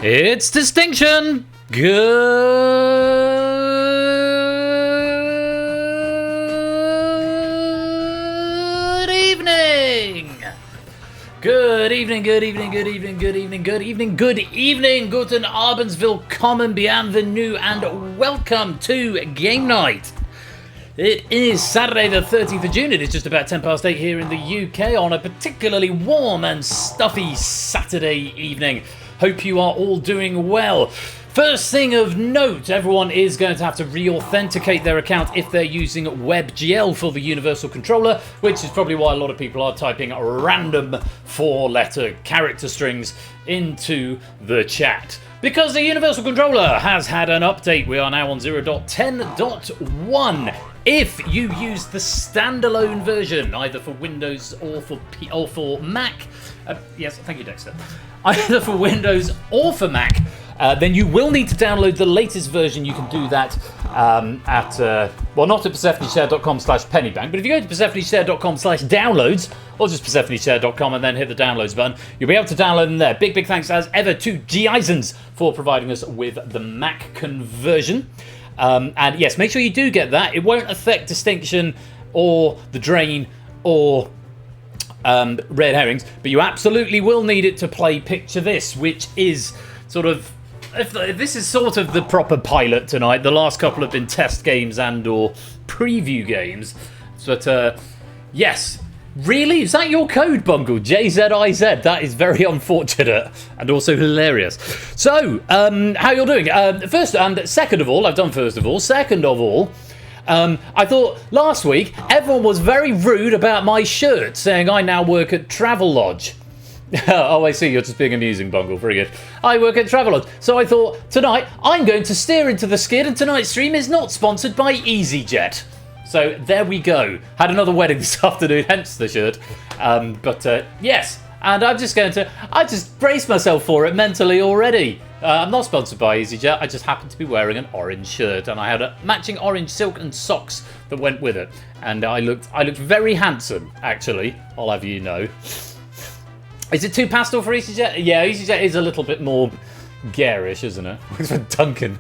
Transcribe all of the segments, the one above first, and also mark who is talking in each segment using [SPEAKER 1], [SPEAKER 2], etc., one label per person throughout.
[SPEAKER 1] It's Distinction! Good evening! Good evening, good evening, good evening, good evening, good evening, good evening, guten Abend, willkommen, bienvenue, and welcome to Game Night. It is Saturday the 13th of June. It is just about 10 past 8 here in the UK on a particularly warm and stuffy Saturday evening. Hope you are all doing well. First thing of note, everyone is going to have to re-authenticate their account if they're using WebGL for the Universal Controller, which is probably why a lot of people are typing random 4-letter character strings into the chat. Because the Universal Controller has had an update. We are now on 0.10.1. If you use the standalone version, either for Windows or for Mac, yes, thank you, Dexter. Either for Windows or for Mac, then you will need to download the latest version. You can do that at, well, not at PersephoneShare.com/pennybank, but if you go to PersephoneShare.com/downloads, or just PersephoneShare.com and then hit the downloads button, you'll be able to download them there. Big thanks as ever to G-Eisens for providing us with the Mac conversion. And yes, make sure you do get that. It won't affect Distinction or The Drain or Red Herrings, but you absolutely will need it to play Picture This, which is sort of, if this is sort of the proper pilot tonight. The last couple have been test games and or preview games, but yes. Really? Is that your code, Bungle? JZIZ. That is very unfortunate and also hilarious. So, how you're doing? First and second of all, I've done first of all. Second of all, I thought last week everyone was very rude about my shirt, saying I now work at Travelodge. Oh, I see. You're just being amusing, Bungle. Very good. I work at Travelodge. So I thought tonight I'm going to steer into the skid, and tonight's stream is not sponsored by EasyJet. So there we go. Had another wedding this afternoon, hence the shirt. But yes, and I just braced myself for it mentally already. I'm not sponsored by EasyJet. I just happened to be wearing an orange shirt, and I had a matching orange silk and socks that went with it. And I looked very handsome, actually. I'll have you know. Is it too pastel for EasyJet? Yeah, EasyJet is a little bit more garish, isn't it? It's for Duncan.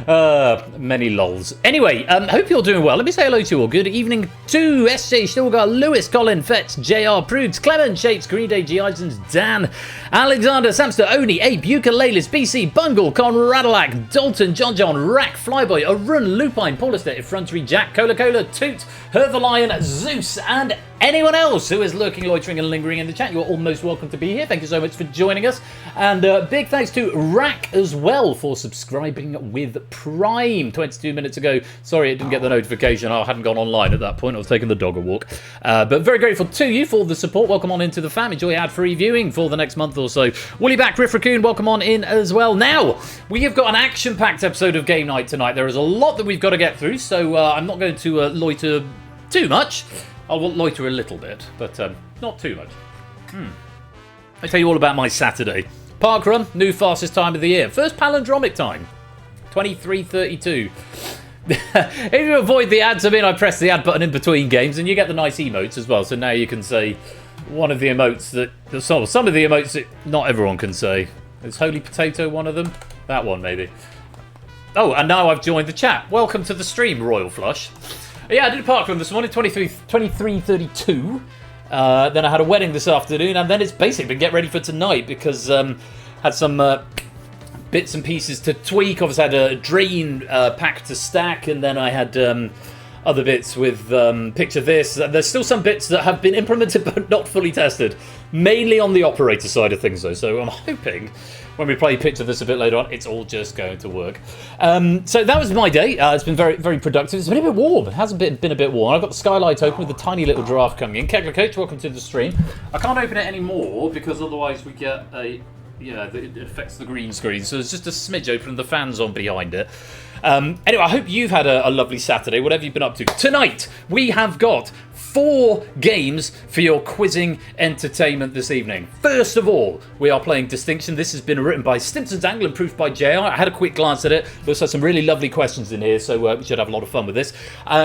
[SPEAKER 1] Many lols. Anyway, hope you're doing well. Let me say hello to you all. Good evening to SJ Stilgar, Lewis, Colin, Fetch, JR, Prudes, Clement, Shapes, Green Day, G. Isons, Dan, Alexander, Samster, Oni, Abe, Ukuleles, BC, Bungle, Conradalac, Dalton, John, Rack, Flyboy, Arun, Lupine, Paul Estate, Effrontery, Jack, Cola, Toot, Her the Lion, Zeus, and anyone else who is lurking, loitering, and lingering in the chat. You're all most welcome to be here. Thank you so much for joining us. And big thanks to Rack as well for subscribing with Prime 22 minutes ago. Sorry, it didn't get the notification. I hadn't gone online at that point. I was taking the dog a walk. But very grateful to you for the support. Welcome on into the fam. Enjoy ad-free viewing for the next month or so. Woolly Back, Riff Raccoon, welcome on in as well. Now, we have got an action-packed episode of Game Night tonight. There is a lot that we've got to get through, so I'm not going to loiter too much. I'll loiter a little bit, but not too much. I'll tell you all about my Saturday. Parkrun, new fastest time of the year. First palindromic time, 23:32. If you avoid the ads, I press the ad button in between games, and you get the nice emotes as well. So now you can say one of the emotes that some of the emotes that not everyone can say. Is Holy Potato one of them? That one maybe. Oh, and now I've joined the chat. Welcome to the stream, Royal Flush. Yeah, I did a parkrun this morning, 23:32. Then I had a wedding this afternoon, and then it's basically been get ready for tonight because had some bits and pieces to tweak. Obviously, I had a drain pack to stack, and then I had other bits with Picture This. There's still some bits that have been implemented but not fully tested, mainly on the operator side of things, though. So I'm hoping when we play Picture This a bit later on, it's all just going to work. So that was my day. It's been very, very productive. It's been a bit warm. It hasn't been a bit warm. I've got the skylight open with a tiny little draft coming in. Kegler Coach, welcome to the stream. I can't open it anymore because otherwise we get a... Yeah, it affects the green screen. So there's just a smidge open and the fan's on behind it. Anyway, I hope you've had a lovely Saturday, whatever you've been up to. Tonight, we have got 4 games for your quizzing entertainment this evening. First of all, we are playing Distinction. This has been written by Stimpson's Angle and proofed by JR. I had a quick glance at it. There's some really lovely questions in here, so we should have a lot of fun with this.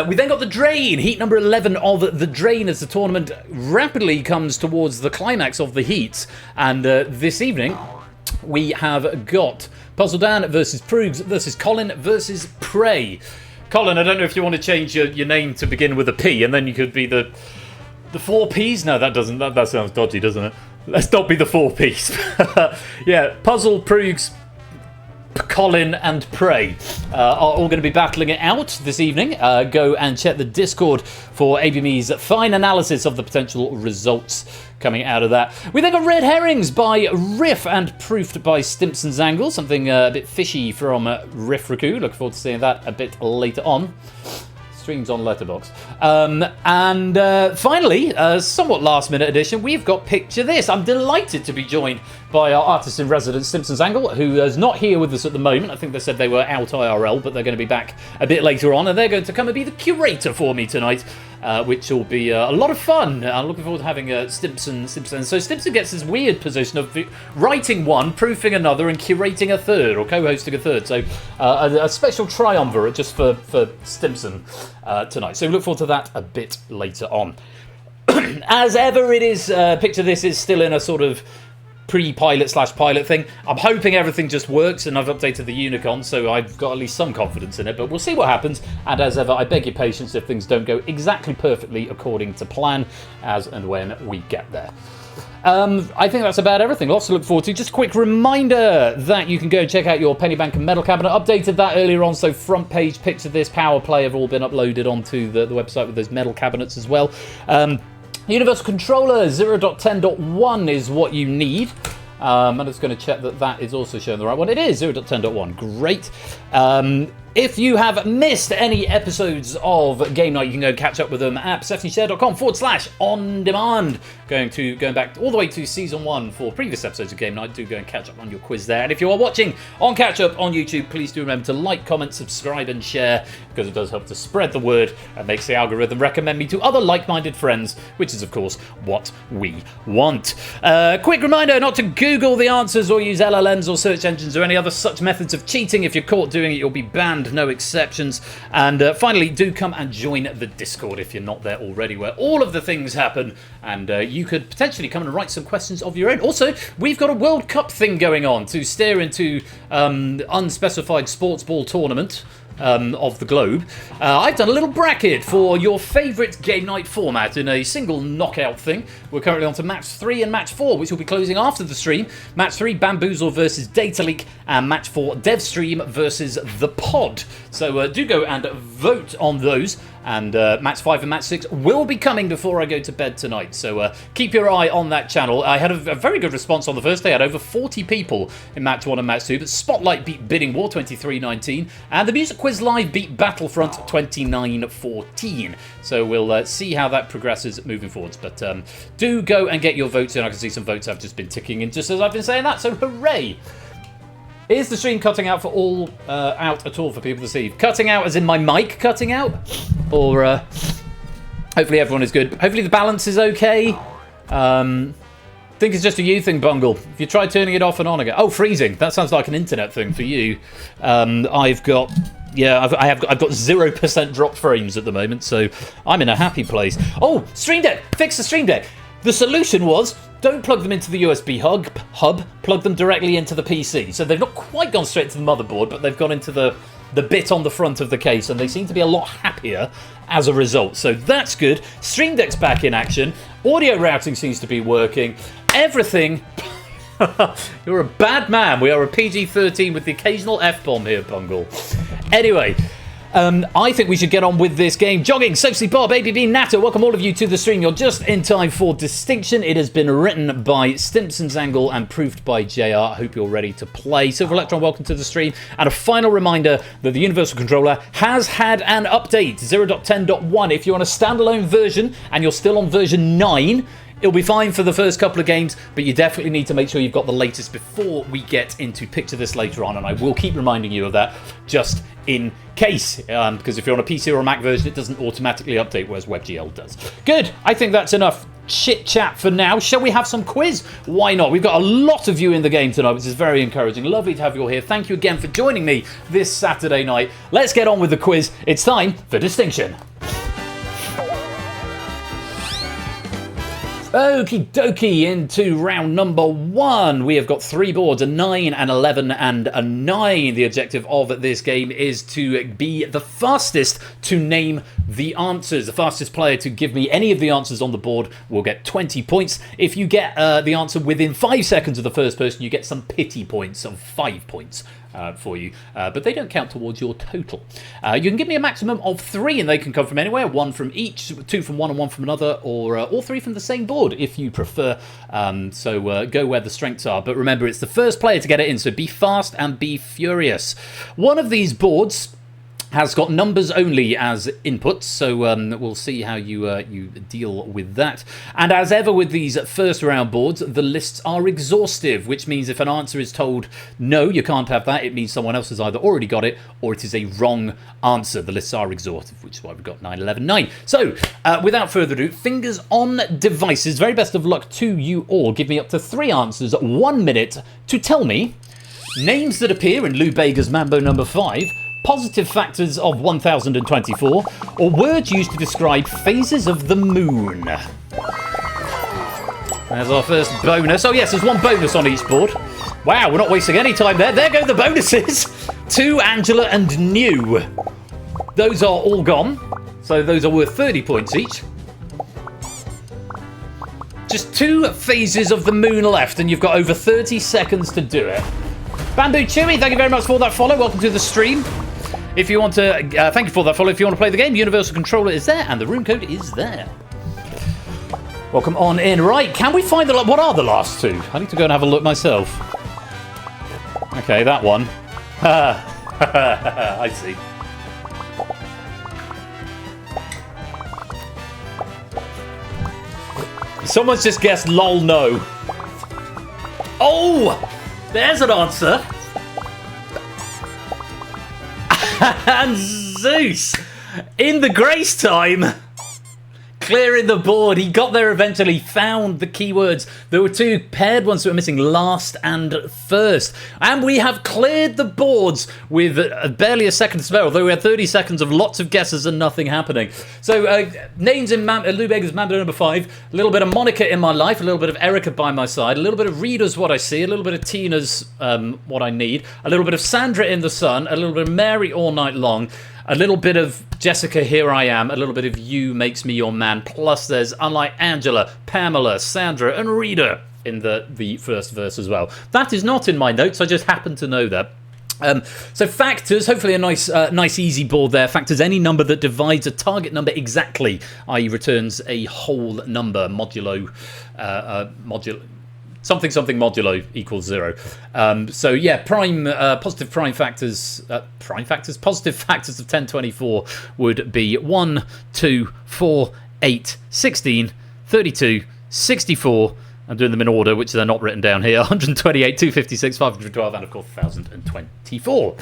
[SPEAKER 1] We then got The Drain, heat number 11 of The Drain, as the tournament rapidly comes towards the climax of the heats. And this evening, we have got Puzzle Dan versus Proogs versus Colin versus Prey. Colin, I don't know if you want to change your name to begin with a P, and then you could be the 4 Ps? No, that doesn't. That sounds dodgy, doesn't it? Let's not be the 4 Ps. Yeah, Puzzle, Proogs, Colin and Prey are all going to be battling it out this evening. Go and check the Discord for ABME's fine analysis of the potential results coming out of that. We then got Red Herrings by Riff and Proofed by Stimpson's Angle. Something a bit fishy from Riff Raku. Looking forward to seeing that a bit later on. Streams on Letterboxd. And finally, somewhat last minute edition, we've got Picture This. I'm delighted to be joined by our artist in residence, Stimpson's Angle, who is not here with us at the moment. I think they said they were out IRL, but they're going to be back a bit later on, and they're going to come and be the curator for me tonight, which will be a lot of fun. I'm looking forward to having Stimpson. So Stimpson gets this weird position of writing one, proofing another, and curating a third, or co-hosting a third. So a special triumvirate just for Stimpson tonight. So we look forward to that a bit later on. As ever, it is Picture This is still in a sort of pre-pilot / pilot thing. I'm hoping everything just works, and I've updated the Unicon, so I've got at least some confidence in it, but we'll see what happens. And as ever, I beg your patience if things don't go exactly perfectly according to plan, as and when we get there. I think that's about everything. Lots to look forward to. Just a quick reminder that you can go check out your Penny Bank and Metal Cabinet. Updated that earlier on, so front page, Picture This, Power Play have all been uploaded onto the website with those metal cabinets as well. Universal Controller 0.10.1 is what you need. I'm just going to check that is also showing the right one. It is 0.10.1. Great. If you have missed any episodes of Game Night, you can go catch up with them at stephanieshare.com/on-demand. Going back all the way to season 1 for previous episodes of Game Night. Do go and catch up on your quiz there. And if you are watching on catch up on YouTube, please do remember to like, comment, subscribe, and share, because it does help to spread the word and makes the algorithm recommend me to other like-minded friends, which is of course what we want. Quick reminder not to Google the answers or use LLMs or search engines or any other such methods of cheating. If you're caught doing it, you'll be banned. No exceptions. And finally, do come and join the Discord if you're not there already, where all of the things happen, and you could potentially come and write some questions of your own. Also, we've got a World Cup thing going on to stare into unspecified sports ball tournament of the globe. I've done a little bracket for your favourite Game Night format in a single knockout thing. We're currently on to match 3 and match 4, which will be closing after the stream. Match 3, Bamboozle versus Data Leak, and match 4, Devstream versus The Pod. So do go and vote on those. And match 5 and match 6 will be coming before I go to bed tonight. So keep your eye on that channel. I had a very good response on the first day. I had over 40 people in match 1 and match 2. But Spotlight beat Bidding War 23-19. And the Music Quiz Live beat Battlefront 29-14. So we'll see how that progresses moving forwards. But do go and get your votes in. I can see some votes have just been ticking in just as I've been saying that. So hooray! Is the stream cutting out out at all for people to see? Cutting out as in my mic cutting out? Or hopefully everyone is good. Hopefully the balance is okay. I think it's just a you thing, Bungle. If you try turning it off and on again. Oh, freezing. That sounds like an internet thing for you. I've got 0% dropped frames at the moment, so I'm in a happy place. Oh, Stream Deck! Fix the Stream Deck! The solution was, don't plug them into the USB hub, plug them directly into the PC. So they've not quite gone straight to the motherboard, but they've gone into the bit on the front of the case, and they seem to be a lot happier as a result. So that's good. Stream Deck's back in action. Audio routing seems to be working. Everything... You're a bad man. We are a PG-13 with the occasional F-bomb here, Bungle. Anyway... I think we should get on with this game. Jogging, Socially Bob, ABB, Natter, welcome all of you to the stream. You're just in time for Distinction. It has been written by Stimpson's Angle and proofed by JR. I hope you're ready to play. Silver Electron, welcome to the stream. And a final reminder that the Universal Controller has had an update, 0.10.1. If you're on a standalone version and you're still on version 9, it'll be fine for the first couple of games, but you definitely need to make sure you've got the latest before we get into Picture This later on, and I will keep reminding you of that just in case, because if you're on a PC or a Mac version, it doesn't automatically update, whereas WebGL does. Good, I think that's enough chit-chat for now. Shall we have some quiz? Why not? We've got a lot of you in the game tonight, which is very encouraging. Lovely to have you all here. Thank you again for joining me this Saturday night. Let's get on with the quiz. It's time for Distinction. Okie dokie, into round number 1. We have got 3 boards, a 9, an 11, and a 9. The objective of this game is to be the fastest to name the answers. The fastest player to give me any of the answers on the board will get 20 points. If you get the answer within 5 seconds of the first person, you get some pity points of 5 points. For you, but they don't count towards your total. You can give me a maximum of 3, and they can come from anywhere. 1 from each, 2 from one and 1 from another, or all 3 from the same board if you prefer. So go where the strengths are. But remember, it's the first player to get it in, so be fast and be furious. One of these boards has got numbers only as inputs, so we'll see how you deal with that. And as ever with these first round boards, the lists are exhaustive, which means if an answer is told, no, you can't have that, it means someone else has either already got it or it is a wrong answer. The lists are exhaustive, which is why we've got 9, 11, 9. So, without further ado, fingers on devices. Very best of luck to you all. Give me up to 3 answers, 1 minute, to tell me names that appear in Lou Bega's Mambo number 5, positive factors of 1024, or words used to describe phases of the moon. There's our first bonus. Oh yes, there's 1 bonus on each board. Wow, we're not wasting any time there. There go the bonuses to Angela and New. Those are all gone, so those are worth 30 points each. Just 2 phases of the moon left, and you've got over 30 seconds to do it. Bamboo Chewy, thank you very much for that follow. Welcome to the stream. If you want to, thank you for that follow. If you want to play the game, Universal Controller is there, and the room code is there. Welcome on in. Right, can we find what are the last 2? I need to go and have a look myself. Okay, that one. I see. Someone's just guessed lol no. Oh! There's an answer. And Zeus, in the grace time, clearing the board. He got there eventually, found the keywords. There were 2 paired ones that were missing, last and first. And we have cleared the boards with barely a second to spare, although we had 30 seconds of lots of guesses and nothing happening. So, names in Lou Bega's Mambo number 5, a little bit of Monica in my life, a little bit of Erica by my side, a little bit of Rita's what I see, a little bit of Tina's what I need, a little bit of Sandra in the sun, a little bit of Mary all night long, a little bit of Jessica, here I am, a little bit of You Makes Me Your Man, plus there's, unlike Angela, Pamela, Sandra, and Rita in the first verse as well. That is not in my notes, I just happen to know that. So factors, hopefully a nice easy board there. Factors any number that divides a target number exactly, i.e. returns a whole number, modulo, something modulo equals 0. So yeah, positive factors of 1024 would be 1, 2, 4, 8, 16, 32, 64. I'm doing them in order, which they're not written down here. 128, 256, 512, and of course 1024.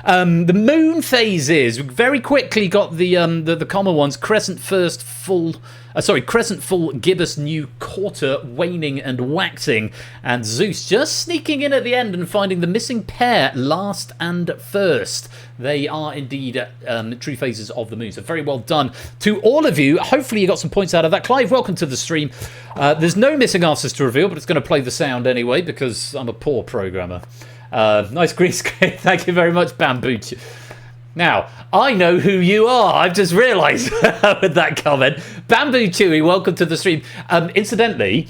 [SPEAKER 1] The moon phases. We very quickly got the common ones. Crescent full, gibbous, new, quarter, waning, and waxing. And Zeus just sneaking in at the end and finding the missing pair, last and first. They are indeed true phases of the moon. So very well done to all of you. Hopefully you got some points out of that. Clive, welcome to the stream. There's no missing answers to reveal, but it's going to play the sound anyway because I'm a poor programmer. Nice green screen. Thank you very much, Bamboo. Now, I know who you are. I've just realised with that comment. Bamboo Chewy, welcome to the stream. Incidentally,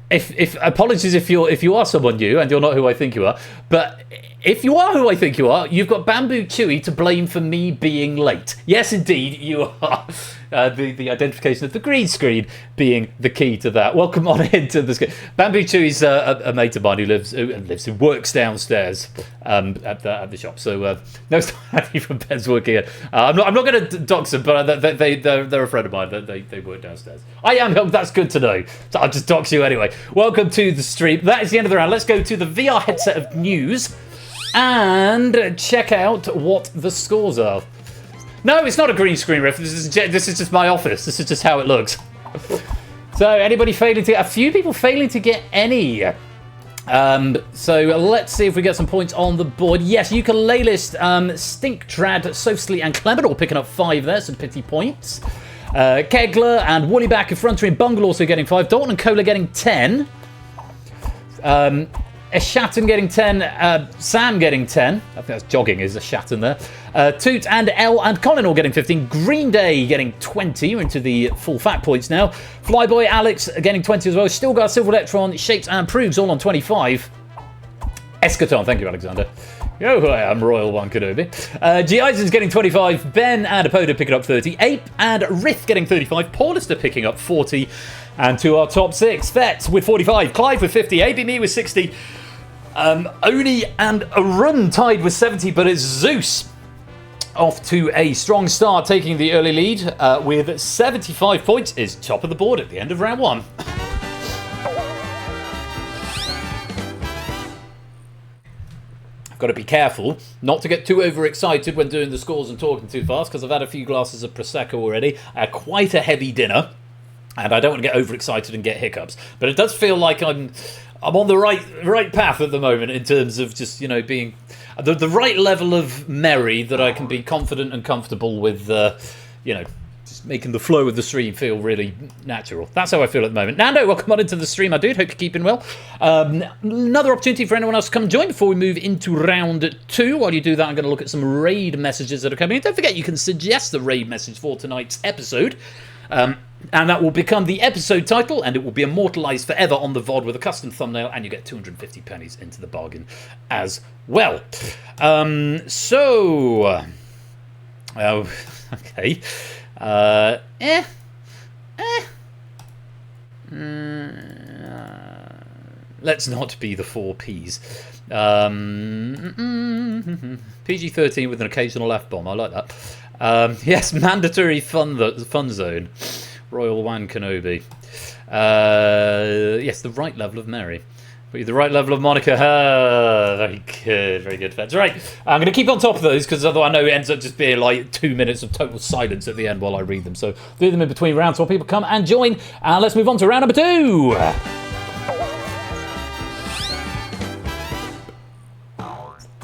[SPEAKER 1] if apologies if you are someone new and you're not who I think you are, but if you are who I think you are, you've got Bamboo Chewy to blame for me being late. Yes, indeed, you are. The identification of the green screen being the key to that. Welcome on into the screen. Bamboo Chewy's a mate of mine who works downstairs at the shop. So no study from Ben's working here. I'm not going to dox them, but they're a friend of mine. They work downstairs. I am. That's good to know. So I'll just dox you anyway. Welcome to the stream. That is the end of the round. Let's go to the VR headset of news and check out what the scores are. No, it's not a green screen riff. This is just my office. This is just how it looks. So, anybody failing to... A few people failing to get any. So, let's see if we get some points on the board. Yes, Ukulelist, Stink, Trad, Sofsly, and Clement all picking up 5 there. Some pity points. Kegler and Woollyback, Effrontery and Bungle also getting 5. Dalton and Kohler getting 10. Eschatten getting 10, Sam getting 10. I think that's jogging is Eschatten there. Toot and L and Colin all getting 15. Green Day getting 20. We're into the full fat points now. Flyboy Alex getting 20 as well. Stilgar, Silver Electron, Shapes and Proves all on 25. Eschaton, thank you, Alexander. Yo, I am Royal One Kenobi. G. Eisen's getting 25. Ben and Apoda picking up 30. Ape and Rith getting 35. Paulister picking up 40. And to our top 6, Fett with 45. Clive with 50. ABME with 60. Oni and Arun tied with 70, but it's Zeus off to a strong start, taking the early lead with 75 points, is top of the board at the end of round 1. I've got to be careful not to get too overexcited when doing the scores and talking too fast, because I've had a few glasses of Prosecco already. I had quite a heavy dinner, and I don't want to get overexcited and get hiccups. But it does feel like I'm on the right path at the moment in terms of just, being the right level of merry that I can be confident and comfortable with, just making the flow of the stream feel really natural. That's how I feel at the moment. Nando, welcome on into the stream, my dude. Hope you're keeping well. Another opportunity for anyone else to come and join before we move into round 2. While you do that, I'm going to look at some raid messages that are coming in. Don't forget, you can suggest the raid message for tonight's episode. And that will become the episode title, and it will be immortalised forever on the VOD with a custom thumbnail, and you get 250 pennies into the bargain as well. Okay. Let's not be the 4 Ps. PG-13 with an occasional F-bomb. I like that. Yes, mandatory fun zone. Royal One Kenobi. Yes, the right level of Mary. The right level of Monica. Very good, Feds. Right, I'm going to keep on top of those, because otherwise I know it ends up just being like 2 minutes of total silence at the end while I read them. So do them in between rounds while people come and join. Let's move on to round number 2.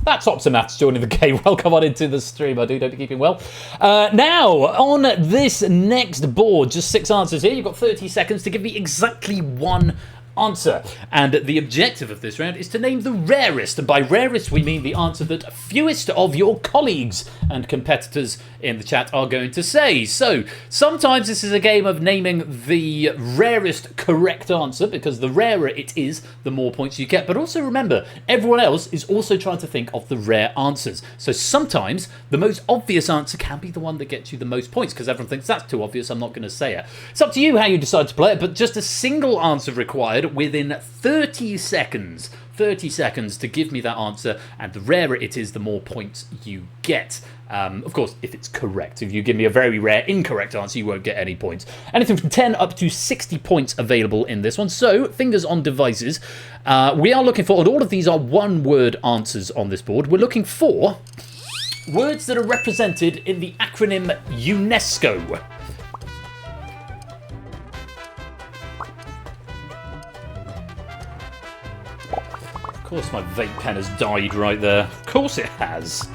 [SPEAKER 1] That's Optimaths joining the game. Welcome on into the stream. I do hope you're keeping well. Now, on this next board, just 6 answers here. You've got 30 seconds to give me exactly one answer. And the objective of this round is to name the rarest. And by rarest, we mean the answer that fewest of your colleagues and competitors in the chat are going to say. So, sometimes this is a game of naming the rarest correct answer, because the rarer it is, the more points you get. But also remember, everyone else is also trying to think of the rare answers. So sometimes the most obvious answer can be the one that gets you the most points, because everyone thinks that's too obvious, I'm not going to say it. It's up to you how you decide to play it, but just a single answer required within 30 seconds. 30 seconds to give me that answer, and the rarer it is, the more points you get. Of course, if it's correct. If you give me a very rare incorrect answer, you won't get any points. Anything from 10 up to 60 points available in this one. So, fingers on devices. We are looking for, and all of these are one-word answers on this board, we're looking for words that are represented in the acronym UNESCO. Of course my vape pen has died right there. Of course it has.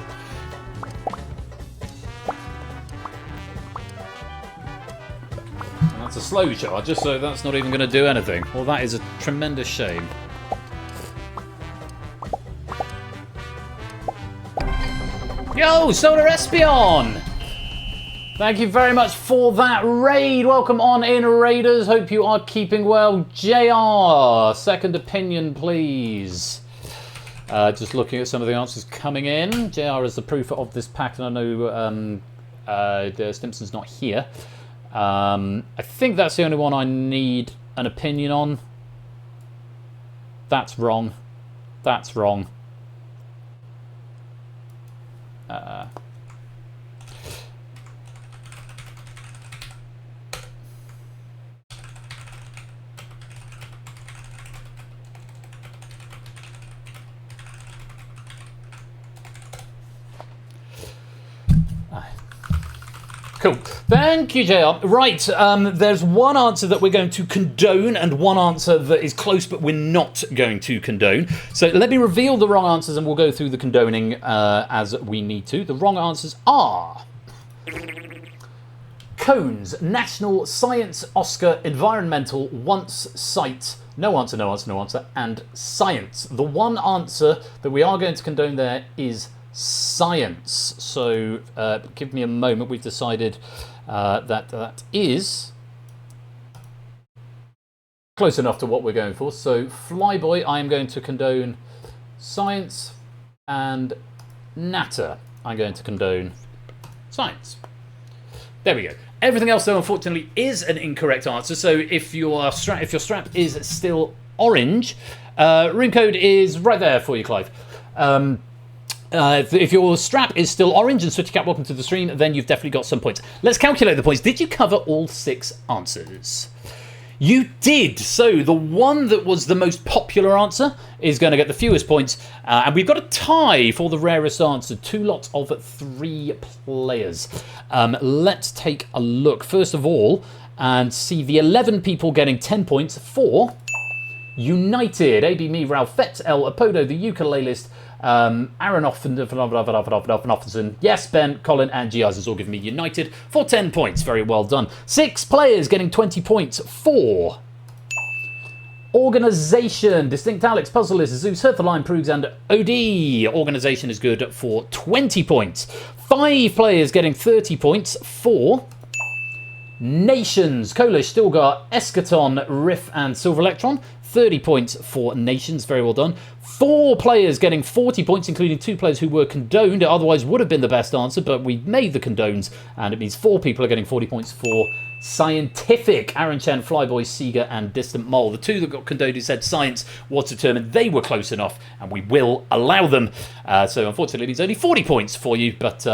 [SPEAKER 1] And that's a slow charger, so that's not even going to do anything. Well, that is a tremendous shame. Yo, Solar Espion! Thank you very much for that raid. Welcome on in, raiders. Hope you are keeping well. JR, second opinion, please. Just looking at some of the answers coming in. JR is the proof of this pack, and I know the Stimson's not here. I think that's the only one I need an opinion on. That's wrong. That's wrong. Cool. Thank you, JR. Right, there's one answer that we're going to condone and one answer that is close but we're not going to condone. So let me reveal the wrong answers and we'll go through the condoning as we need to. The wrong answers are Cones, National Science Oscar Environmental Once Site. No answer, no answer, no answer. And science. The one answer that we are going to condone there is science. So give me a moment. We've decided that is close enough to what we're going for. So Flyboy, I am going to condone science, and Natter, I'm going to condone science. There we go. Everything else, though, unfortunately, is an incorrect answer. So if your strap is still orange, room code is right there for you, Clive. If your strap is still orange and Sooty Cat, welcome to the stream, then you've definitely got some points. Let's calculate the points. Did you cover all 6 answers? You did. So the one that was the most popular answer is going to get the fewest points. And we've got a tie for the rarest answer. 2 lots of 3 players. Let's take a look, first of all, and see the 11 people getting 10 points for United. AB, me, Ralph, Fetz, L, Apodo, the Ukulelist, Aaron Offenson, yes, Ben, Colin, and Giaz has all given me United for 10 points. Very well done. 6 players getting 20 points for Organisation. Distinct Alex, Puzzle List, Zeus, Herthaline, Prugs, and OD. Organisation is good for 20 points. 5 players getting 30 points for Nations. Kolish, Stilgar, Eschaton, Riff, and Silver Electron. 30 points for Nations. Very well done. 4 players getting 40 points, including 2 players who were condoned. It otherwise would have been the best answer, but we made the condones, and it means 4 people are getting 40 points for Scientific. Aaron Chen, Flyboy, Seeger, and Distant Mole. The 2 that got condoned who said science was determined they were close enough, and we will allow them. So unfortunately, it means only 40 points for you, but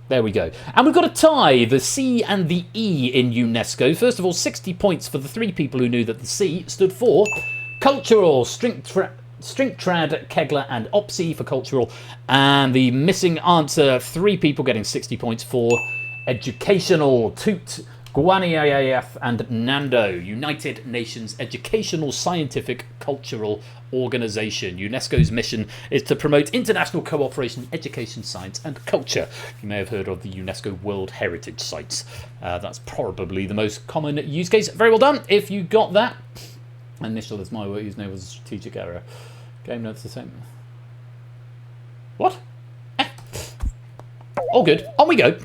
[SPEAKER 1] there we go. And we've got a tie, the C and the E in UNESCO. First of all, 60 points for the 3 people who knew that the C stood for cultural. Strinktrad, Kegler, and Opsy for cultural. And the missing answer, 3 people getting 60 points for educational. Toot, Guaniaf, and Nando. United Nations Educational, Scientific, Cultural Organization. UNESCO's mission is to promote international cooperation in education, science, and culture. You may have heard of the UNESCO World Heritage Sites. That's probably the most common use case. Very well done if you got that. Initial is my username was a strategic error. Game notes the same. What? All good. On we go.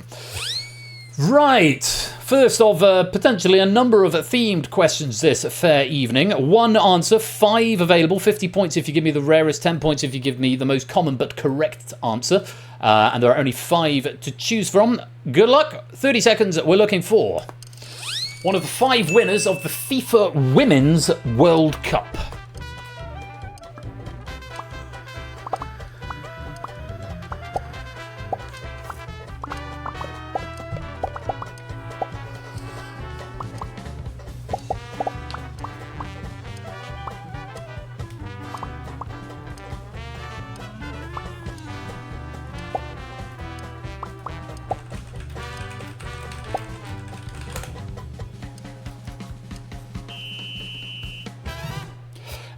[SPEAKER 1] Right. First of potentially a number of themed questions this fair evening. 1 answer, 5 available, 50 points if you give me the rarest, 10 points if you give me the most common but correct answer. And there are only 5 to choose from. Good luck. 30 seconds we're looking for one of the 5 winners of the FIFA Women's World Cup.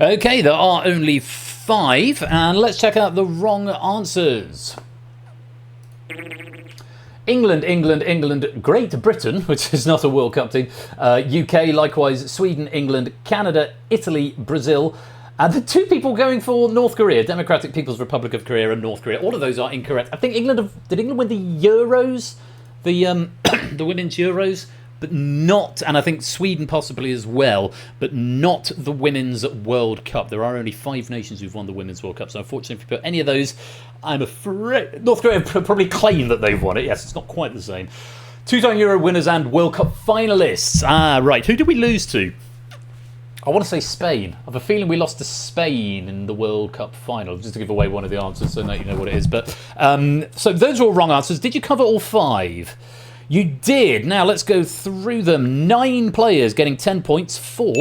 [SPEAKER 1] Okay, there are only 5, and let's check out the wrong answers. England, Great Britain, which is not a World Cup team, UK, likewise, Sweden, England, Canada, Italy, Brazil, and the 2 people going for North Korea, Democratic People's Republic of Korea and North Korea. All of those are incorrect. I think did England win the Euros? The Women's Euros? But not, and I think Sweden possibly as well, but not the Women's World Cup. There are only 5 nations who've won the Women's World Cup, so unfortunately, if you put any of those, I'm afraid North Korea probably claim that they've won it. Yes, it's not quite the same. 2-time Euro winners and World Cup finalists. Right, who did we lose to? I want to say Spain. I have a feeling we lost to Spain in the World Cup final, just to give away one of the answers so that you know what it is. But so those are all wrong answers. Did you cover all 5? You did. Now let's go through them. 9 players getting 10 points for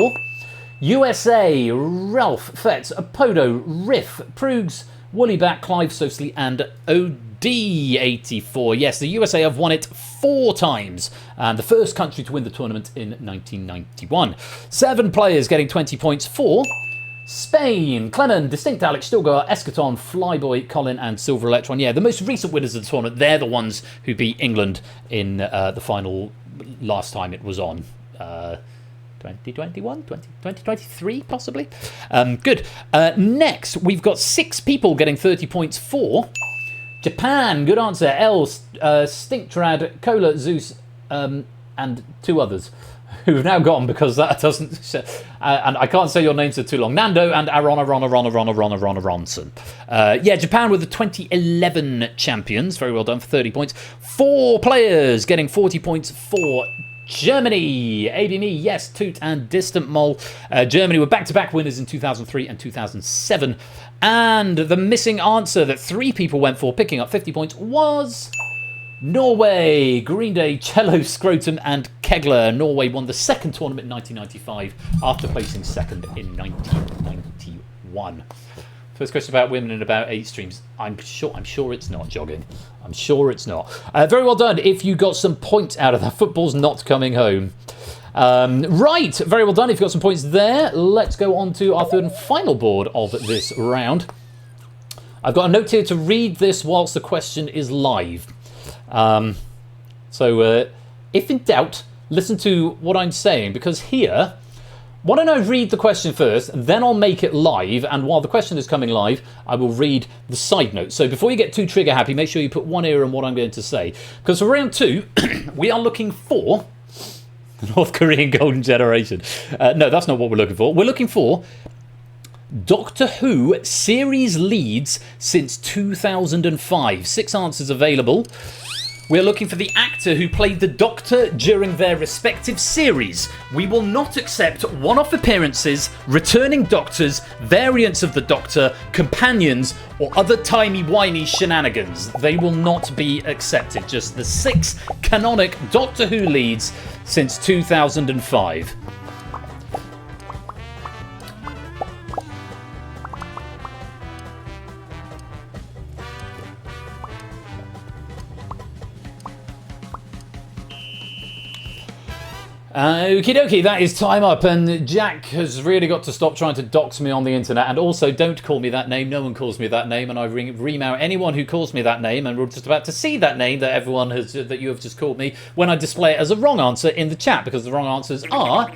[SPEAKER 1] USA, Ralph, Fetz, Apodo, Riff, Prugs, Woollyback, Clive, Sosley, and OD84. Yes, the USA have won it 4 times, and the first country to win the tournament in 1991. 7 players getting 20 points for Spain, Clennon, Distinct Alex, Stilgar, Eschaton, Flyboy, Colin, and Silver Electron. Yeah, the most recent winners of the tournament, they're the ones who beat England in the final last time it was on. 2021, 2023, possibly. Good. Next, we've got 6 people getting 30 points for Japan. Good answer. L, Stinktrad, Cola, Zeus, and 2 others who've now gone because that doesn't. And I can't say your names for too long. Nando and Ronson. Yeah, Japan were the 2011 champions. Very well done for 30 points. 4 players getting 40 points for Germany. ABME, yes, Toot and Distant Mole. Germany were back-to-back winners in 2003 and 2007. And the missing answer that 3 people went for, picking up 50 points, was Norway. Green Day, Cello, Scrotum and Kegler. Norway won the second tournament in 1995 after placing second in 1991. First question about women in about 8 streams. I'm sure it's not jogging. I'm sure it's not. Very well done. If you got some points out of that, football's not coming home. Right, very well done. If you got some points there, let's go on to our third and final board of this round. I've got a note here to read this whilst the question is live. So if in doubt, listen to what I'm saying, because here, why don't I read the question first, then I'll make it live, and while the question is coming live, I will read the side note. So before you get too trigger happy, make sure you put one ear on what I'm going to say, because for round 2, we are looking for the North Korean Golden Generation. No, that's not what we're looking for. We're looking for Doctor Who series leads since 2005. 6 answers available. We're looking for the actor who played the Doctor during their respective series. We will not accept one-off appearances, returning Doctors, variants of the Doctor, companions, or other timey-wimey shenanigans. They will not be accepted. Just the 6 canonic Doctor Who leads since 2005. Okie dokie, that is time up, and Jack has really got to stop trying to dox me on the internet, and also don't call me that name. No one calls me that name, and I ream out anyone who calls me that name, and we're just about to see that name that you have just called me when I display it as a wrong answer in the chat, because the wrong answers are,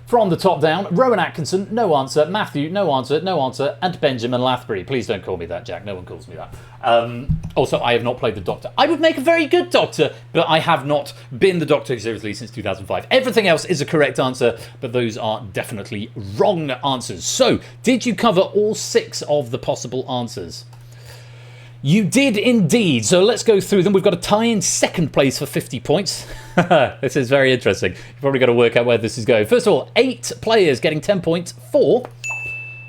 [SPEAKER 1] from the top down, Rowan Atkinson, no answer, Matthew, no answer, and Benjamin Lathbury. Please don't call me that, Jack. No one calls me that. Also, I have not played the Doctor. I would make a very good Doctor, but I have not been the Doctor seriously since 2005. Everything else is a correct answer, but those are definitely wrong answers. So, did you cover all 6 of the possible answers? You did indeed. So let's go through them. We've got a tie in second place for 50 points. This is very interesting. You've probably got to work out where this is going. First of all, 8 players getting 10 points for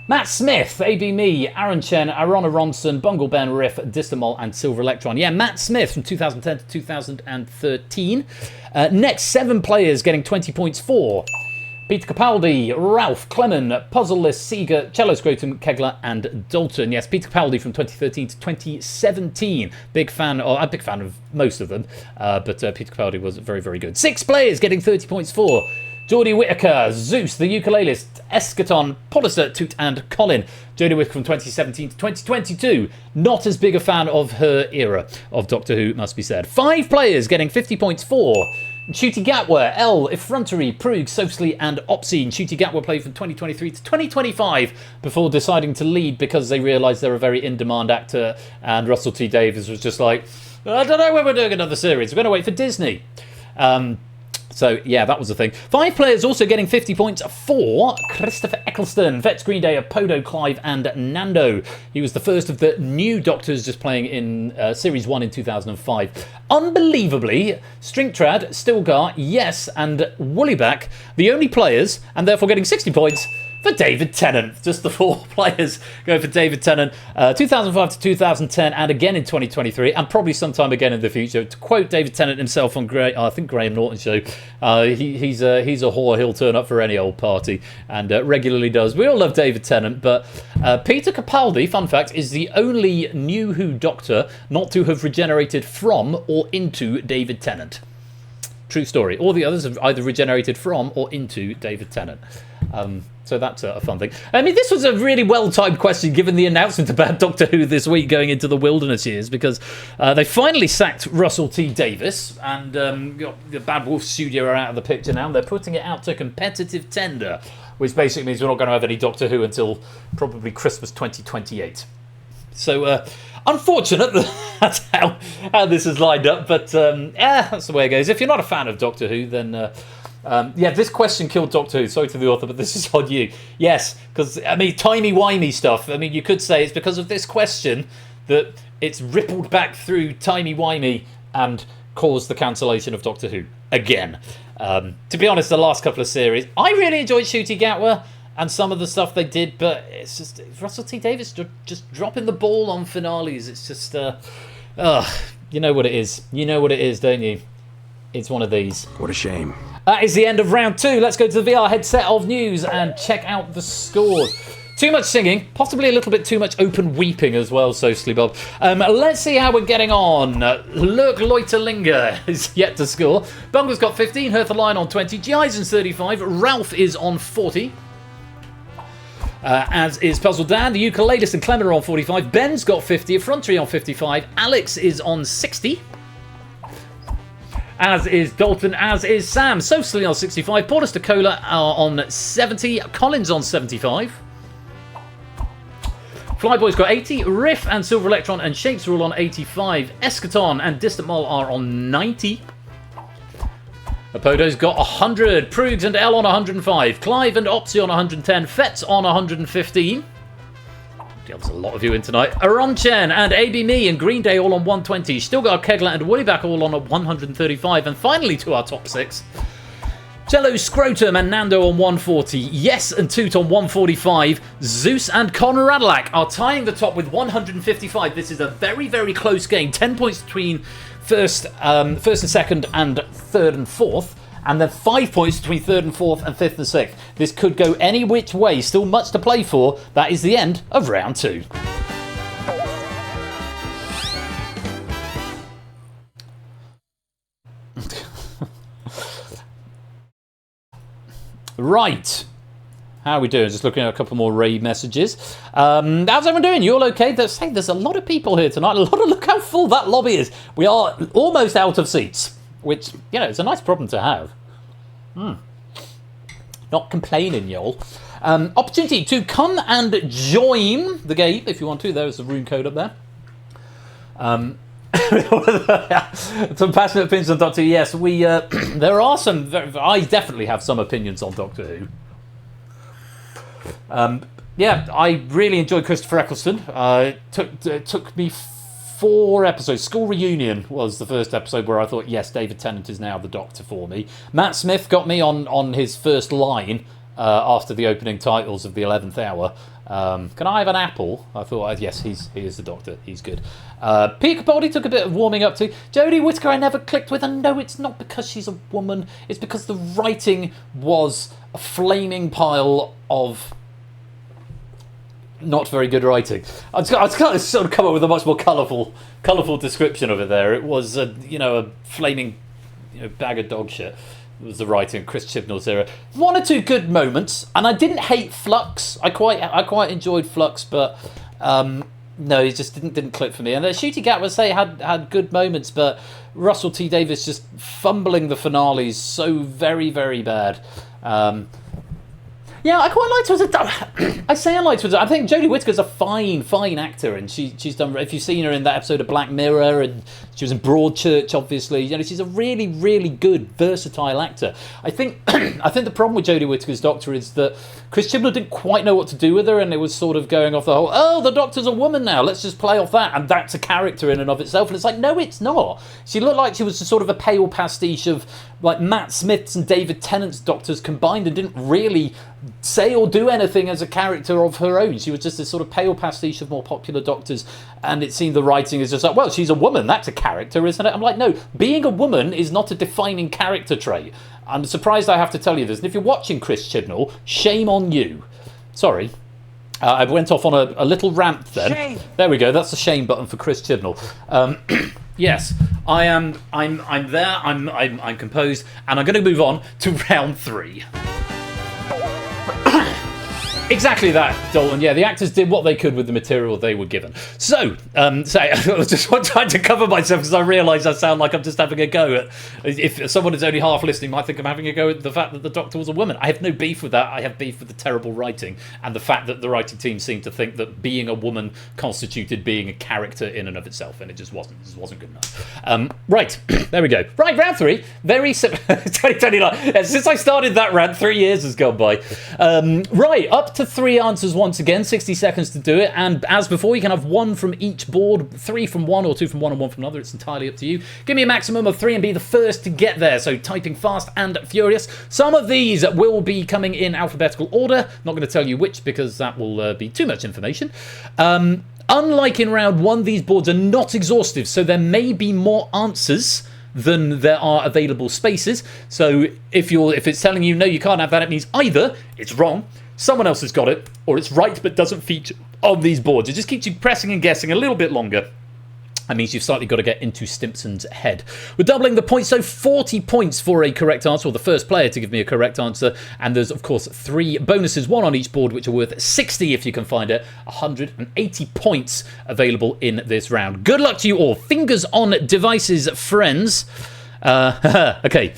[SPEAKER 1] Matt Smith, AB Me, Aaron Chen, Arona Ronson, Bungle Ben, Riff, Distamol, and Silver Electron. Yeah, Matt Smith from 2010 to 2013. Next, 7 players getting 20 points for Peter Capaldi, Ralph, Clement, Puzzle List, Seeger, Cello Scrotum, Kegler, and Dalton. Yes, Peter Capaldi from 2013 to 2017. I'm a big fan of most of them, but Peter Capaldi was very, very good. 6 players getting 30 points for Jodie Whittaker, Zeus, the ukulelist, Eschaton, Polister, Toot, and Colin. Jodie Whittaker from 2017 to 2022. Not as big a fan of her era of Doctor Who, must be said. 5 players getting 50 points for Ncuti Gatwa, L, Effrontery, Prug, Sofsly, and Opsy. Ncuti Gatwa played from 2023 to 2025 before deciding to leave because they realised they're a very in-demand actor, and Russell T Davies was just like, I don't know when we're doing another series. We're going to wait for Disney. So, yeah, that was the thing. 5 players also getting 50 points for Christopher Eccleston, Vets, Green Day, Apodo, Clive, and Nando. He was the first of the new Doctors just playing in Series 1 in 2005. Unbelievably, Stringtrad, Stilgar, Yes, and Woollyback, the only players, and therefore getting 60 points, for David Tennant. Just the 4 players going for David Tennant. 2005 to 2010, and again in 2023, and probably sometime again in the future. To quote David Tennant himself on I think Graham Norton's show, he's a whore. He'll turn up for any old party, and regularly does. We all love David Tennant, but Peter Capaldi, fun fact, is the only New Who Doctor not to have regenerated from or into David Tennant. True story. All the others have either regenerated from or into David Tennant. So that's a fun thing. I mean, this was a really well-timed question given the announcement about Doctor Who this week going into the wilderness years, because they finally sacked Russell T Davies, and got the Bad Wolf Studio are out of the picture now. They're putting it out to competitive tender, which basically means we're not going to have any Doctor Who until probably Christmas 2028. So, unfortunate that that's how this has lined up, but that's the way it goes. If you're not a fan of Doctor Who, then... this question killed Doctor Who. Sorry to the author, but this is on you. Yes, because, I mean, timey-wimey stuff. I mean, you could say it's because of this question that it's rippled back through timey-wimey and caused the cancellation of Doctor Who again. To be honest, the last couple of series, I really enjoyed Ncuti Gatwa and some of the stuff they did, but it's just Russell T Davies just dropping the ball on finales. It's just, you know what it is. You know what it is, don't you? It's one of these.
[SPEAKER 2] What a shame.
[SPEAKER 1] That is the end of round 2. Let's go to the VR headset of news and check out the scores. Too much singing, possibly a little bit too much open weeping as well, Socially Bob. Let's see how we're getting on. Lurk Loiterlinger is yet to score. Bunger's got 15, Hertha Lion on 20, G-Eisen 35, Ralph is on 40. As is Puzzle Dan, the Ukulelis and Clement are on 45, Ben's got 50, Effrontery on 55, Alex is on 60. As is Dalton, as is Sam. Socially on 65. Paulus Cola are on 70. Collins on 75. Flyboy's got 80. Riff and Silver Electron and Shapes are all on 85. Eschaton and Distant Mole are on 90. Apodo's got 100. Prugs and L on 105. Clive and Opsy on 110. Fetz on 115. There's a lot of you in tonight. Aron Chen and AB Me and Green Day all on 120. Stilgar Kegler and Woollyback all on 135. And finally to our top 6. Jello Scrotum and Nando on 140. Yes and Toot on 145. Zeus and Conor Radalak are tying the top with 155. This is a very, very close game. 10 points between first and second and third and fourth. And then 5 points between third and fourth and fifth and sixth. This could go any which way. Still much to play for. That is the end of round 2. Right. How are we doing? Just looking at a couple more raid messages. How's everyone doing? You all okay? There's a lot of people here tonight. Look how full that lobby is. We are almost out of seats. Which, you know, it's a nice problem to have. Not complaining, y'all. Opportunity to come and join the game, if you want to. There's the room code up there. Some passionate opinions on Doctor Who. Yes, there are some... I definitely have some opinions on Doctor Who. Yeah, I really enjoyed Christopher Eccleston. It took me 4 episodes. School Reunion was the first episode where I thought, yes, David Tennant is now the Doctor for me. Matt Smith got me on his first line after the opening titles of the 11th hour. Can I have an apple? I thought, yes, he is the Doctor. He's good. Pete Capaldi took a bit of warming up to. Jodie Whittaker I never clicked with, and no, it's not because she's a woman. It's because the writing was a flaming pile of not very good writing. I was going to sort of come up with a much more colourful description of it there. It was a flaming bag of dog shit. It was the writing of Chris Chibnall's era. 1 or 2 good moments, and I didn't hate Flux. I quite enjoyed Flux, but no, it just didn't click for me. And the Ncuti Gatwa had good moments, but Russell T Davies just fumbling the finales so very, very bad. Yeah, I quite liked her. I say I liked her. I think Jodie Whittaker's a fine actor, and she's done. If you've seen her in that episode of Black Mirror, and she was in Broadchurch, obviously, she's a really, really good, versatile actor. I think the problem with Jodie Whittaker's Doctor is that Chris Chibnall didn't quite know what to do with her, and it was sort of going off the whole, oh, the Doctor's a woman now, let's just play off that, and that's a character in and of itself. And it's like, no, it's not. She looked like she was sort of a pale pastiche of like Matt Smith's and David Tennant's Doctors combined, and didn't really say or do anything as a character of her own. She was just this sort of pale pastiche of more popular Doctors, and it seemed the writing is just like, well, she's a woman, that's a character, isn't it? I'm like, no, being a woman is not a defining character trait. I'm surprised I have to tell you this, and if you're watching Chris Chibnall, shame on you. Sorry. I went off on a little rant then. Shame. There we go, that's the shame button for Chris Chibnall. Yes, I'm there, I'm composed, and I'm going to move on to round 3. Exactly that, Dalton. Yeah, the actors did what they could with the material they were given. So I was just trying to cover myself because I realise I sound like I'm just having a go at. If someone is only half listening, might think I'm having a go at the fact that the Doctor was a woman. I have no beef with that. I have beef with the terrible writing and the fact that the writing team seemed to think that being a woman constituted being a character in and of itself, and it just wasn't. It just wasn't good enough. Right, there we go. Right, round 3. Very simple. 2029. Since I started that rant, 3 years has gone by. Right, up to 3 answers once again, 60 seconds to do it, and as before, you can have 1 from each board, 3 from one or 2 from one and 1 from another. It's entirely up to you. Give me a maximum of 3 and be the first to get there, so typing fast and furious. Some of these will be coming in alphabetical order. Not going to tell you which because that will be too much information. Unlike in round 1, these boards are not exhaustive, so there may be more answers than there are available spaces. So if it's telling you no, you can't have that, it means either it's wrong, someone else has got it, or it's right but doesn't feature on these boards. It just keeps you pressing and guessing a little bit longer. That means you've slightly got to get into Stimpson's head. We're doubling the points, so 40 points for a correct answer, or the first player to give me a correct answer. And there's, of course, 3 bonuses, 1 on each board, which are worth 60 if you can find it. 180 points available in this round. Good luck to you all. Fingers on devices, friends. Okay.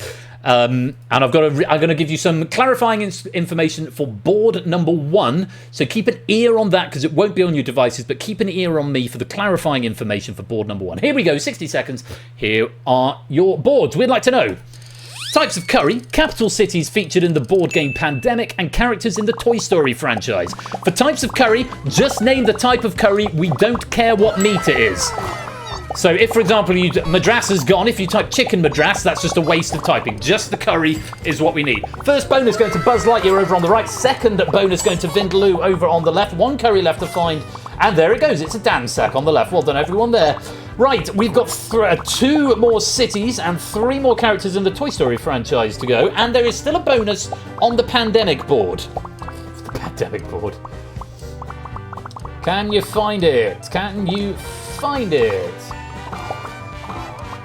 [SPEAKER 1] And I'm going to give you some clarifying information for board number 1. So keep an ear on that because it won't be on your devices, but keep an ear on me for the clarifying information for board number 1. Here we go, 60 seconds. Here are your boards. We'd like to know types of curry, capital cities featured in the board game Pandemic, and characters in the Toy Story franchise. For types of curry, just name the type of curry. We don't care what meat it is. So if, for example, Madras is gone, if you type chicken Madras, that's just a waste of typing. Just the curry is what we need. First bonus going to Buzz Lightyear over on the right. Second bonus going to Vindaloo over on the left. 1 curry left to find. And there it goes. It's a Dansack on the left. Well done, everyone there. Right, we've got 2 more cities and 3 more characters in the Toy Story franchise to go. And there is still a bonus on the Pandemic board. The Pandemic board. Can you find it? Can you find it?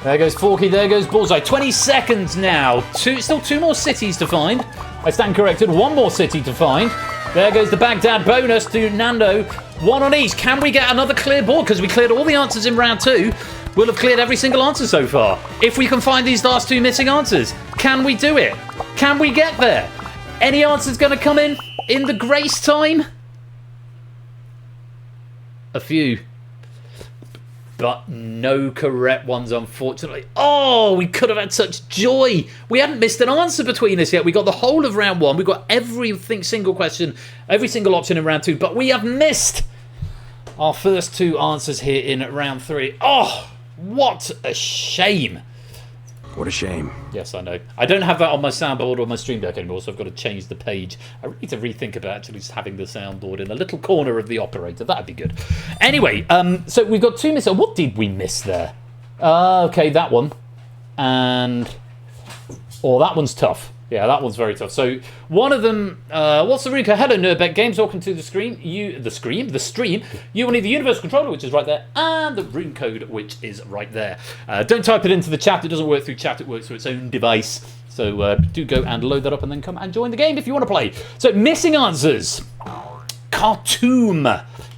[SPEAKER 1] There goes Forky, there goes Bullseye. 20 seconds now. Still 2 more cities to find. I stand corrected. 1 more city to find. There goes the Baghdad bonus to Nando. 1 on each. Can we get another clear board? Because we cleared all the answers in round 2. We'll have cleared every single answer so far. If we can find these last 2 missing answers, can we do it? Can we get there? Any answers going to come in the grace time? A few. But no correct ones, unfortunately. Oh, we could have had such joy. We hadn't missed an answer between us yet. We got the whole of round 1. We got every single question, every single option in round 2. But we have missed our first 2 answers here in round 3. Oh, what a shame.
[SPEAKER 2] What a shame.
[SPEAKER 1] Yes, I know. I don't have that on my soundboard or my stream deck anymore, so I've got to change the page. I really need to rethink about actually just having the soundboard in the little corner of the operator. That'd be good. Anyway, so we've got 2 misses. What did we miss there? Okay, that one. And... oh, that one's tough. Yeah, that one's very tough. So one of them, what's the Ruka? Hello, Nerdbeck Games. Welcome to the stream. The stream. You will need the Universal Controller, which is right there, and the room code, which is right there. Don't type it into the chat. It doesn't work through chat. It works through its own device. So do go and load that up and then come and join the game if you want to play. So missing answers. Khartoum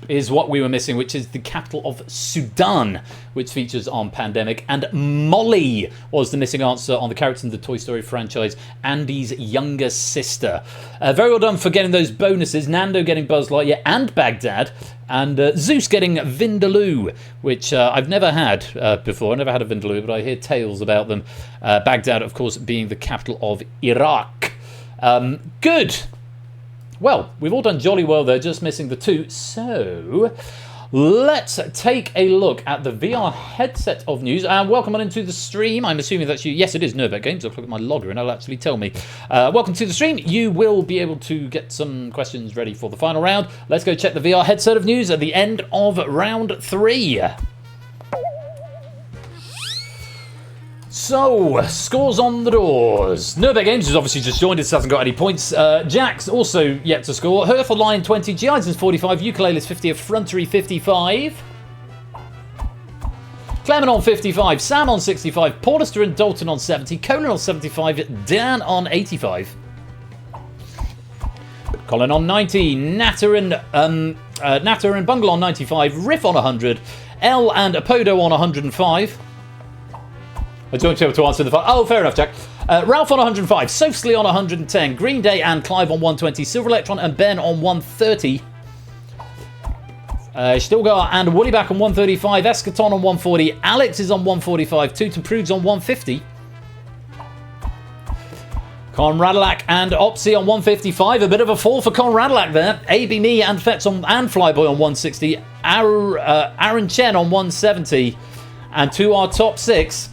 [SPEAKER 1] is what we were missing, which is the capital of Sudan, which features on Pandemic. And Molly was the missing answer on the character in the Toy Story franchise, Andy's younger sister. Very well done for getting those bonuses. Nando getting Buzz Lightyear and Baghdad, and Zeus getting Vindaloo, which I've never had before. I've never had a Vindaloo, but I hear tales about them. Baghdad, of course, being the capital of Iraq. Good. Well, we've all done jolly well there, just missing the 2. So let's take a look at the VR headset of news. And welcome on into the stream. I'm assuming that's you. Yes, it is Nerdbeck Games. I'll look at my logger and it'll actually tell me. Welcome to the stream. You will be able to get some questions ready for the final round. Let's go check the VR headset of news at the end of round 3. So, scores on the doors. Nerdbeck Games has obviously just joined us, hasn't got any points. Jack's also yet to score. Herford Lion 20, G-Ison's 45, Ukulele's 50, Effrontery 55. Clement on 55, Sam on 65, Paulister and Dalton on 70, Conan on 75, Dan on 85. Colin on 90, Natter and Bungle on 95, Riff on 100, L and Apodo on 105. I don't be able to answer the phone. Oh, fair enough, Jack. Ralph on 105, Sophsly on 110, Green Day and Clive on 120, Silver Electron and Ben on 130. Stilgar and Woollyback on 135, Eschaton on 140, Alex is on 145, Tootin Prudes on 150. Conradalac and Opsy on 155. A bit of a fall for Conradalac there. AB Me and Fetz and Flyboy on 160. Aaron Chen on 170. And to our top 6.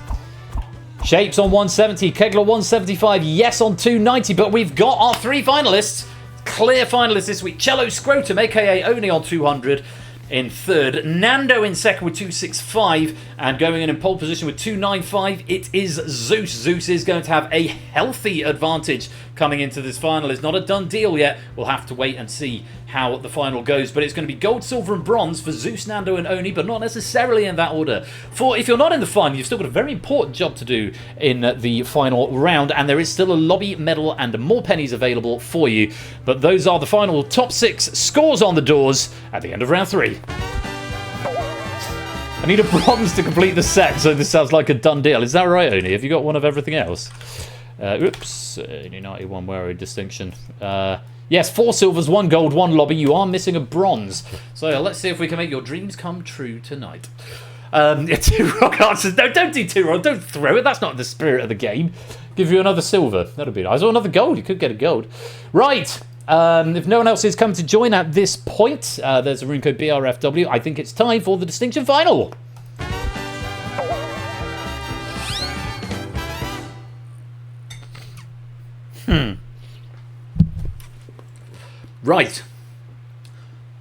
[SPEAKER 1] Shapes on 170. Kegler 175. Yes on 290. But we've got our 3 finalists. Clear finalists this week. Cello Scrotum, a.k.a. Oni on 200. In third, Nando in second with 265, and going in pole position with 295, it is Zeus. Zeus is going to have a healthy advantage coming into this final. It's not a done deal yet. We'll have to wait and see how the final goes, but it's going to be gold, silver and bronze for Zeus, Nando and Oni, but not necessarily in that order. For if you're not in the final, you've still got a very important job to do in the final round, and there is still a lobby medal and more pennies available for you. But those are the final top 6 scores on the doors at the end of round 3. I need a bronze to complete the set, so this sounds like a done deal. Is that right, Oni? Have you got one of everything else? Oops, only 91, where are distinction? Yes, 4 silvers, 1 gold, 1 lobby. You are missing a bronze. So let's see if we can make your dreams come true tonight. 2 rock answers. No, don't do 2 rock. Don't throw it. That's not the spirit of the game. Give you another silver. That'd be nice. Or another gold. You could get a gold. Right. If no one else is coming to join at this point, there's a rune code BRFW. I think it's time for the distinction final. Right.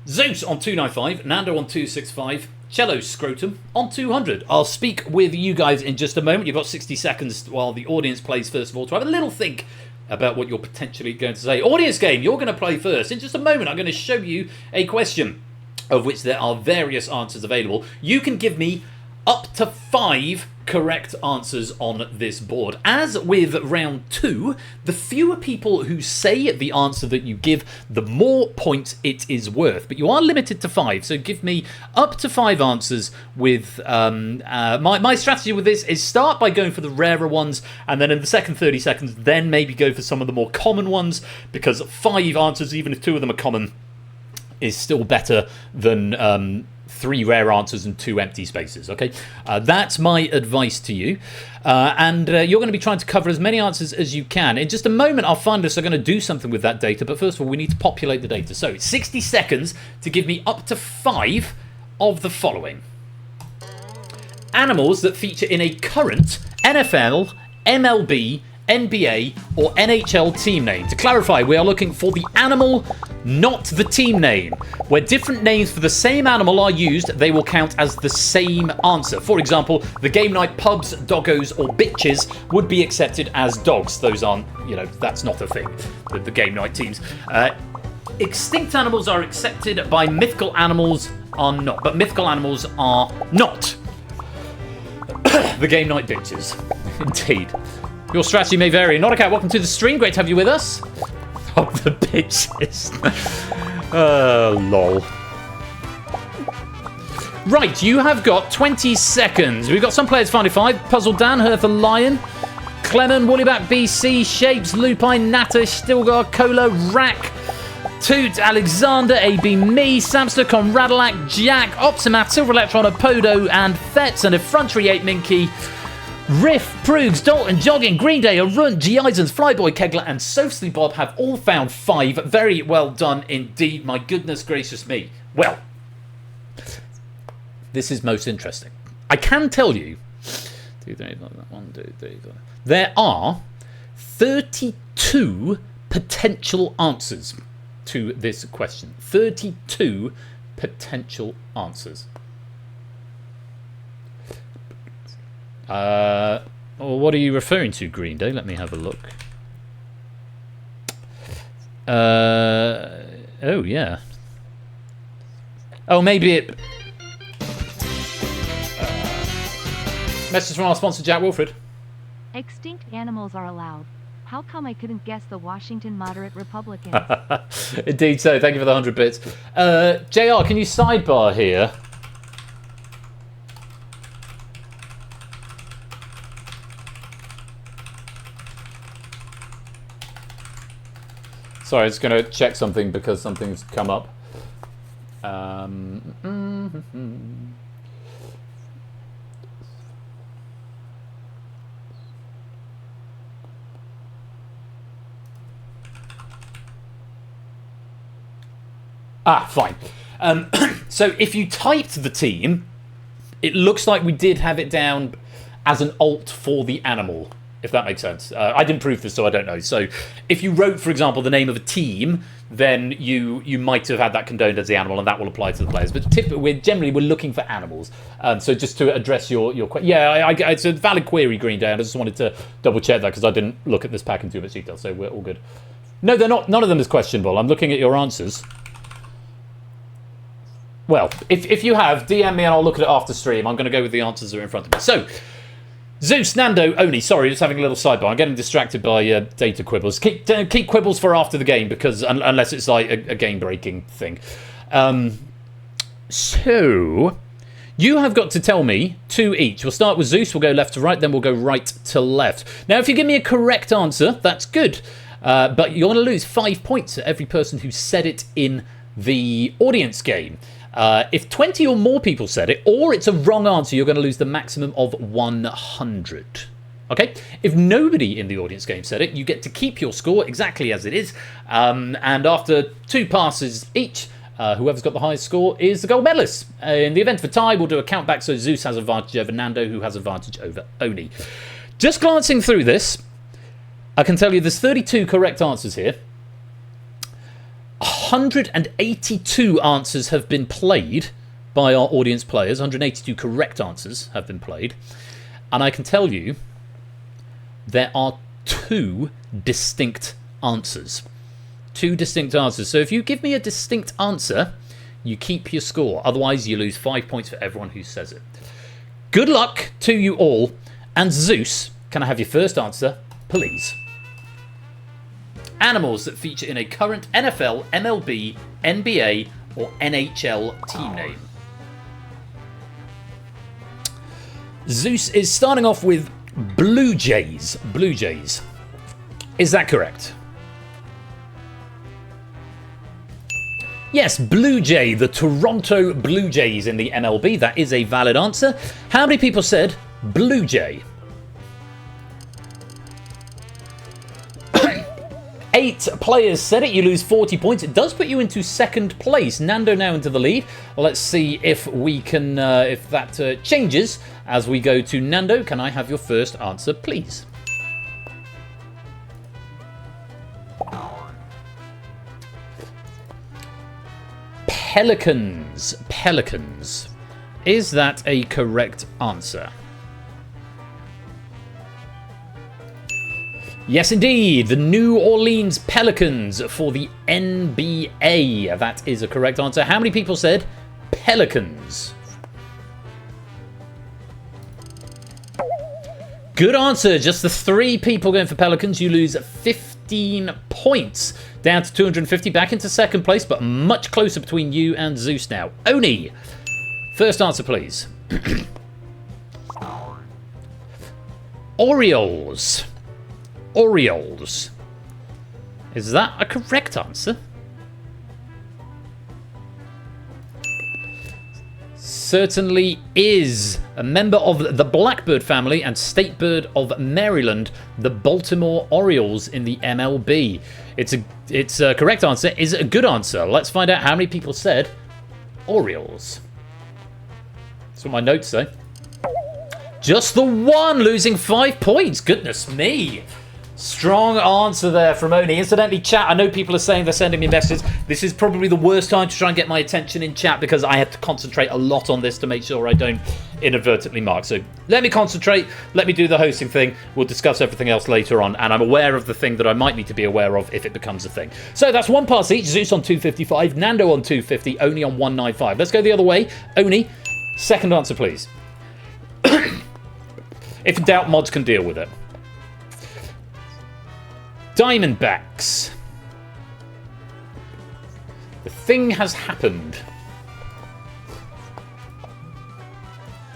[SPEAKER 1] Zeus on 295, Nando on 265, Cello Scrotum on 200. I'll speak with you guys in just a moment. You've got 60 seconds while the audience plays first of all to have a little think about what you're potentially going to say. Audience game, you're going to play first. In just a moment, I'm going to show you a question of which there are various answers available. You can give me up to 5 correct answers on this board. As with round 2, the fewer people who say the answer that you give, the more points it is worth. But you are limited to 5, so give me up to 5 answers with... my strategy with this is start by going for the rarer ones, and then in the second 30 seconds, then maybe go for some of the more common ones, because 5 answers, even if 2 of them are common, is still better than... 3 rare answers and 2 empty spaces, okay? That's my advice to you. And you're going to be trying to cover as many answers as you can. In just a moment, our finalists are going to do something with that data, but first of all, we need to populate the data. So it's 60 seconds to give me up to 5 of the following. Animals that feature in a current NFL, MLB, NBA or NHL team name. To clarify, we are looking for the animal, not the team name. Where different names for the same animal are used, they will count as the same answer. For example, the game night pubs, doggos or bitches would be accepted as dogs. Those aren't, that's not a thing. The game night teams. Extinct animals are accepted by mythical animals are not. But mythical animals are not. The game night bitches. Indeed. Your strategy may vary. Not a cat, welcome to the stream. Great to have you with us. Oh, the bitches. Lol. Right, you have got 20 seconds. We've got some players finally 5. Puzzle Dan, Hertha Lion, Clement, Woollyback, BC, Shapes, Lupine, Natter, Stilgar, Cola, Rack, Toot, Alexander, AB Me, Samster, Conradalac, Jack, Optimat, Silver Electron, Apodo, and Fetz, and Effrontery 8 Minky. Riff, Prugs, Dalton, Jogging, Green Day, Arunt, G. Isons, Flyboy, Kegler, and Sophsly Bob have all found 5. Very well done indeed. My goodness gracious me. Well, this is most interesting. I can tell you, there are 32 potential answers to this question. 32 potential answers. What are you referring to, Green Day? Let me have a look. Oh, yeah. Oh, maybe it... message from our sponsor, Jack Wilfred.
[SPEAKER 3] Extinct animals are allowed. How come I couldn't guess the Washington moderate Republicans?
[SPEAKER 1] Indeed so. Thank you for the 100 bits. JR, can you sidebar here? Sorry, I was going to check something because something's come up. Fine. So if you typed the team, it looks like we did have it down as an alt for the animal, if that makes sense. I didn't prove this, so I don't know. So if you wrote, for example, the name of a team, then you might have had that condoned as the animal, and that will apply to the players. But typically, we're looking for animals. So just to address your question, yeah, it's a valid query, Green Day. I just wanted to double check that because I didn't look at this pack in too much detail. So we're all good. No, they're not. None of them is questionable. I'm looking at your answers. Well, if you have, DM me and I'll look at it after stream. I'm going to go with the answers that are in front of me. So, Zeus, Nando, Oni. Sorry, just having a little sidebar. I'm getting distracted by data quibbles. Keep quibbles for after the game, because unless it's like a game-breaking thing. So, you have got to tell me 2 each. We'll start with Zeus. We'll go left to right, then we'll go right to left. Now, if you give me a correct answer, that's good. But you're going to lose 5 points to every person who said it in the audience game. If 20 or more people said it, or it's a wrong answer, you're going to lose the maximum of 100. Okay? If nobody in the audience game said it, you get to keep your score exactly as it is. And after 2 passes each, whoever's got the highest score is the gold medalist. In the event of a tie, we'll do a countback, so Zeus has advantage over Nando, who has advantage over Oni. Just glancing through this, I can tell you there's 32 correct answers here. 182 answers have been played by our audience players. 182 correct answers have been played. And I can tell you there are 2 distinct answers. 2 distinct answers. So if you give me a distinct answer, you keep your score. Otherwise, you lose 5 points for everyone who says it. Good luck to you all. And Zeus, can I have your first answer, please? Animals that feature in a current NFL, MLB, NBA, or NHL team name. Zeus is starting off with Blue Jays. Blue Jays. Is that correct? Yes, Blue Jay, the Toronto Blue Jays in the MLB. That is a valid answer. How many people said Blue Jay? 8 players said it. You lose 40 points. It does put you into second place. Nando now into the lead. Let's see if we can, if that changes as we go to Nando. Can I have your first answer, please? Pelicans. Pelicans. Is that a correct answer? Yes, indeed. The New Orleans Pelicans for the NBA. That is a correct answer. How many people said Pelicans? Good answer. Just the 3 people going for Pelicans. You lose 15 points. Down to 250. Back into second place, but much closer between you and Zeus now. Oni, first answer, please. Orioles. Orioles. Is that a correct answer? Certainly is. A member of the Blackbird family and state bird of Maryland, the Baltimore Orioles in the MLB. It's a correct answer. Is it a good answer? Let's find out how many people said Orioles. That's what my notes say. Just the 1, losing 5 points. Goodness me. Strong answer there from Oni. Incidentally, chat, I know people are saying they're sending me messages. This is probably the worst time to try and get my attention in chat because I have to concentrate a lot on this to make sure I don't inadvertently mark. So let me concentrate. Let me do the hosting thing. We'll discuss everything else later on. And I'm aware of the thing that I might need to be aware of if it becomes a thing. So that's 1 pass each. Zeus on 255. Nando on 250. Oni on 195. Let's go the other way. Oni, second answer, please. If in doubt, mods can deal with it. Diamondbacks. The thing has happened.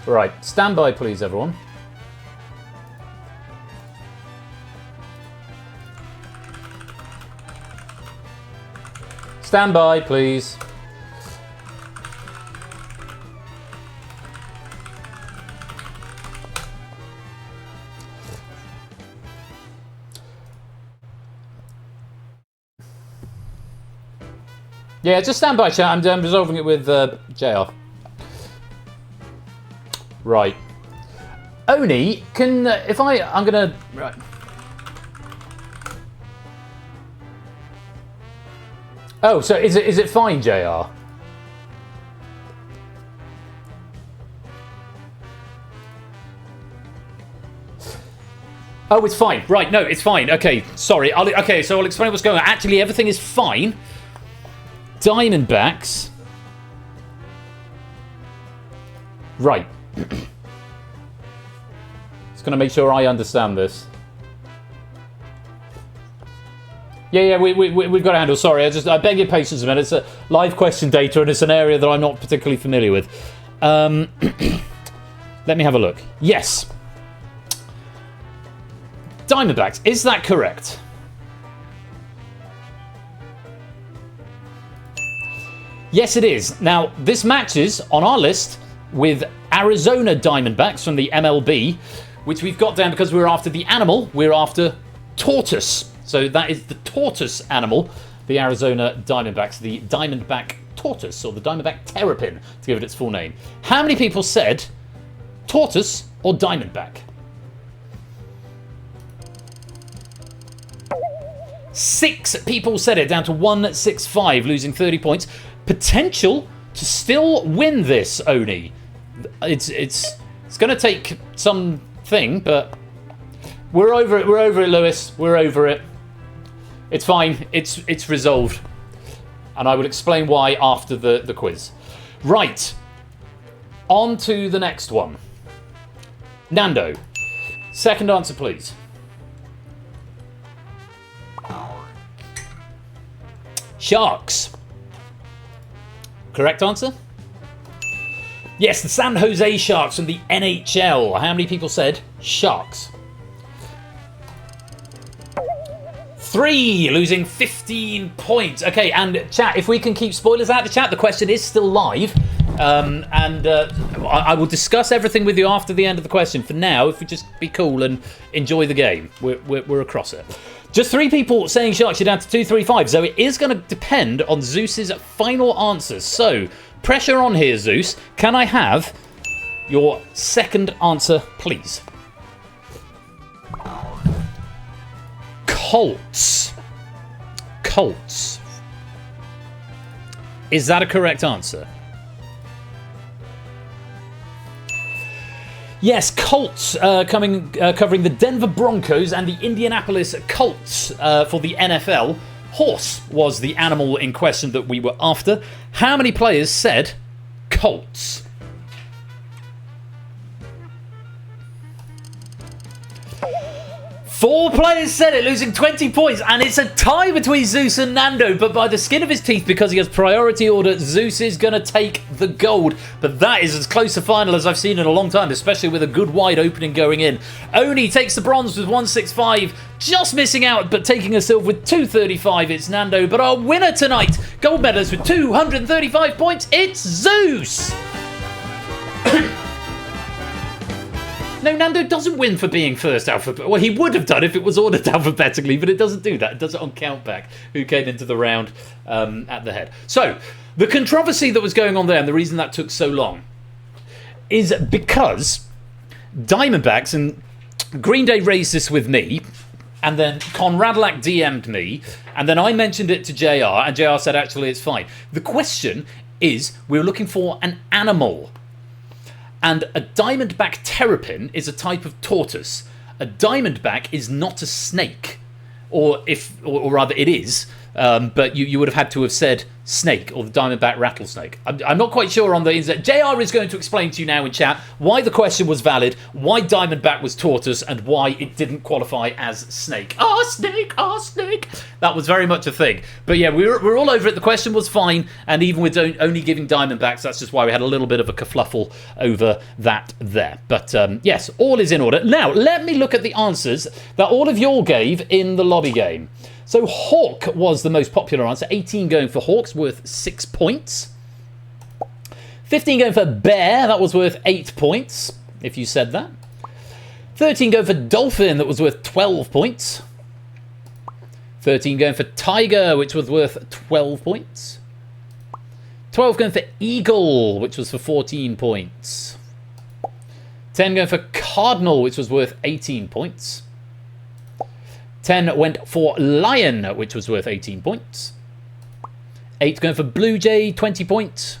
[SPEAKER 1] Right, stand by please everyone. Stand by please. Yeah, just stand by, chat. I'm resolving it with JR. Right. Oni, can if I'm gonna right. Oh, so is it fine, JR? Oh, it's fine. Right, no, it's fine. Okay, sorry. Okay, so I'll explain what's going on. Actually, everything is fine. Diamondbacks. Right. Just gonna make sure I understand this. Yeah, we've got a handle. Sorry, I beg your patience a minute. It's a live question data, and it's an area that I'm not particularly familiar with. Let me have a look. Yes. Diamondbacks. Is that correct? Yes, it is. Now, this matches on our list with Arizona Diamondbacks from the MLB, which we've got down because we're after the animal. We're after tortoise. So that is the tortoise animal, the Arizona Diamondbacks, the Diamondback tortoise, or the Diamondback terrapin, to give it its full name. How many people said tortoise or Diamondback? 6 people said it, down to 165, losing 30 points. Potential to still win this, Oni. It's going to take something, but we're over it. We're over it, Lewis. We're over it. It's fine. It's resolved, and I will explain why after the quiz. Right. On to the next one. Nando, second answer, please. Sharks. Correct answer? Yes, the San Jose Sharks from the NHL. How many people said Sharks? 3, losing 15 points. Okay, and chat, if we can keep spoilers out of the chat, the question is still live. I will discuss everything with you after the end of the question. For now, if we just be cool and enjoy the game, we're across it. Just 3 people saying Sharks, you're down to 235. So it is going to depend on Zeus's final answers. So, pressure on here, Zeus. Can I have your second answer, please? Colts. Colts. Is that a correct answer? Yes, Colts covering the Denver Broncos and the Indianapolis Colts for the NFL. Horse was the animal in question that we were after. How many players said Colts? 4 players said it, losing 20 points, and it's a tie between Zeus and Nando, but by the skin of his teeth, because he has priority order, Zeus is going to take the gold. But that is as close a final as I've seen in a long time, especially with a good wide opening going in. Oni takes the bronze with 165, just missing out, but taking a silver with 235. It's Nando, but our winner tonight, gold medalist with 235 points, it's Zeus! No, Nando doesn't win for being first alphabet. Well, he would have done if it was ordered alphabetically, but it doesn't do that. It does it on countback, who came into the round at the head. So, the controversy that was going on there, and the reason that took so long, is because Diamondbacks, and Green Day raised this with me, and then Conradlac DM'd me, and then I mentioned it to JR, and JR said, actually, it's fine. The question is, we're looking for an animal. And a diamondback terrapin is a type of tortoise. A diamondback is not a snake, or rather, it is. but you would have had to have said snake or the diamondback rattlesnake. I'm not quite sure on the internet. JR is going to explain to you now in chat why the question was valid, why diamondback was tortoise, and why it didn't qualify as snake. Snake, snake. That was very much a thing. But yeah, we're all over it. The question was fine, and even with only giving diamondbacks, that's just why we had a little bit of a kerfluffle over that there. But yes, all is in order. Now, let me look at the answers that all of you all gave in the lobby game. So Hawk was the most popular answer. 18 going for Hawks, worth 6 points. 15 going for Bear, that was worth 8 points, if you said that. 13 going for Dolphin, that was worth 12 points. 13 going for Tiger, which was worth 12 points. 12 going for Eagle, which was for 14 points. 10 going for Cardinal, which was worth 18 points. 10 went for Lion, which was worth 18 points. 8 going for Blue Jay, 20 points.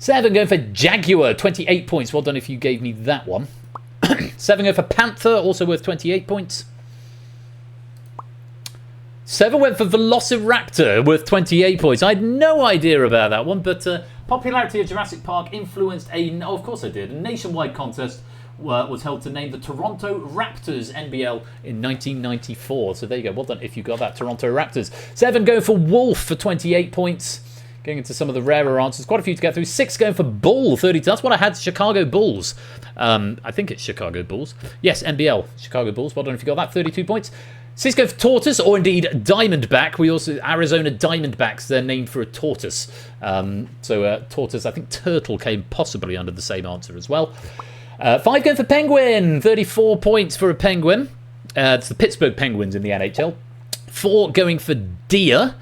[SPEAKER 1] 7 going for Jaguar, 28 points. Well done if you gave me that one. 7 going for Panther, also worth 28 points. 7 went for Velociraptor, worth 28 points. I had no idea about that one, but popularity of Jurassic Park influenced of course I did, a nationwide contest was held to name the Toronto Raptors NBL in 1994. So there you go. Well done if you got that, Toronto Raptors. 7 going for Wolf for 28 points. Getting into some of the rarer answers. Quite a few to get through. 6 going for Bull, 32. That's what I had, Chicago Bulls. I think it's Chicago Bulls. Yes, NBL, Chicago Bulls. Well done if you got that, 32 points. 6 going for Tortoise, or indeed Diamondback. We also, Arizona Diamondbacks, they're named for a tortoise. Tortoise, I think Turtle came possibly under the same answer as well. 5 going for Penguin, 34 points for a Penguin. It's the Pittsburgh Penguins in the NHL. 4 going for Deer.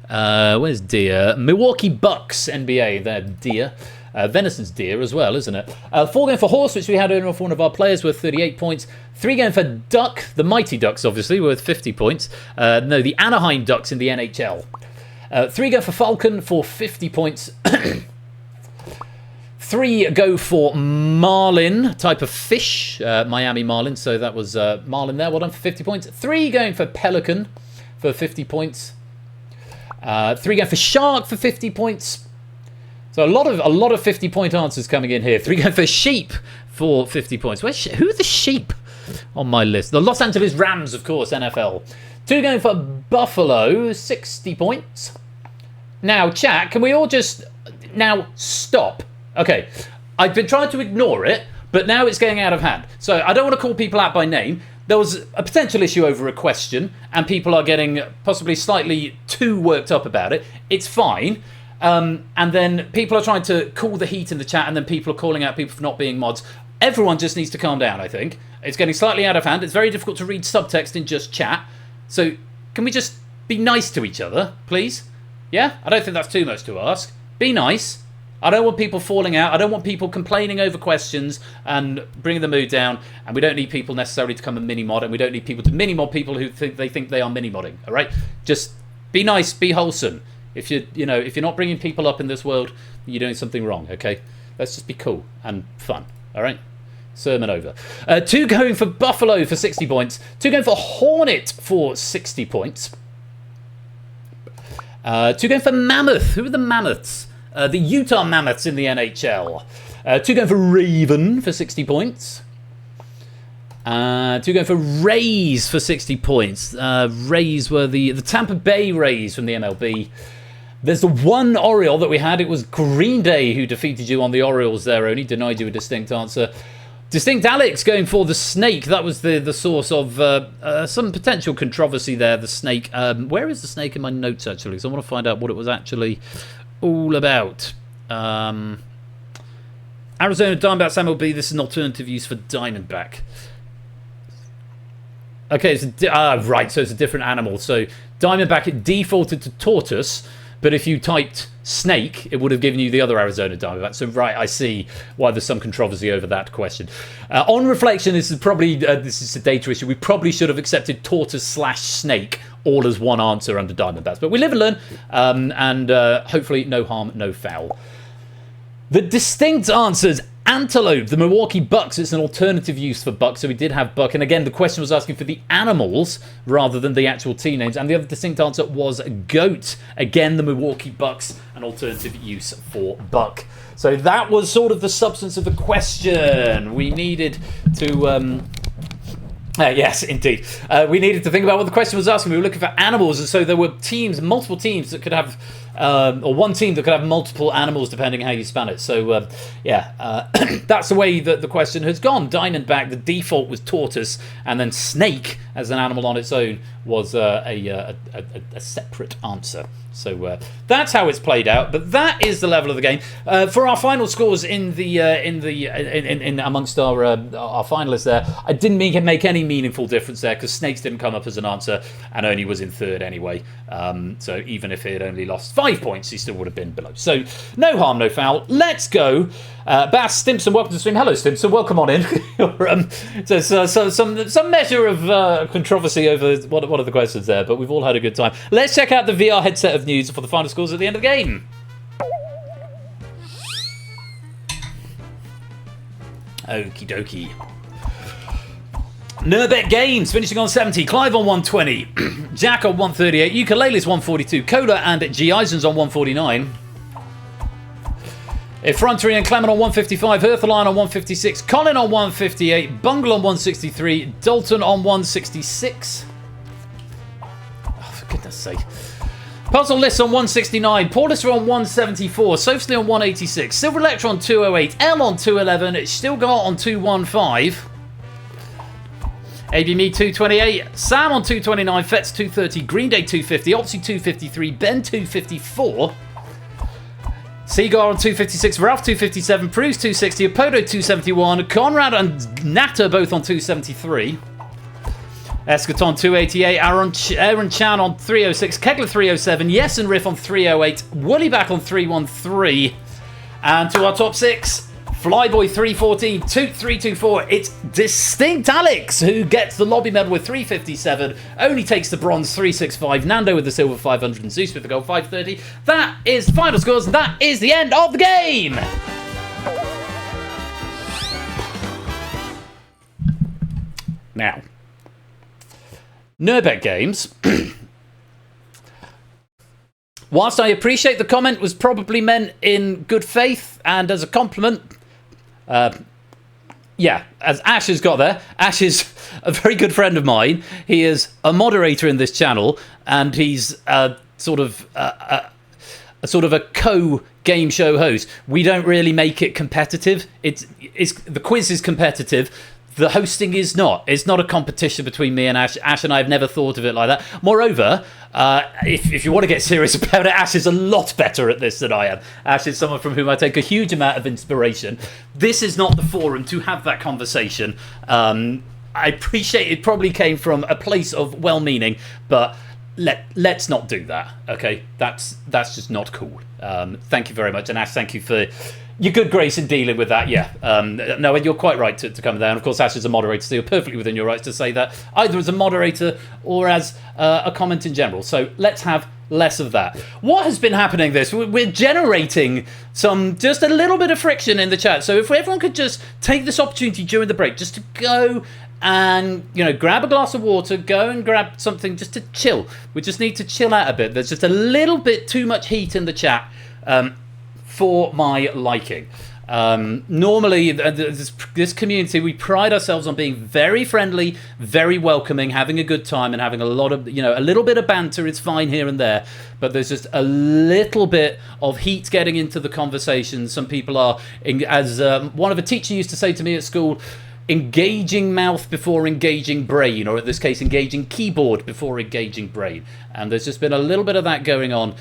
[SPEAKER 1] Where's Deer? Milwaukee Bucks, NBA, they're Deer. Venison's Deer as well, isn't it? 4 going for Horse, which we had earlier off one of our players, worth 38 points. 3 going for Duck, the Mighty Ducks, obviously, worth 50 points. No, the Anaheim Ducks in the NHL. 3 going for Falcon for 50 points. 3 go for Marlin, type of fish, Miami Marlin, so that was Marlin there, well done for 50 points. 3 going for Pelican for 50 points. 3 going for Shark for 50 points. So a lot of 50-point answers coming in here. 3 going for Sheep for 50 points. Who are the Sheep on my list? The Los Angeles Rams, of course, NFL. 2 going for Buffalo, 60 points. Now, chat, can we all just now stop? Okay, I've been trying to ignore it, but now it's getting out of hand. So I don't want to call people out by name. There was a potential issue over a question, and people are getting possibly slightly too worked up about it. It's fine. And then people are trying to cool the heat in the chat, and then people are calling out people for not being mods. Everyone just needs to calm down, I think. It's getting slightly out of hand. It's very difficult to read subtext in just chat. So can we just be nice to each other, please? Yeah? I don't think that's too much to ask. Be nice. I don't want people falling out. I don't want people complaining over questions and bringing the mood down. And we don't need people necessarily to come and mini-mod. And we don't need people to mini-mod people who think they are mini-modding. All right? Just be nice. Be wholesome. If you're not bringing people up in this world, you're doing something wrong, okay? Let's just be cool and fun, all right? Sermon over. 2 going for Buffalo for 60 points. 2 going for Hornet for 60 points. 2 going for Mammoth. Who are the Mammoths? The Utah Mammoths in the NHL. 2 going for Raven for 60 points. 2 going for Rays for 60 points. Rays were the Tampa Bay Rays from the MLB. There's the one Oriole that we had. It was Green Day who defeated you on the Orioles there, only denied you a distinct answer. Distinct Alex going for the snake. That was the source of some potential controversy there, the snake. Where is the snake in my notes, actually? Because I want to find out what it was actually all about. Arizona Diamondbacks MLB. This is an alternative use for Diamondback. Okay, right, so it's a different animal. So Diamondback, it defaulted to tortoise, but if you typed snake, it would have given you the other Arizona Diamondback. So, right, I see why there's some controversy over that question. On reflection, this is a data issue. We probably should have accepted tortoise/snake all as one answer under Diamondbacks. But we live and learn, and hopefully no harm, no foul. The distinct answers, Antelope, the Milwaukee Bucks. It's an alternative use for buck, so we did have buck. And again, the question was asking for the animals rather than the actual team names. And the other distinct answer was goat. Again, the Milwaukee Bucks, an alternative use for buck. So that was sort of the substance of the question. We needed to... yes, indeed. We needed to think about what the question was asking. We were looking for animals, and so there were multiple teams that could have, or one team that could have multiple animals depending how you span it. So, that's the way that the question has gone. Diamondback, the default was tortoise, and then snake as an animal on its own was a separate answer. So that's how it's played out. But that is the level of the game. For our final scores in amongst our finalists there, I didn't make any meaningful difference there because snakes didn't come up as an answer and only was in third anyway. So even if he had only lost 5 points, he still would have been below. So no harm, no foul. Let's go. Bass Stimson, welcome to the stream. Hello, Stimson. Welcome on in. So some measure of controversy over what are the questions there, but we've all had a good time. Let's check out the VR headset of news for the final scores at the end of the game. Okie dokie. Nurbet Games finishing on 70, Clive on 120, Jack on 138, Ukulele's 142, Coda and G. Eisen's on 149. Effrontery and Clement on 155, Herthaline on 156, Colin on 158, Bungle on 163, Dalton on 166. Oh, for goodness sake. Puzzle List on 169, Paulus on 174, Sophsley on 186, Silver Electron on 208, L on 211, Stilgar on 215, ABME 228, Sam on 229, Fetz 230, Green Day 250, Opsy 253, Ben 254, Seagar on 256, Ralph 257, Pruse 260, Apodo 271, Conrad and Natter both on 273. Eschaton 288, Aaron Chan on 306, Kegler 307, Yes and Riff on 308, Woollyback on 313. And to our top six, Flyboy 314, Toot 324. It's Distinct Alex who gets the lobby medal with 357, only takes the bronze 365, Nando with the silver 500, and Zeus with the gold 530. That is the final scores, and that is the end of the game. Now, Nurbet Games. Whilst I appreciate the comment was probably meant in good faith and as a compliment, yeah, as Ash has got there. Ash is a very good friend of mine. He is a moderator in this channel, and he's sort of a co-game show host. We don't really make it competitive. It's the quiz is competitive. The hosting is not. It's not a competition between me and Ash. Ash and I have never thought of it like that. Moreover, if you want to get serious about it, Ash is a lot better at this than I am. Ash is someone from whom I take a huge amount of inspiration. This is not the forum to have that conversation. I appreciate it probably came from a place of well-meaning, but let's not do that, okay? That's just not cool. Thank you very much. And Ash, thank you for your good grace in dealing with that. Yeah, no, and you're quite right to come there. And of course, Ash is a moderator, so you're perfectly within your rights to say that, either as a moderator or as a comment in general. So let's have less of that. What has been happening we're generating just a little bit of friction in the chat. So if everyone could just take this opportunity during the break just to go and, grab a glass of water, go and grab something just to chill. We just need to chill out a bit. There's just a little bit too much heat in the chat for my liking. Normally, this community, we pride ourselves on being very friendly, very welcoming, having a good time, and having a lot of, a little bit of banter is fine here and there, but there's just a little bit of heat getting into the conversation. Some people are, as one of a teacher used to say to me at school, engaging mouth before engaging brain, or in this case, engaging keyboard before engaging brain. And there's just been a little bit of that going on.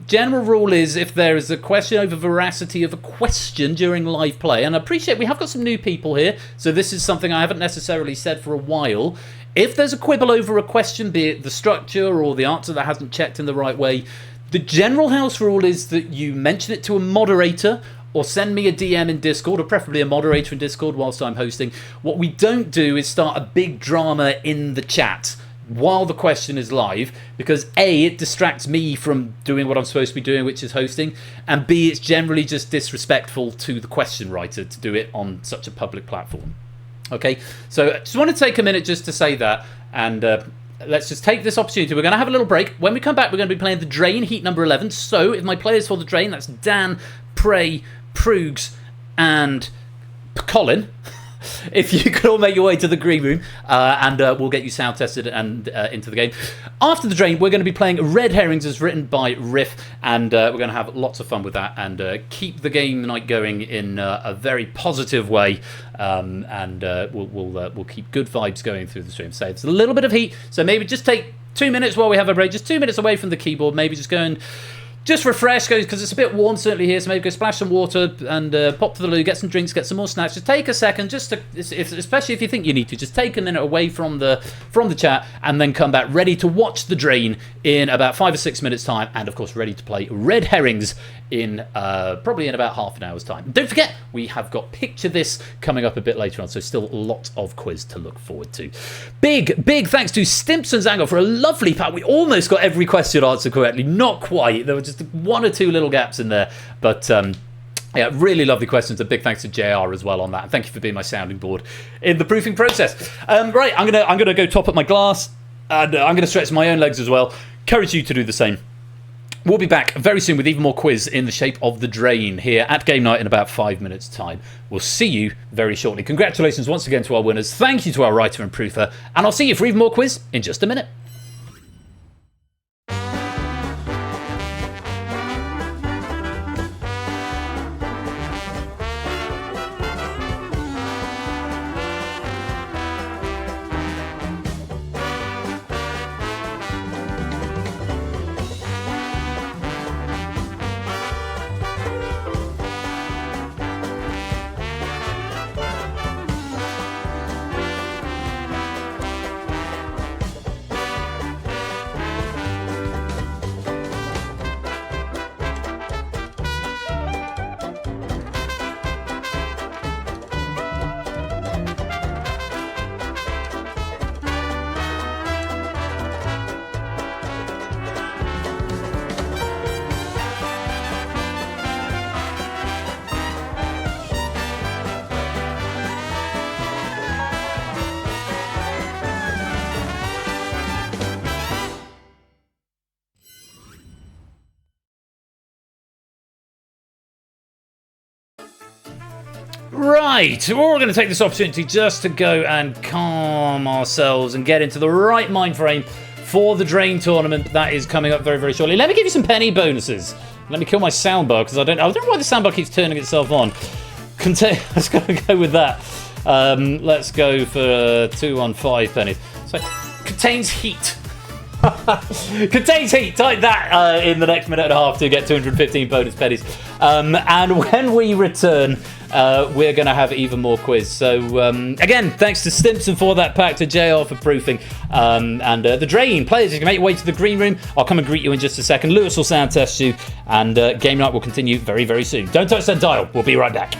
[SPEAKER 1] General rule is, if there is a question over veracity of a question during live play, and I appreciate we have got some new people here, so this is something I haven't necessarily said for a while. If there's a quibble over a question, be it the structure or the answer that hasn't checked in the right way, the general house rule is that you mention it to a moderator, or send me a DM in Discord, or preferably a moderator in Discord whilst I'm hosting. What we don't do is start a big drama in the chat while the question is live, because A, it distracts me from doing what I'm supposed to be doing, which is hosting, and B, it's generally just disrespectful to the question writer to do it on such a public platform. Okay, so I just want to take a minute just to say that, and let's just take this opportunity. We're going to have a little break. When we come back, we're going to be playing the Drain, heat number 11. So if my players for the Drain, that's Dan, Prey, Proogs, and Colin, if you could all make your way to the green room, and we'll get you sound tested and into the game. After the Drain, we're going to be playing Red Herrings as written by Riff, and we're going to have lots of fun with that and keep the game night going in a very positive way, and we'll keep good vibes going through the stream. So it's a little bit of heat, so maybe just take 2 minutes while we have a break, just 2 minutes away from the keyboard, maybe just go and just refresh, because it's a bit warm certainly here, so maybe go splash some water and pop to the loo, get some drinks, get some more snacks. Just take a second, just to, especially if you think you need to, just take a minute away from the chat and then come back ready to watch the Drain in about 5 or 6 minutes time, and of course ready to play Red Herrings in probably in about half an hour's time. Don't forget, we have got Picture This coming up a bit later on, so still lots of quiz to look forward to. Big thanks to Stimpson's Angle for a lovely pack. We almost got every question answered correctly, not quite. There were just 1 or 2 little gaps in there, but yeah, really lovely questions. A big thanks to JR as well on that. And thank you for being my sounding board in the proofing process. Right, I'm gonna go top up my glass, and I'm gonna stretch my own legs as well. Encourage you to do the same. We'll be back very soon with even more quiz in the shape of the Drain here at Game Night in about 5 minutes' time. We'll see you very shortly. Congratulations once again to our winners. Thank you to our writer and proofer, and I'll see you for even more quiz in just a minute. Right, we're all going to take this opportunity just to go and calm ourselves and get into the right mind frame for the Drain tournament that is coming up very, very shortly. Let me give you some penny bonuses. Let me kill my soundbar, because I don't know why the soundbar keeps turning itself on. Let's go with that. Let's go for 215 pennies. So, contains heat. Contains heat. Type that in the next minute and a half to get 215 bonus pennies. And when we return, we're going to have even more quiz. So again, thanks to Stimson for that pack, to JR for proofing, and the Drain players, you can make your way to the green room. I'll come and greet you in just a second. Lewis will sound test you, and game night will continue very, very soon. Don't touch that dial. We'll be right back.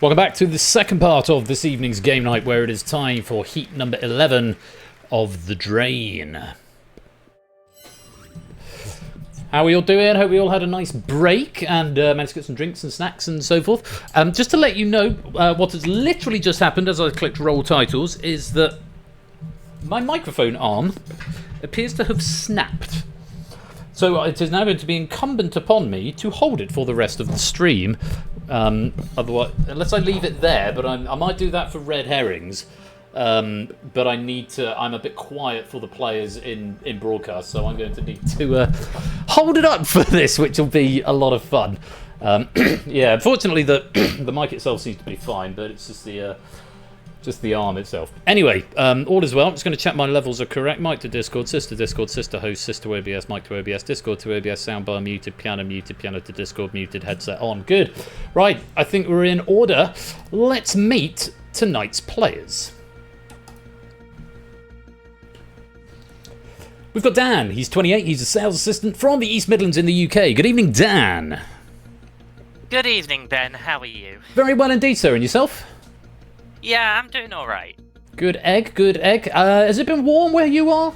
[SPEAKER 1] Welcome back to the second part of this evening's game night, where it is time for heat number 11 of the Drain. How are we all doing? Hope we all had a nice break and managed to get some drinks and snacks and so forth. Just to let you know, what has literally just happened as I clicked roll titles is that my microphone arm appears to have snapped. So it is now going to be incumbent upon me to hold it for the rest of the stream. Otherwise, unless I leave it there, but I might do that for red herrings. But I need to. I'm a bit quiet for the players in broadcast, so I'm going to need to hold it up for this, which will be a lot of fun. Yeah, unfortunately the mic itself seems to be fine, but it's just the arm itself. Anyway, all is well. I'm just going to check my levels are correct. Mic to Discord, sister host, sister OBS, mic to OBS, Discord to OBS, soundbar muted, piano to Discord muted, headset on. Good. Right, I think we're in order. Let's meet tonight's players. We've got Dan. He's 28. He's a sales assistant from the East Midlands in the UK. Good evening, Dan.
[SPEAKER 4] Good evening, Ben. How are you?
[SPEAKER 1] Very well indeed, sir. And yourself?
[SPEAKER 4] Yeah, I'm doing all right.
[SPEAKER 1] Good egg, good egg. Has it been warm where you are?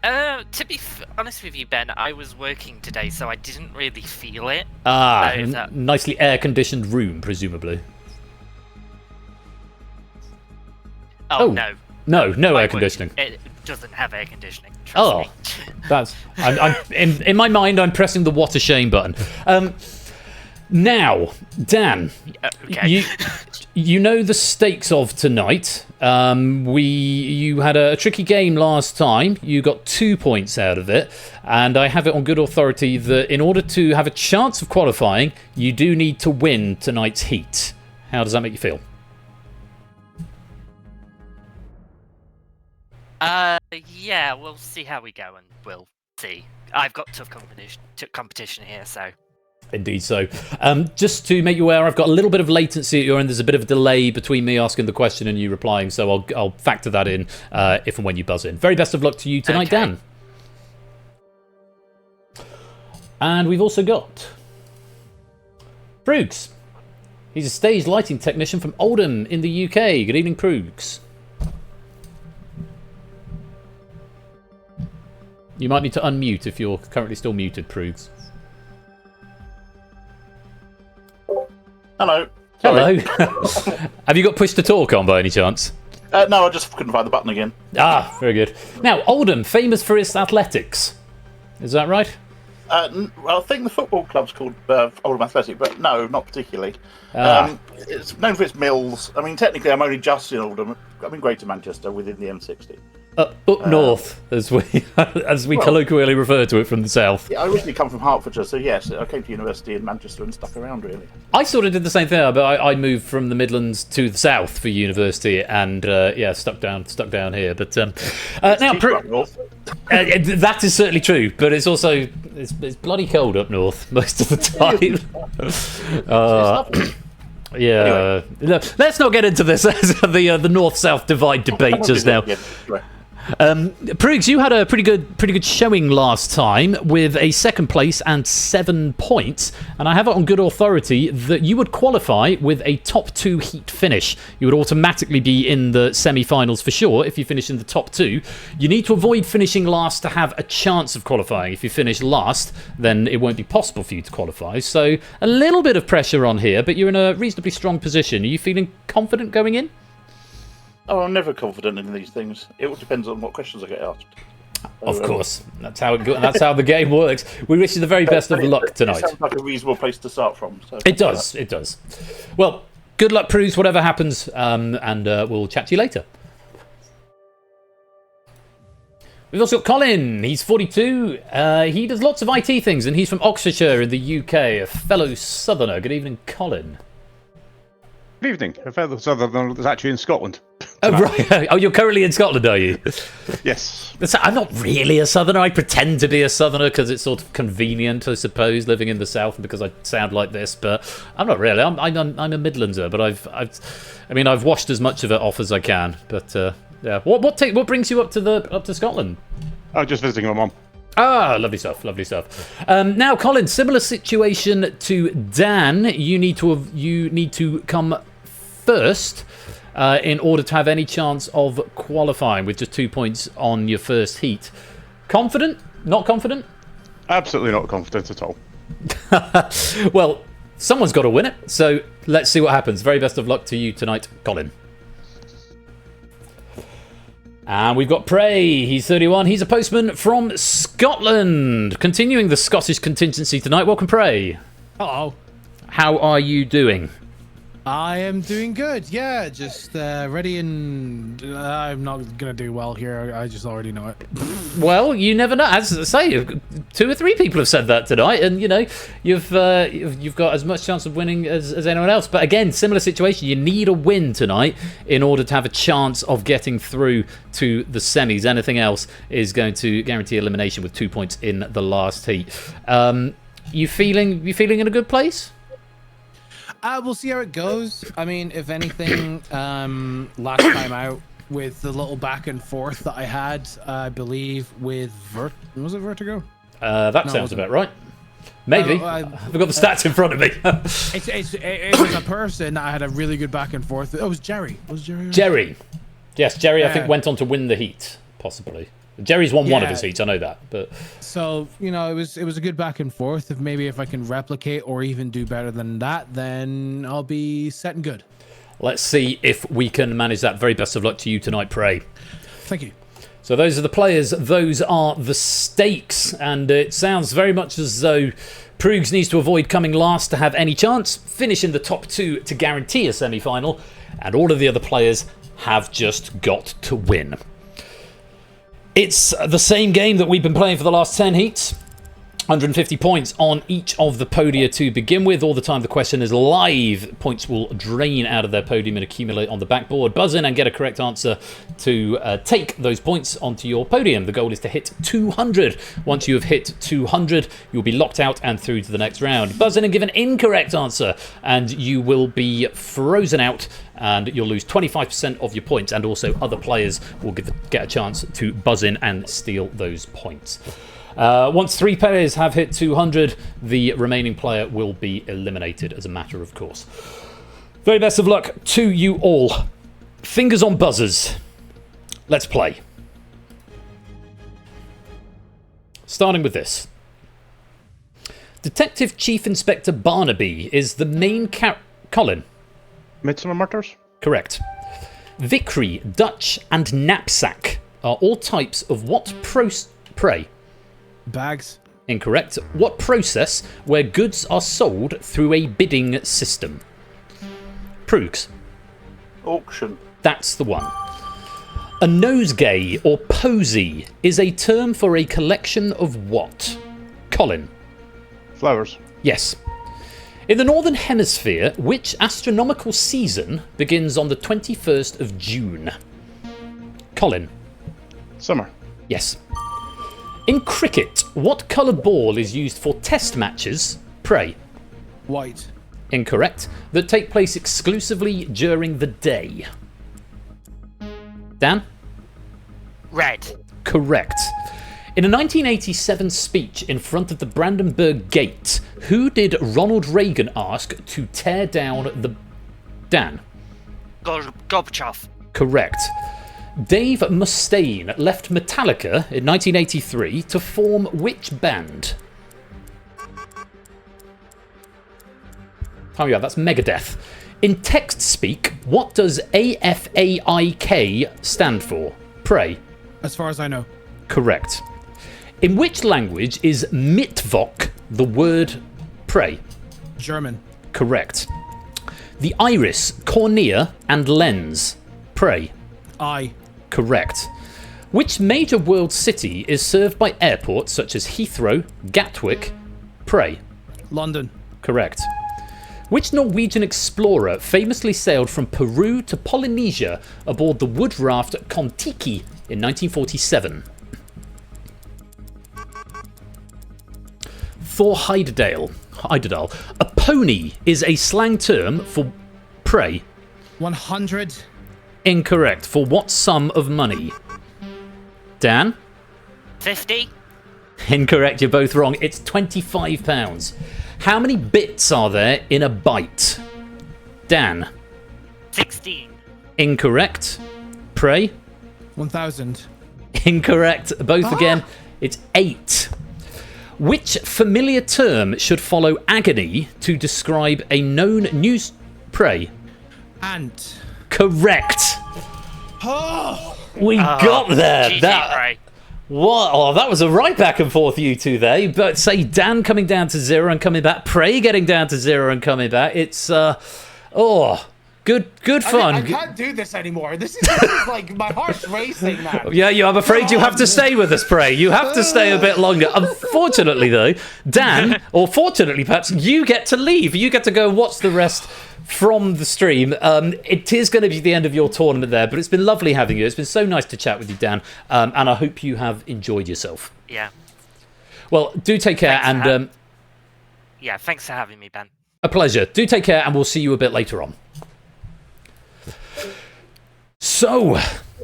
[SPEAKER 4] To be honest with you, Ben, I was working today, so I didn't really feel it.
[SPEAKER 1] Nicely air-conditioned room, presumably.
[SPEAKER 4] Oh, no.
[SPEAKER 1] No air conditioning.
[SPEAKER 4] It doesn't have air conditioning. Trust me.
[SPEAKER 1] That's. I'm in my mind. I'm pressing the what a shame button. Now, Dan,
[SPEAKER 4] okay.
[SPEAKER 1] You know the stakes of tonight. You had a tricky game last time. You got 2 points out of it, and I have it on good authority that in order to have a chance of qualifying, you do need to win tonight's heat. How does that make you feel?
[SPEAKER 4] Yeah, we'll see how we go, and we'll see. I've got tough competition here, so.
[SPEAKER 1] Indeed so. Just to make you aware, I've got a little bit of latency at your end. There's a bit of a delay between me asking the question and you replying, so I'll factor that in if and when you buzz in. Very best of luck to you tonight, okay. Dan. And we've also got Proogs. He's a stage lighting technician from Oldham in the UK. Good evening, Proogs. You might need to unmute if you're currently still muted, Proogs.
[SPEAKER 5] Hello.
[SPEAKER 1] Sorry. Hello. Have you got push to talk on by any chance?
[SPEAKER 5] No, I just couldn't find the button again.
[SPEAKER 1] Ah, very good. Now, Oldham, famous for its athletics. Is that right?
[SPEAKER 5] Well, I think the football club's called Oldham Athletic, but no, not particularly. It's known for its mills. I mean, technically, I'm only just in Oldham. I'm in Greater Manchester, within the M60.
[SPEAKER 1] Up north, as we colloquially refer to it from the south.
[SPEAKER 5] Yeah, I originally come from Hertfordshire, so yes, I came to university in Manchester and stuck around, really.
[SPEAKER 1] I sort of did the same thing, but I moved from the Midlands to the south for university, and stuck down here. But now, that is certainly true, but it's also it's bloody cold up north most of the time. Yeah, anyway. Let's not get into this the north-south divide debate just now. Priggs, you had a pretty good showing last time with a second place and 7 points, and I have it on good authority that you would qualify with a top 2 heat finish. You would automatically be in the semi-finals for sure if you finish in the top 2. You need to avoid finishing last to have a chance of qualifying. If you finish last, then it won't be possible for you to qualify. So a little bit of pressure on here, but you're in a reasonably strong position. Are you feeling confident going in?
[SPEAKER 5] Oh, I'm never confident in these things. It all depends on what questions I get asked.
[SPEAKER 1] Of course, that's how the game works. We wish you the very best of luck tonight.
[SPEAKER 5] It sounds like a reasonable place to start from. So
[SPEAKER 1] it does. Well, good luck, Pruse, whatever happens, and we'll chat to you later. We've also got Colin. He's 42. He does lots of IT things, and he's from Oxfordshire in the UK, a fellow southerner. Good evening, Colin.
[SPEAKER 6] Good evening. A fellow southerner that's actually in Scotland.
[SPEAKER 1] Oh, right. Oh, you're currently in Scotland, are you?
[SPEAKER 6] Yes.
[SPEAKER 1] I'm not really a southerner. I pretend to be a southerner because it's sort of convenient, I suppose, living in the south and because I sound like this. But I'm not really. I'm a Midlander, but I've washed as much of it off as I can. But yeah, what brings you up to Scotland?
[SPEAKER 6] I was just visiting my mum.
[SPEAKER 1] Ah, lovely stuff, lovely stuff. Now, Colin, similar situation to Dan. You need to come first in order to have any chance of qualifying with just 2 points on your first heat. Confident? Not confident?
[SPEAKER 6] Absolutely not confident at all.
[SPEAKER 1] Well, someone's got to win it, so let's see what happens. Very best of luck to you tonight, Colin. And we've got Prey. He's 31. He's a postman from Scotland. Continuing the Scottish contingency tonight. Welcome, Prey.
[SPEAKER 7] Hello.
[SPEAKER 1] How are you doing?
[SPEAKER 7] I am doing good. Yeah, just ready and I'm not going to do well here. I just already know it.
[SPEAKER 1] Well, you never know. As I say, 2 or 3 people have said that tonight, and you know you've got as much chance of winning as anyone else. But again, similar situation. You need a win tonight in order to have a chance of getting through to the semis. Anything else is going to guarantee elimination with 2 points in the last heat. You feeling in a good place?
[SPEAKER 7] We'll see how it goes. I mean, if anything, last time out with the little back and forth that I had, I believe with was it Vertigo?
[SPEAKER 1] That sounds about right. Maybe. I've got the stats in front of me.
[SPEAKER 7] It was a person that I had a really good back and forth. Oh, it was Jerry. Was Jerry?
[SPEAKER 1] Jerry. Yes, Jerry, I think, went on to win the heat, possibly. Jerry's won one of his heats, I know that. But
[SPEAKER 7] so, you know, it was a good back and forth. If I can replicate or even do better than that, then I'll be set and good.
[SPEAKER 1] Let's see if we can manage that. Very best of luck to you tonight, Prey.
[SPEAKER 7] Thank you.
[SPEAKER 1] So those are the players, those are the stakes, and it sounds very much as though Proogs needs to avoid coming last to have any chance, finish in the top 2 to guarantee a semi-final, and all of the other players have just got to win. It's the same game that we've been playing for the last 10 heats. 150 points on each of the podia to begin with. All the time the question is live, points will drain out of their podium and accumulate on the backboard. Buzz in and get a correct answer to take those points onto your podium. The goal is to hit 200. Once you have hit 200, you'll be locked out and through to the next round. Buzz in and give an incorrect answer, and you will be frozen out, and you'll lose 25% of your points, and also other players will get a chance to buzz in and steal those points. Once 3 players have hit 200, the remaining player will be eliminated as a matter of course. Very best of luck to you all. Fingers on buzzers. Let's play. Starting with this. Detective Chief Inspector Barnaby is the main Colin.
[SPEAKER 6] Midsummer Murders?
[SPEAKER 1] Correct. Vickery, Dutch, and knapsack are all types of what prey?
[SPEAKER 7] Bags.
[SPEAKER 1] Incorrect. What process where goods are sold through a bidding system? Proogs.
[SPEAKER 5] Auction.
[SPEAKER 1] That's the one. A nosegay or posy is a term for a collection of what? Colin.
[SPEAKER 6] Flowers.
[SPEAKER 1] Yes. In the Northern Hemisphere, which astronomical season begins on the 21st of June? Colin.
[SPEAKER 6] Summer.
[SPEAKER 1] Yes. In cricket, what colour ball is used for test matches? Prey.
[SPEAKER 7] White.
[SPEAKER 1] Incorrect. That take place exclusively during the day. Dan?
[SPEAKER 4] Red.
[SPEAKER 1] Correct. In a 1987 speech in front of the Brandenburg Gate, who did Ronald Reagan ask to tear down the... Dan?
[SPEAKER 4] Gorbachev.
[SPEAKER 1] Correct. Dave Mustaine left Metallica in 1983 to form which band? Oh yeah, that's Megadeth. In text speak, what does AFAIK stand for? Prey.
[SPEAKER 7] As far as I know.
[SPEAKER 1] Correct. In which language is Mittwoch the word prey?
[SPEAKER 7] German.
[SPEAKER 1] Correct. The iris, cornea, and lens. Prey.
[SPEAKER 7] Eye.
[SPEAKER 1] Correct. Which major world city is served by airports such as Heathrow, Gatwick? Prey.
[SPEAKER 7] London.
[SPEAKER 1] Correct. Which Norwegian explorer famously sailed from Peru to Polynesia aboard the wood raft Kon-Tiki in 1947? Thor Heyerdahl. A pony is a slang term for prey.
[SPEAKER 7] 100.
[SPEAKER 1] Incorrect. For what sum of money? Dan?
[SPEAKER 4] 50.
[SPEAKER 1] Incorrect, you're both wrong. It's £25. How many bits are there in a byte? Dan?
[SPEAKER 4] 16.
[SPEAKER 1] Incorrect. Prey?
[SPEAKER 7] 1,000.
[SPEAKER 1] Incorrect. Both again. It's 8. Which familiar term should follow agony to describe a known news... Prey?
[SPEAKER 7] Ant.
[SPEAKER 1] Correct. We got there.
[SPEAKER 4] GG, Ray.
[SPEAKER 1] What? Oh, that was a right back and forth, you two there. But say Dan coming down to 0 and coming back. Prey getting down to 0 and coming back. It's, good fun.
[SPEAKER 7] I can't do this anymore. This is like, my heart's racing now.
[SPEAKER 1] Yeah, I'm afraid you have to stay with us, Prey. You have to stay a bit longer. Unfortunately, though, Dan, or fortunately perhaps, you get to leave. You get to go and watch the rest from the stream. It is going to be the end of your tournament there, but it's been lovely having you. It's been so nice to chat with you, Dan, and I hope you have enjoyed yourself.
[SPEAKER 4] Yeah.
[SPEAKER 1] Well, do take care, and
[SPEAKER 4] yeah, thanks for having me, Ben.
[SPEAKER 1] a pleasure. Do take care, and we'll see you a bit later on. So,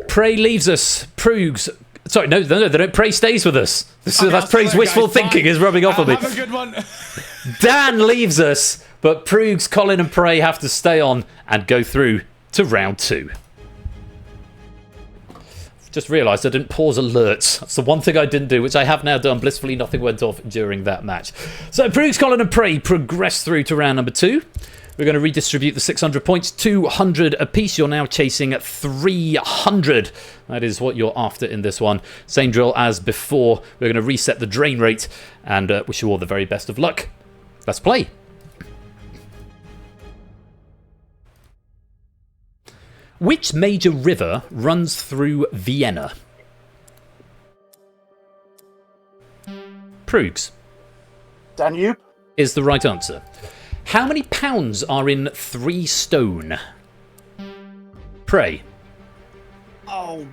[SPEAKER 1] Prey leaves us. Proogs. Sorry, no, they don't. Prey stays with us. That's Prey's wishful thinking is rubbing off on me.
[SPEAKER 7] Have a good one.
[SPEAKER 1] Dan leaves us, but Proogs, Colin, and Prey have to stay on and go through to round 2. Just realised I didn't pause alerts. That's the one thing I didn't do, which I have now done. Blissfully, nothing went off during that match. So, Proogs, Colin, and Prey progress through to round number 2. We're going to redistribute the 600 points, 200 apiece. You're now chasing at 300. That is what you're after in this one. Same drill as before. We're going to reset the drain rate and wish you all the very best of luck. Let's play. Which major river runs through Vienna? Proogs.
[SPEAKER 5] Danube?
[SPEAKER 1] Is the right answer. How many pounds are in 3 stone? Prey.
[SPEAKER 7] Oh,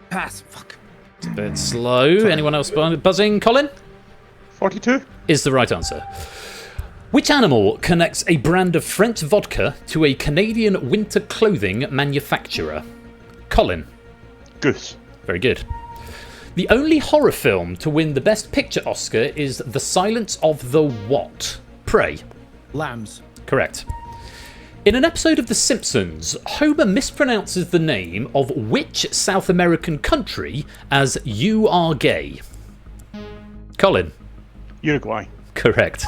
[SPEAKER 7] pass. Fuck.
[SPEAKER 1] It's a bit slow. Anyone else buzzing? Colin?
[SPEAKER 6] 42.
[SPEAKER 1] Is the right answer. Which animal connects a brand of French vodka to a Canadian winter clothing manufacturer? Colin.
[SPEAKER 6] Goose.
[SPEAKER 1] Very good. The only horror film to win the Best Picture Oscar is The Silence of the what? Prey.
[SPEAKER 7] Lambs.
[SPEAKER 1] Correct. In an episode of The Simpsons, Homer mispronounces the name of which South American country as "you are gay"? Colin.
[SPEAKER 6] Uruguay.
[SPEAKER 1] Correct.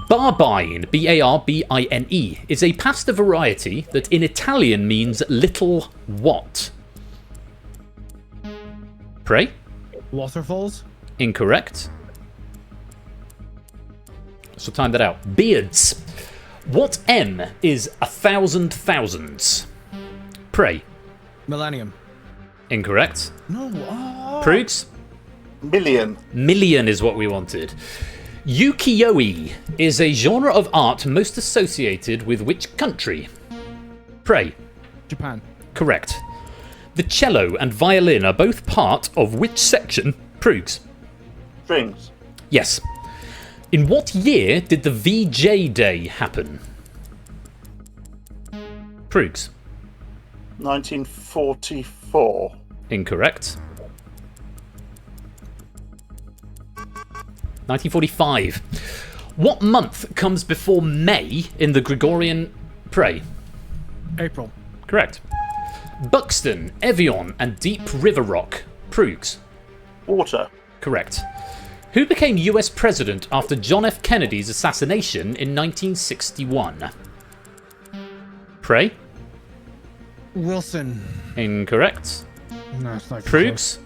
[SPEAKER 1] Barbine, B-A-R-B-I-N-E, is a pasta variety that in Italian means little what? Prey?
[SPEAKER 7] Waterfalls.
[SPEAKER 1] Incorrect. So time that out. Beards. What M is 1,000 thousands? Prey.
[SPEAKER 7] Millennium.
[SPEAKER 1] Incorrect.
[SPEAKER 7] No.
[SPEAKER 1] Proogs?
[SPEAKER 5] Million.
[SPEAKER 1] Million is what we wanted. Ukiyo-e is a genre of art most associated with which country? Prey.
[SPEAKER 7] Japan.
[SPEAKER 1] Correct. The cello and violin are both part of which section? Proogs?
[SPEAKER 5] Strings.
[SPEAKER 1] Yes. In what year did the VJ Day happen? Proogs?
[SPEAKER 5] 1944.
[SPEAKER 1] Incorrect. 1945. What month comes before May in the Gregorian... Prey?
[SPEAKER 7] April.
[SPEAKER 1] Correct. Buxton, Evian and Deep River Rock. Proogs?
[SPEAKER 5] Water.
[SPEAKER 1] Correct. Who became US President after John F. Kennedy's assassination in 1961? Prey?
[SPEAKER 7] Wilson.
[SPEAKER 1] Incorrect.
[SPEAKER 7] No, it's not.
[SPEAKER 1] Proogs?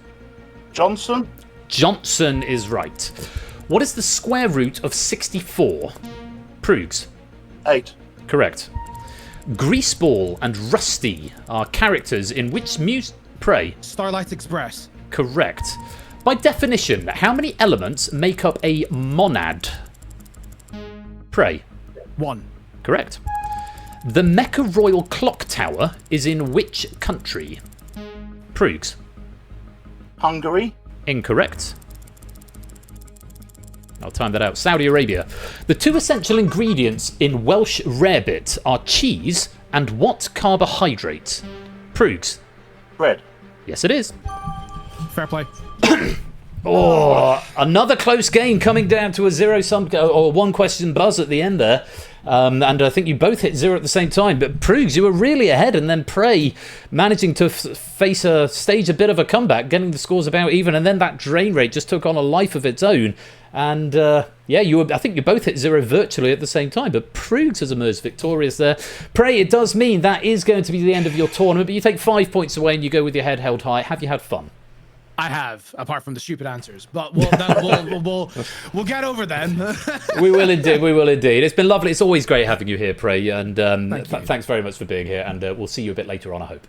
[SPEAKER 5] Johnson.
[SPEAKER 1] Johnson is right. What is the square root of 64? Proogs?
[SPEAKER 5] 8.
[SPEAKER 1] Correct. Greaseball and Rusty are characters in which Prey?
[SPEAKER 7] Starlight Express.
[SPEAKER 1] Correct. By definition, how many elements make up a monad? Prey?
[SPEAKER 7] 1.
[SPEAKER 1] Correct. The Mecca Royal Clock Tower is in which country? Proogs?
[SPEAKER 5] Hungary.
[SPEAKER 1] Incorrect. I'll time that out. Saudi Arabia. The 2 essential ingredients in Welsh rarebit are cheese and what carbohydrate? Proogs?
[SPEAKER 5] Bread.
[SPEAKER 1] Yes, it is.
[SPEAKER 7] Fair play.
[SPEAKER 1] Oh, another close game coming down to a zero-sum or one-question buzz at the end there. And I think you both hit 0 at the same time. But Proogs, you were really ahead, and then Prey managing to stage a bit of a comeback, getting the scores about even, and then that drain rate just took on a life of its own. And I think you both hit 0 virtually at the same time. But Proogs has emerged victorious there. Prey, it does mean that is going to be the end of your tournament, but you take 5 points away and you go with your head held high. Have you had fun?
[SPEAKER 7] I have, apart from the stupid answers, but we'll get over them.
[SPEAKER 1] We will indeed. It's been lovely. It's always great having you here, Prey, and thanks very much for being here. And we'll see you a bit later on, I hope.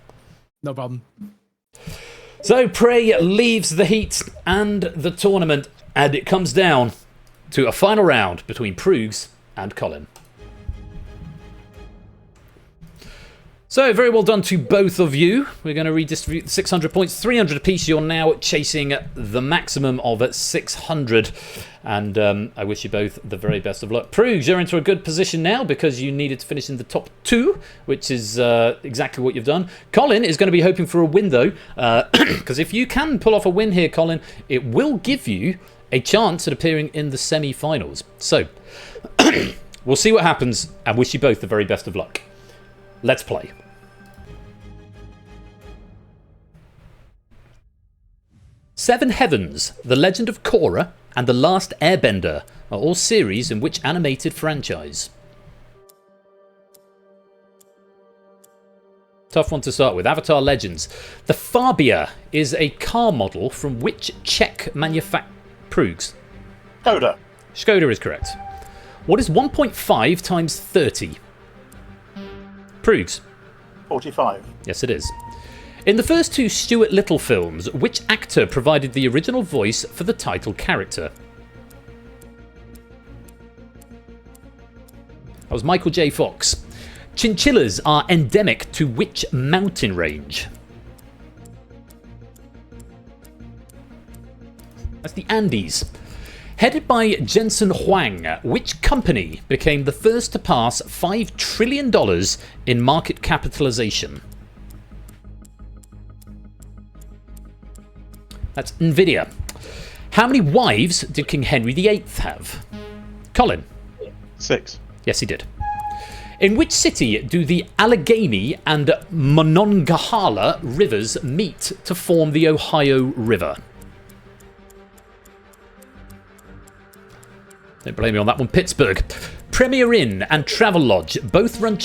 [SPEAKER 7] No problem.
[SPEAKER 1] So Prey leaves the heat and the tournament, and it comes down to a final round between Proogs and Colin. So, very well done to both of you. We're going to redistribute 600 points, 300 apiece. You're now chasing the maximum of 600. And I wish you both the very best of luck. Proogs, you're into a good position now because you needed to finish in the top 2, which is exactly what you've done. Colin is going to be hoping for a win, though, because if you can pull off a win here, Colin, it will give you a chance at appearing in the semi-finals. So, we'll see what happens and wish you both the very best of luck. Let's play. Seven Heavens, The Legend of Korra, and The Last Airbender are all series in which animated franchise? Tough one to start with. Avatar Legends. The Fabia is a car model from which Czech manufacturer? Proogs.
[SPEAKER 5] Skoda.
[SPEAKER 1] Skoda is correct. What is 1.5 times 30? Proogs.
[SPEAKER 5] 45.
[SPEAKER 1] Yes, it is. In the first 2 Stuart Little films, which actor provided the original voice for the title character? That was Michael J. Fox. Chinchillas are endemic to which mountain range? That's the Andes. Headed by Jensen Huang, which company became the first to pass $5 trillion in market capitalization? That's Nvidia. How many wives did King Henry VIII have? Colin.
[SPEAKER 6] 6.
[SPEAKER 1] Yes, he did. In which city do the Allegheny and Monongahela rivers meet to form the Ohio River? Don't blame me on that one. Pittsburgh. Premier Inn and Travelodge both run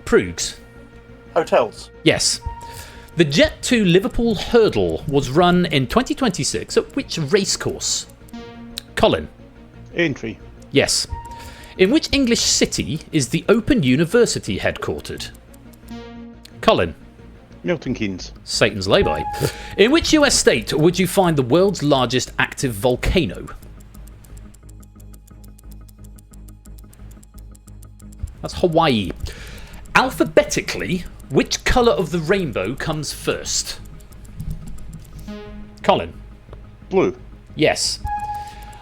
[SPEAKER 1] Proogs.
[SPEAKER 5] Hotels.
[SPEAKER 1] Yes. The Jet2 Liverpool Hurdle was run in 2026 at which racecourse? Colin.
[SPEAKER 6] Aintree.
[SPEAKER 1] Yes. In which English city is the Open University headquartered? Colin.
[SPEAKER 6] Milton Keynes.
[SPEAKER 1] Satan's lay-by. In which US state would you find the world's largest active volcano? That's Hawaii. Alphabetically, which colour of the rainbow comes first? Colin.
[SPEAKER 6] Blue.
[SPEAKER 1] Yes.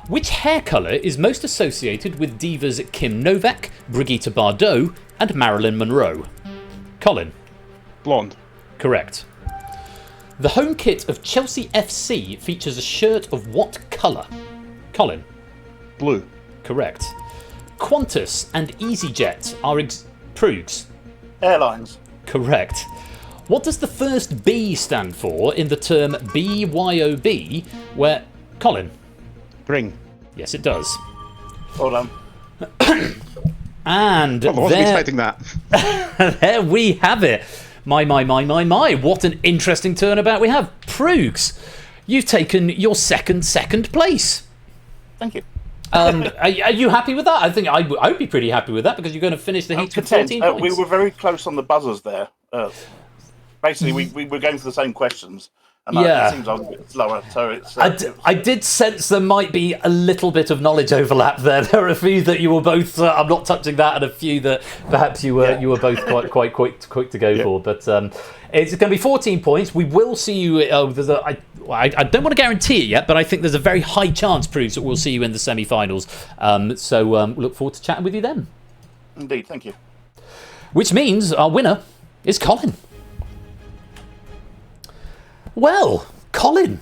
[SPEAKER 1] Which hair colour is most associated with divas Kim Novak, Brigitte Bardot, and Marilyn Monroe? Colin.
[SPEAKER 6] Blonde.
[SPEAKER 1] Correct. The home kit of Chelsea FC features a shirt of what colour? Colin.
[SPEAKER 6] Blue.
[SPEAKER 1] Correct. Qantas and EasyJet are Proogs.
[SPEAKER 5] Airlines.
[SPEAKER 1] Correct. What does the first B stand for in the term BYOB, where... Colin?
[SPEAKER 6] Bring.
[SPEAKER 1] Yes, it does.
[SPEAKER 5] Well done.
[SPEAKER 1] And
[SPEAKER 6] I wasn't expecting that.
[SPEAKER 1] there we have it. My. What an interesting turnabout we have. Proogs, you've taken your second place.
[SPEAKER 5] Thank you.
[SPEAKER 1] Are you happy with that? I think I would be pretty happy with that because you're going to finish the heat with 14 points.
[SPEAKER 5] We were very close on the buzzers there. Basically, we were going for the same questions. And
[SPEAKER 1] Yeah.
[SPEAKER 5] it seems I was a bit slower. So it's.
[SPEAKER 1] I did sense there might be a little bit of knowledge overlap there. There are a few that you were both. I'm not touching that, and a few that perhaps you were both quite quick to go for. But it's going to be 14 points. We will see you. I don't want to guarantee it yet, but I think there's a very high chance, Proves, that we'll see you in the semi-finals. So look forward to chatting with you then.
[SPEAKER 5] Indeed, thank you.
[SPEAKER 1] Which means our winner is Colin. Well, Colin,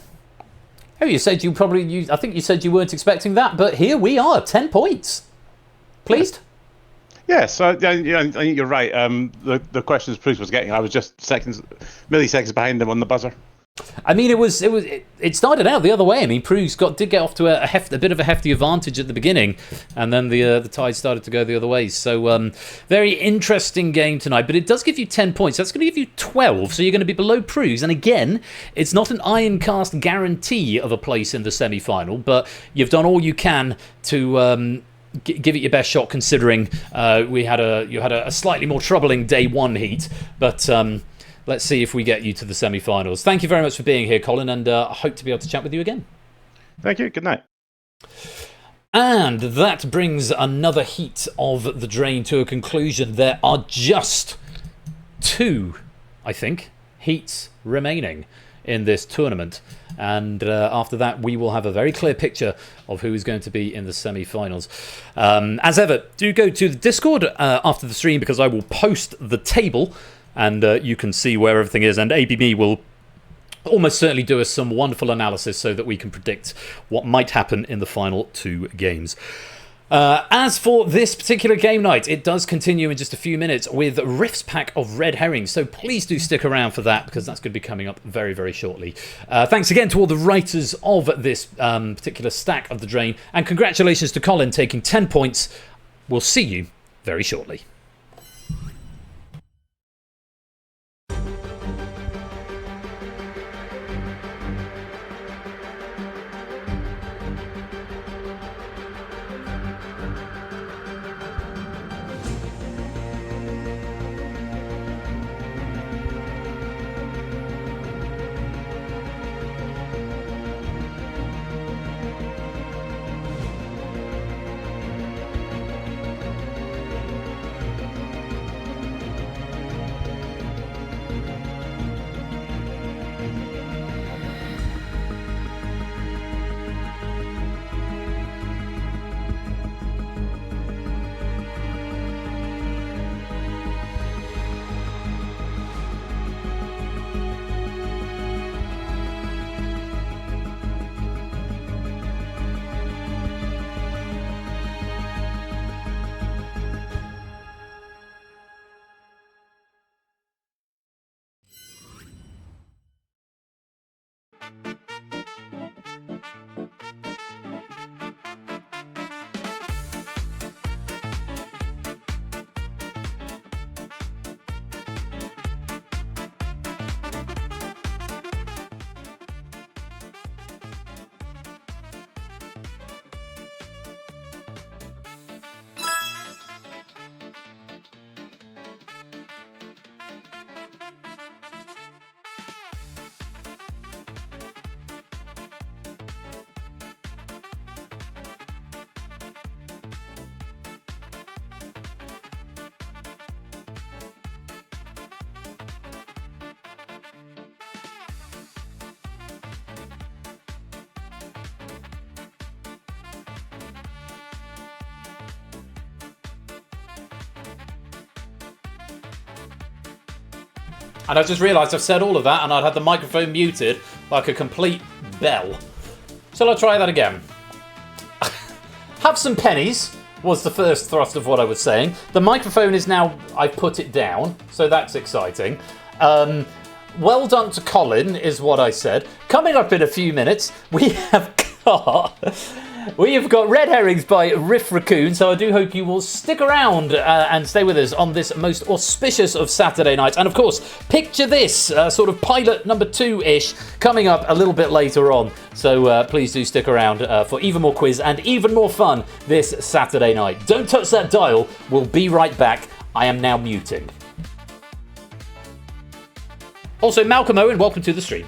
[SPEAKER 1] Oh, you said I think you said you weren't expecting that, but here we are, 10 points. Pleased?
[SPEAKER 6] Yes, I think you're right. The questions Bruce was getting, I was just milliseconds behind him on the buzzer.
[SPEAKER 1] I mean, it started out the other way. I mean, Prug's did get off to a bit of a hefty advantage at the beginning, and then the tide started to go the other way. So, very interesting game tonight. But it does give you 10 points. That's going to give you 12. So you're going to be below Prug's. And again, it's not an iron cast guarantee of a place in the semi-final, but you've done all you can to give it your best shot. Considering you had a slightly more troubling day one heat, but. Let's see if we get you to the semi-finals. Thank you very much for being here, Colin, and I hope to be able to chat with you again.
[SPEAKER 6] Thank you. Good night.
[SPEAKER 1] And that brings another heat of the drain to a conclusion. There are just 2, I think, heats remaining in this tournament. And after that, we will have a very clear picture of who is going to be in the semi-finals. As ever, do go to the Discord after the stream, because I will post the table and you can see where everything is. And ABB will almost certainly do us some wonderful analysis so that we can predict what might happen in the final 2 games. As for this particular game night, it does continue in just a few minutes with Rift's pack of red herrings. So please do stick around for that, because that's going to be coming up very, very shortly. Thanks again to all the writers of this particular stack of the drain. And congratulations to Colin taking 10 points. We'll see you very shortly. And I just realised I've said all of that and I'd had the microphone muted like a complete bell. Shall I try that again? Have some pennies was the first thrust of what I was saying. The microphone is now, I've put it down, so that's exciting. Well done to Colin is what I said. Coming up in a few minutes, we have got Red Herrings by Riff Raccoon, so I do hope you will stick around and stay with us on this most auspicious of Saturday nights. And of course, picture this, sort of pilot number 2-ish, coming up a little bit later on. So please do stick around for even more quiz and even more fun this Saturday night. Don't touch that dial, we'll be right back. I am now muting. Also, Malcolm Owen, welcome to the stream.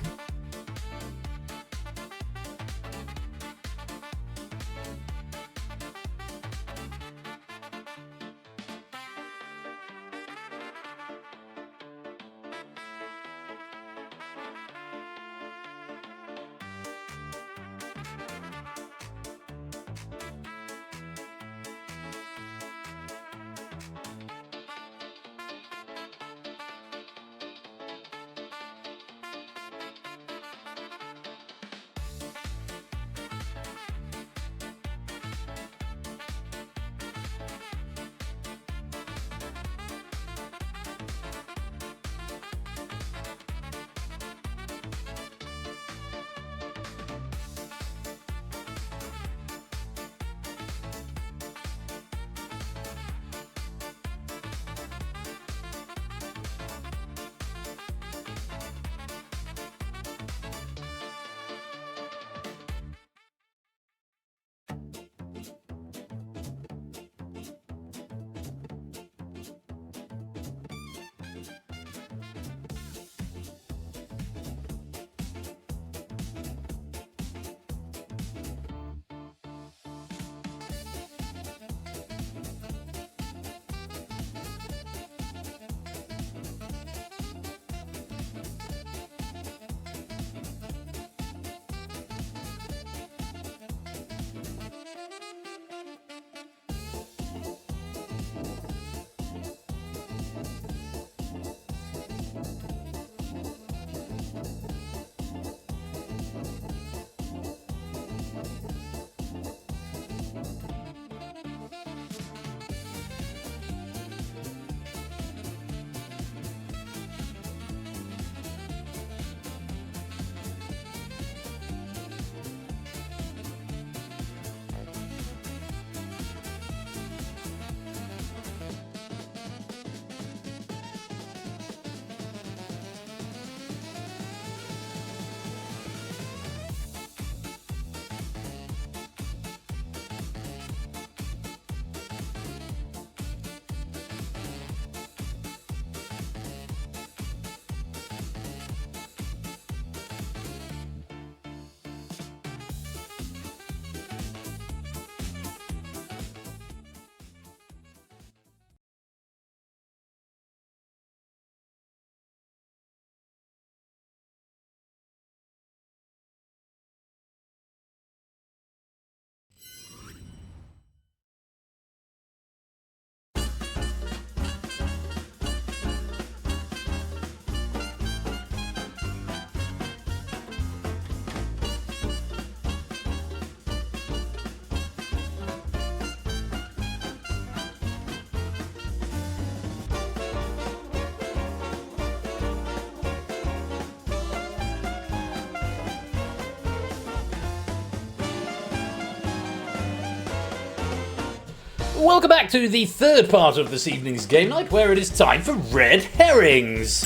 [SPEAKER 1] Welcome back to the third part of this evening's game night, where it is time for Red Herrings.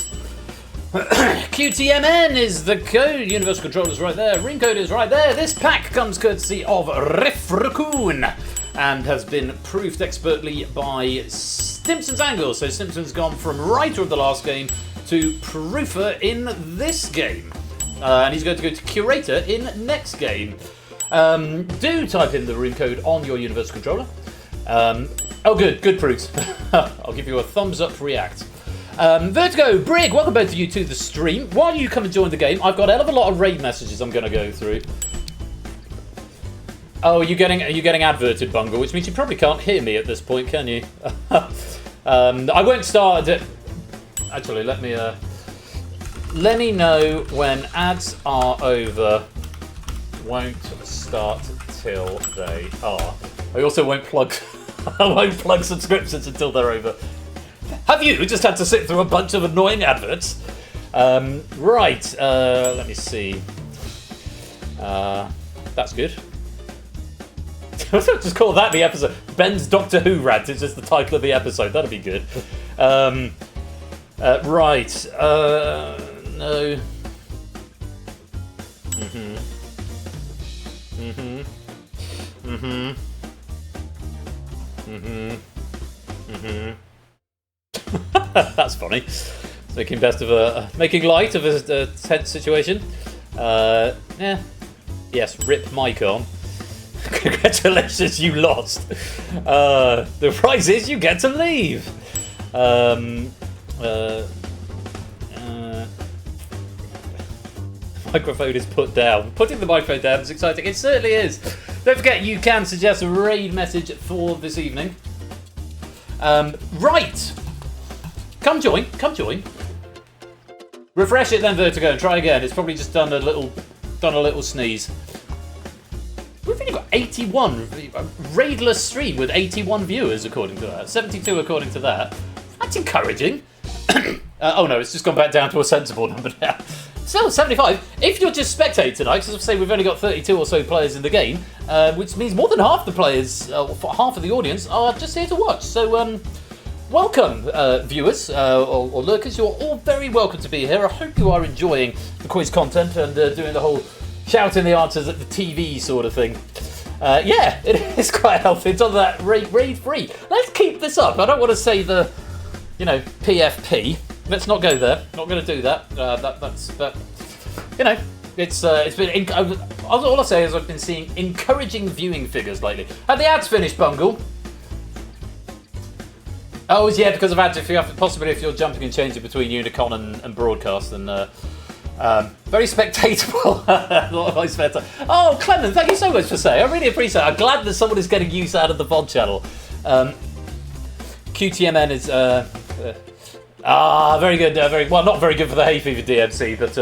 [SPEAKER 1] QTMN is the code, Universal Controller's right there, ring code is right there. This pack comes courtesy of Rifraccoon and has been proofed expertly by Stimson's Angle. So Stimson's gone from writer of the last game to proofer in this game. And he's going to go to curator in next game. Do type in the room code on your Universal Controller. Oh, good proofs. I'll give you a thumbs up react. Vertigo, Brig, welcome back to you to the stream. While you come and join the game, I've got a hell of a lot of raid messages I'm going to go through. Oh, are you getting adverted, Bungle? Which means you probably can't hear me at this point, can you? I won't start. Actually, let me know when ads are over. Won't start till they are. I also won't plug. I won't plug subscriptions until they're over. Have you just had to sit through a bunch of annoying adverts? Right. Let me see. That's good. Just call that the episode. Ben's Doctor Who rant is just the title of the episode. That'd be good. Right. No. That's funny. It's making light of a tense situation. Yeah. Yes, rip mic on. Congratulations, you lost. The prize is you get to leave. Microphone is put down. Putting the microphone down is exciting. It certainly is. Don't forget, you can suggest a raid message for this evening. Right. Come join. Refresh it then, Vertigo, and try again. It's probably just done a little sneeze. We've only got 81 raidless stream with 81 viewers according to that. 72 according to that. That's encouraging. Oh no, it's just gone back down to a sensible number now. Still 75. If you're just spectating tonight, because I say we've only got 32 or so players in the game, which means more than half the players, half of the audience, are just here to watch. So, welcome, viewers or lurkers. You're all very welcome to be here. I hope you are enjoying the quiz content and doing the whole shouting the answers at the TV sort of thing. Yeah, it is quite healthy. It's on that raid free. Let's keep this up. I don't want to say the, PFP. Let's not go there. Not going to do that. It's been. All I say is I've been seeing encouraging viewing figures lately. Have the ads finished, Bungle? Oh, yeah, because of ads. If you're jumping and changing between Unicon and broadcast, and very spectatable. A lot of my spare time. Oh, Clement, thank you so much for saying. I really appreciate it. I'm glad that someone is getting use out of the VOD channel. QTMN is. Very good. Not very good for the hay fever DMC, but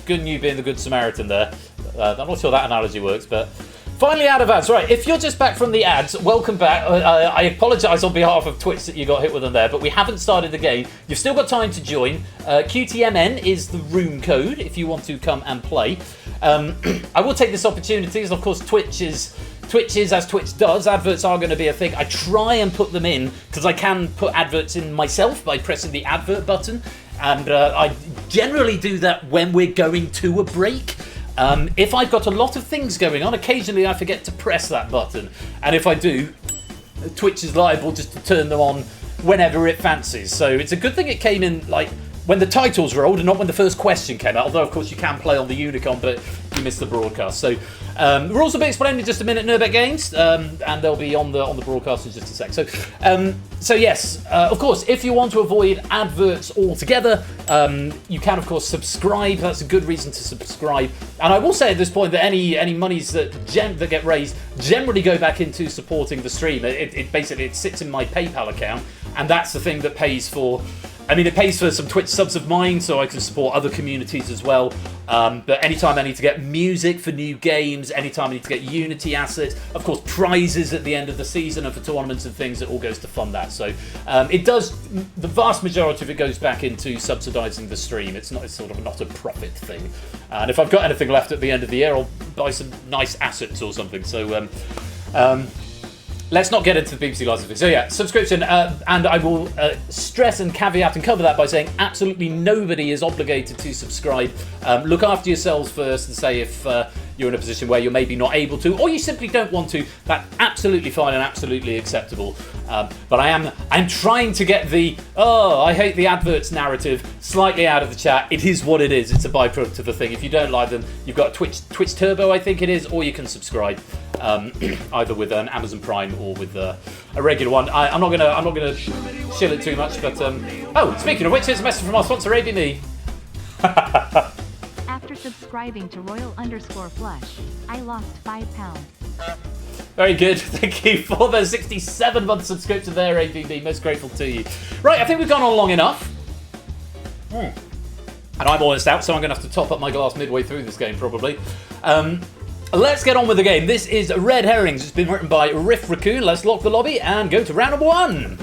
[SPEAKER 1] good you being the good Samaritan there. I'm not sure that analogy works, but finally out of ads. Right, if you're just back from the ads, welcome back. I apologise on behalf of Twitch that you got hit with them there, but we haven't started the game. You've still got time to join. QTMN is the room code if you want to come and play. I will take this opportunity, as of course Twitch is as Twitch does. Adverts are going to be a thing. I try and put them in because I can put adverts in myself by pressing the advert button, and I generally do that when we're going to a break. If I've got a lot of things going on, occasionally I forget to press that button, and if I do, Twitch is liable just to turn them on whenever it fancies. So it's a good thing it came in like when the titles rolled and not when the first question came out, although of course you can play on the Unicon, but you missed the broadcast. So the rules will be explained in just a minute, Nurbeck Games, and they'll be on the broadcast in just a sec. So yes, of course, if you want to avoid adverts altogether, you can of course subscribe. That's a good reason to subscribe. And I will say at this point that any monies that get raised generally go back into supporting the stream. It basically sits in my PayPal account, and that's the thing that pays for. I mean, it pays for some Twitch subs of mine, so I can support other communities as well. But anytime I need to get music for new games, anytime I need to get Unity assets, of course, prizes at the end of the season and for tournaments and things, it all goes to fund that. So it does, the vast majority of it goes back into subsidising the stream. It's sort of not a profit thing. And if I've got anything left at the end of the year, I'll buy some nice assets or something. So let's not get into the BBC licensing. So yeah, subscription, and I will stress and caveat and cover that by saying absolutely nobody is obligated to subscribe. Look after yourselves first and say if you're in a position where you're maybe not able to, or you simply don't want to. That's absolutely fine and absolutely acceptable. But I'm trying to get the I hate the adverts narrative slightly out of the chat. It is what it is. It's a byproduct of the thing. If you don't like them, you've got Twitch Turbo, I think it is, or you can subscribe either with an Amazon Prime or with a regular one. I'm not gonna shill it too much. But speaking of which, here's a message from our sponsor, ABME.
[SPEAKER 3] After subscribing to Royal_Flush, I lost 5 pounds.
[SPEAKER 1] Very good. Thank you for the 67-month subscription there, ABB. Most grateful to you. Right, I think we've gone on long enough. And I'm almost out, so I'm going to have to top up my glass midway through this game, probably. Let's get on with the game. This is Red Herrings. It's been written by Riff Raccoon. Let's lock the lobby and go to round number 1.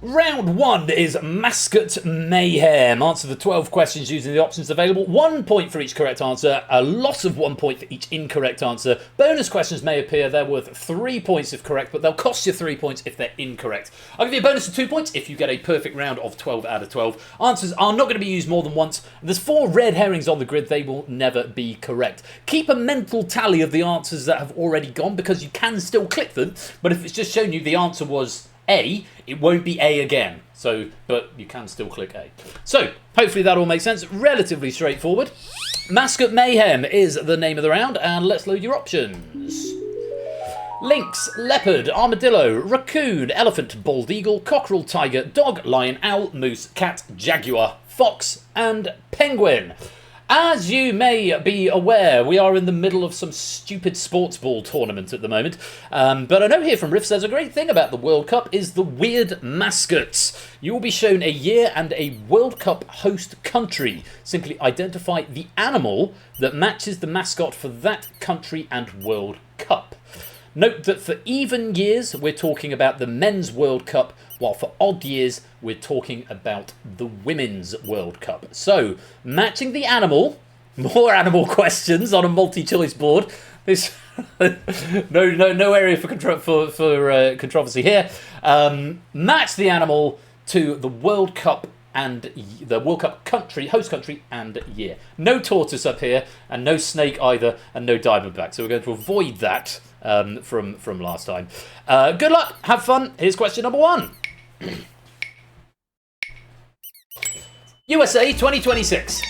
[SPEAKER 1] Round 1 is Mascot Mayhem. Answer the 12 questions using the options available. 1 point for each correct answer, a loss of 1 point for each incorrect answer. Bonus questions may appear. They're worth 3 points if correct, but they'll cost you 3 points if they're incorrect. I'll give you a bonus of 2 points if you get a perfect round of 12 out of 12. Answers are not going to be used more than once. There's 4 red herrings on the grid. They will never be correct. Keep a mental tally of the answers that have already gone, because you can still click them, but if it's just shown you the answer was A, it won't be A again. But you can still click A. So, hopefully that all makes sense. Relatively straightforward. Mascot Mayhem is the name of the round, and let's load your options. Lynx, leopard, armadillo, raccoon, elephant, bald eagle, cockerel, tiger, dog, lion, owl, moose, cat, jaguar, fox, and penguin. As you may be aware, we are in the middle of some stupid sports ball tournament at the moment. But I know here from Riff says a great thing about the World Cup is the weird mascots. You will be shown a year and a World Cup host country. Simply identify the animal that matches the mascot for that country and World Cup. Note that for even years, we're talking about the Men's World Cup, while for odd years, we're talking about the Women's World Cup. So, matching the animal, more animal questions on a multi-choice board. There's no area for controversy here. Match the animal to the World Cup and the World Cup country, host country and year. No tortoise up here, and no snake either, and no diamondback. So we're going to avoid that from last time. Good luck, have fun. Here's question number 1. USA 2026.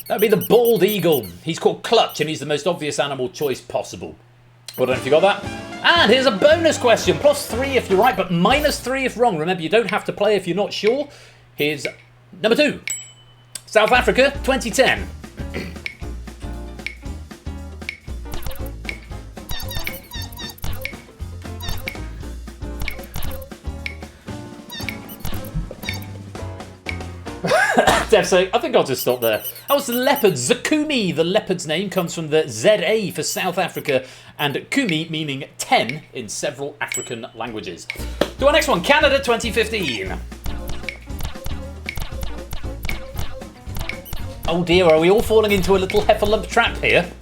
[SPEAKER 1] That'd be the bald eagle. He's called Clutch, and he's the most obvious animal choice possible. Well done if you got that. And here's a bonus question. +3 if you're right, but -3 if wrong. Remember, you don't have to play if you're not sure. Here's number 2. South Africa, 2010. Dev saying, I think I'll just stop there. That was the leopard. Zakumi, the leopard's name, comes from the ZA for South Africa, and Kumi meaning 10 in several African languages. To our next one, Canada 2015. Oh dear, are we all falling into a little heffalump trap here?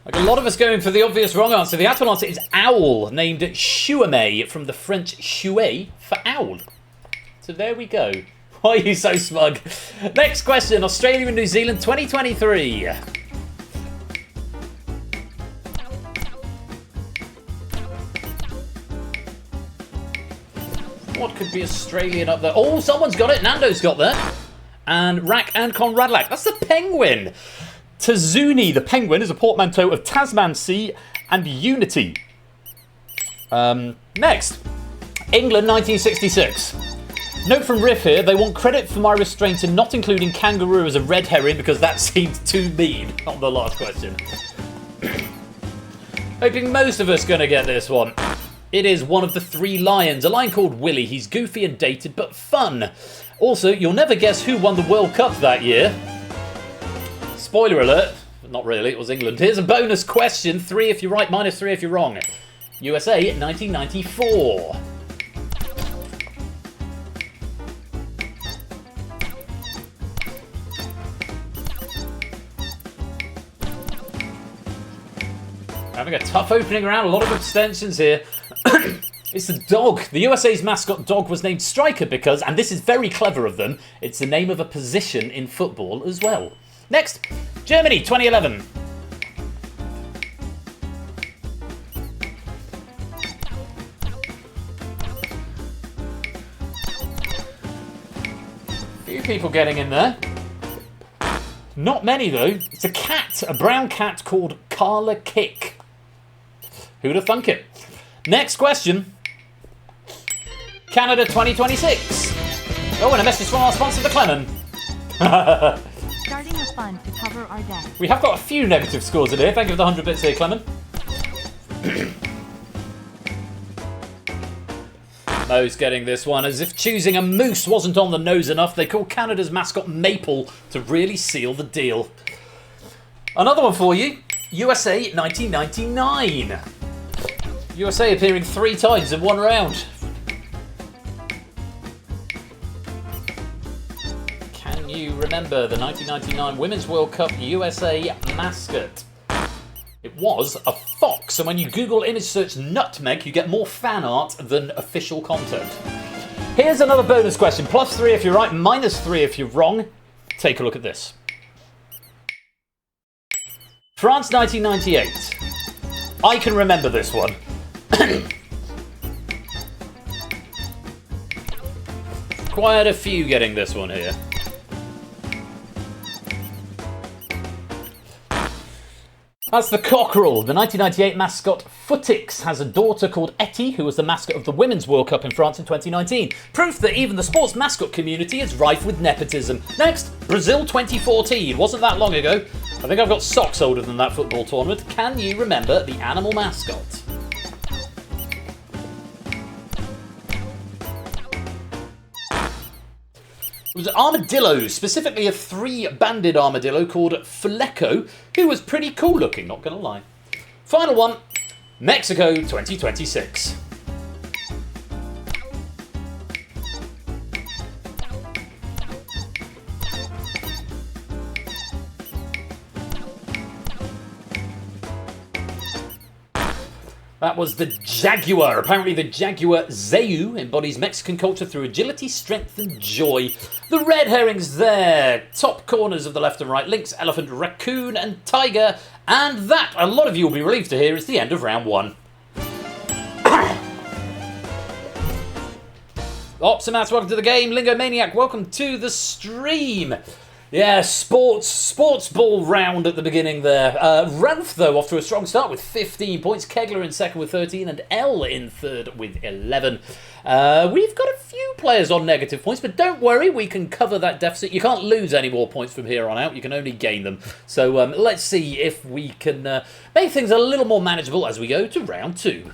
[SPEAKER 1] Like a lot of us going for the obvious wrong answer. The actual answer is owl, named Chouame from the French chouet for owl. So there we go. Why are you so smug? Next question, Australia and New Zealand 2023. What could be Australian up there? Oh, someone's got it. Nando's got that. And Rack and Conradlac. That's the penguin. Tazuni, the penguin, is a portmanteau of Tasman Sea and Unity. Next, England 1966. Note from Riff here, they want credit for my restraint in not including kangaroo as a red herring because that seemed too mean on the last question. Hoping most of us are going to get this one. It is one of the 3 lions, a lion called Willie. He's goofy and dated, but fun. Also, you'll never guess who won the World Cup that year. Spoiler alert, Not really, it was England. Here's a bonus question. 3 if you're right, -3 if you're wrong. USA 1994. Having a tough opening round, a lot of abstentions here. It's the dog. The USA's mascot dog was named Striker because, and this is very clever of them, it's the name of a position in football as well. Next, Germany 2011. Few people getting in there. Not many though. It's a cat, a brown cat called Carla Kick. Who'd have thunk it? Next question. Canada 2026. Oh, and a message from our sponsor, the Clemon.
[SPEAKER 3] Starting a fund to cover our debt.
[SPEAKER 1] We have got a few negative scores in here. Thank you for the 100 bits here, Clement. Mo's getting this one. As if choosing a moose wasn't on the nose enough, they call Canada's mascot Maple to really seal the deal. Another one for you. USA 1999. USA appearing 3 times in one round. Can you remember the 1999 Women's World Cup USA mascot? It was a fox, and when you Google image search nutmeg, you get more fan art than official content. Here's another bonus question. +3 if you're right, -3 if you're wrong. Take a look at this. France 1998. I can remember this one. Quite a few getting this one here. That's the cockerel. The 1998 mascot Footix has a daughter called Etty, who was the mascot of the Women's World Cup in France in 2019. Proof that even the sports mascot community is rife with nepotism. Next, Brazil 2014. Wasn't that long ago. I think I've got socks older than that football tournament. Can you remember the animal mascot? It was an armadillo, specifically a 3-banded armadillo called Fleco, who was pretty cool looking, not gonna lie. Final one, Mexico 2026. That was the jaguar. Apparently the jaguar Zeu embodies Mexican culture through agility, strength and joy. The red herrings there. Top corners of the left and right. Lynx, elephant, raccoon and tiger. And that, a lot of you will be relieved to hear, is the end of round 1. Optimus, welcome to the game. Lingo Maniac, welcome to the stream. Yeah, sports ball round at the beginning there. Ralph, though, off to a strong start with 15 points. Kegler in second with 13 and L in third with 11. We've got a few players on negative points, but don't worry, we can cover that deficit. You can't lose any more points from here on out. You can only gain them. So let's see if we can make things a little more manageable as we go to round 2.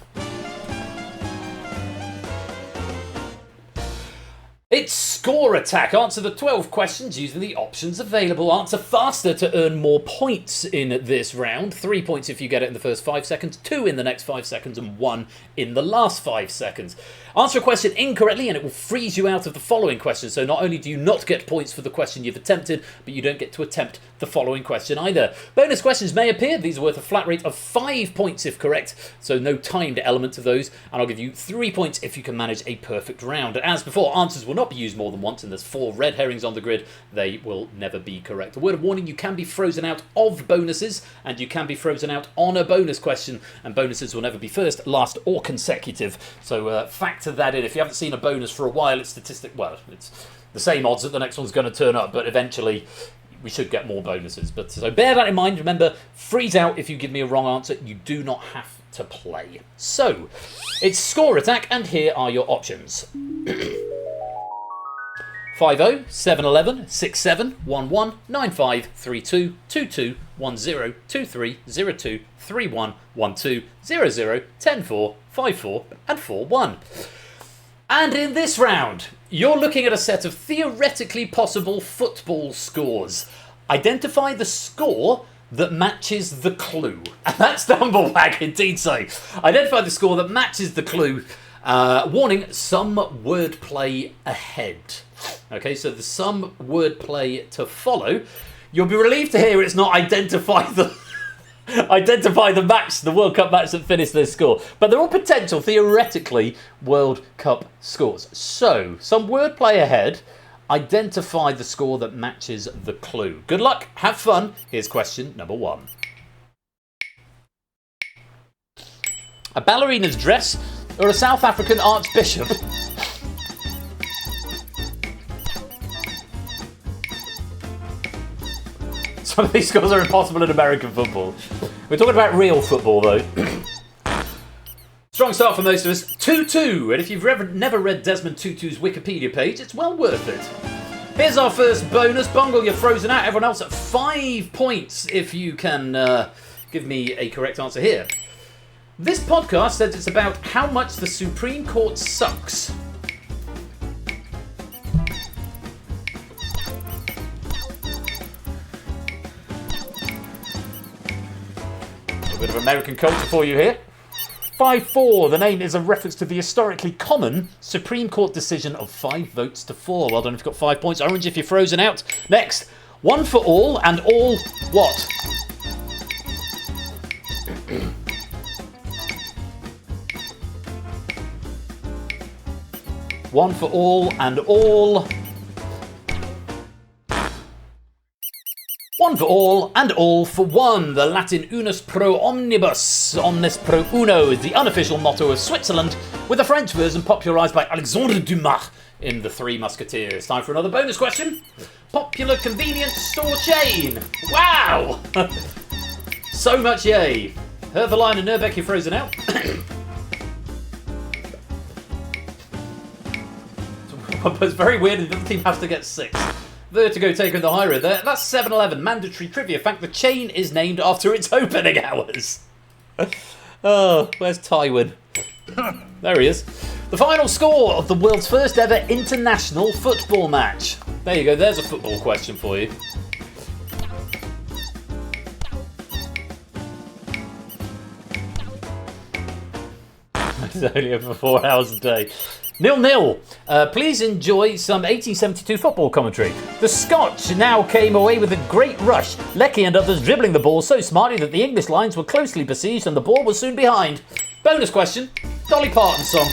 [SPEAKER 1] It's Score Attack. Answer the 12 questions using the options available. Answer faster to earn more points in this round. 3 points if you get it in the first 5 seconds, 2 in the next 5 seconds, and 1 in the last 5 seconds. Answer a question incorrectly and it will freeze you out of the following question. So not only do you not get points for the question you've attempted, but you don't get to attempt the following question either. Bonus questions may appear. These are worth a flat rate of 5 points if correct, so no timed element to those. And I'll give you 3 points if you can manage a perfect round. As before, answers will not be used more than once, and there's 4 red herrings on the grid. They will never be correct. A word of warning, you can be frozen out of bonuses, and you can be frozen out on a bonus question, and bonuses will never be first, last, or consecutive. So factor that in. If you haven't seen a bonus for a while, it's it's the same odds that the next one's going to turn up, but eventually we should get more bonuses. But so bear that in mind. Remember, freeze out if you give me a wrong answer. You do not have to play. So it's Score Attack, and here are your options. 50 711 67 11 95 32 22 10 23 02 31 12 00 10 4 5 4 and 4 1. And in this round, you're looking at a set of theoretically possible football scores. Identify the score that matches the clue. And that's Dumblewag, indeed so. Identify the score that matches the clue. Warning, some wordplay ahead. Okay, so there's some wordplay to follow. You'll be relieved to hear it's not identify the match, the World Cup match that finished their score. But they're all potential, theoretically, World Cup scores. So, some wordplay ahead. Identify the score that matches the clue. Good luck, have fun. Here's question number 1. A ballerina's dress or a South African archbishop? Some of these scores are impossible in American football. We're talking about real football, though. Strong start for most of us. 2-2. And if you've never read Desmond Tutu's Wikipedia page, it's well worth it. Here's our first bonus. Bungle, you're frozen out. Everyone else at 5 points if you can give me a correct answer here. This podcast says it's about how much the Supreme Court sucks. A bit of American culture for you here. 5-4. The name is a reference to the historically common Supreme Court decision of 5 votes to 4. Well done if you've got 5 points. Orange if you're frozen out. Next. One for all and all what? One for all and all. One for all and all for one. The Latin unus pro omnibus, omnes pro uno is the unofficial motto of Switzerland, with the French version popularised by Alexandre Dumas in The Three Musketeers. Time for another bonus question. Popular convenience store chain. Wow! So much yay. Herverline and Nurbeck, you're frozen out. It's very weird, the other team has to get 6. Vertigo taking the high road there. That's 7-Eleven. Mandatory trivia fact, the chain is named after its opening hours. Oh, where's Tywin? There he is. The final score of the world's first ever international football match. There you go, there's a football question for you. It's only over 4 hours a day. 0-0. Please enjoy some 1872 football commentary. The Scotch now came away with a great rush. Leckie and others dribbling the ball so smartly that the English lines were closely besieged and the ball was soon behind. Bonus question. Dolly Parton song.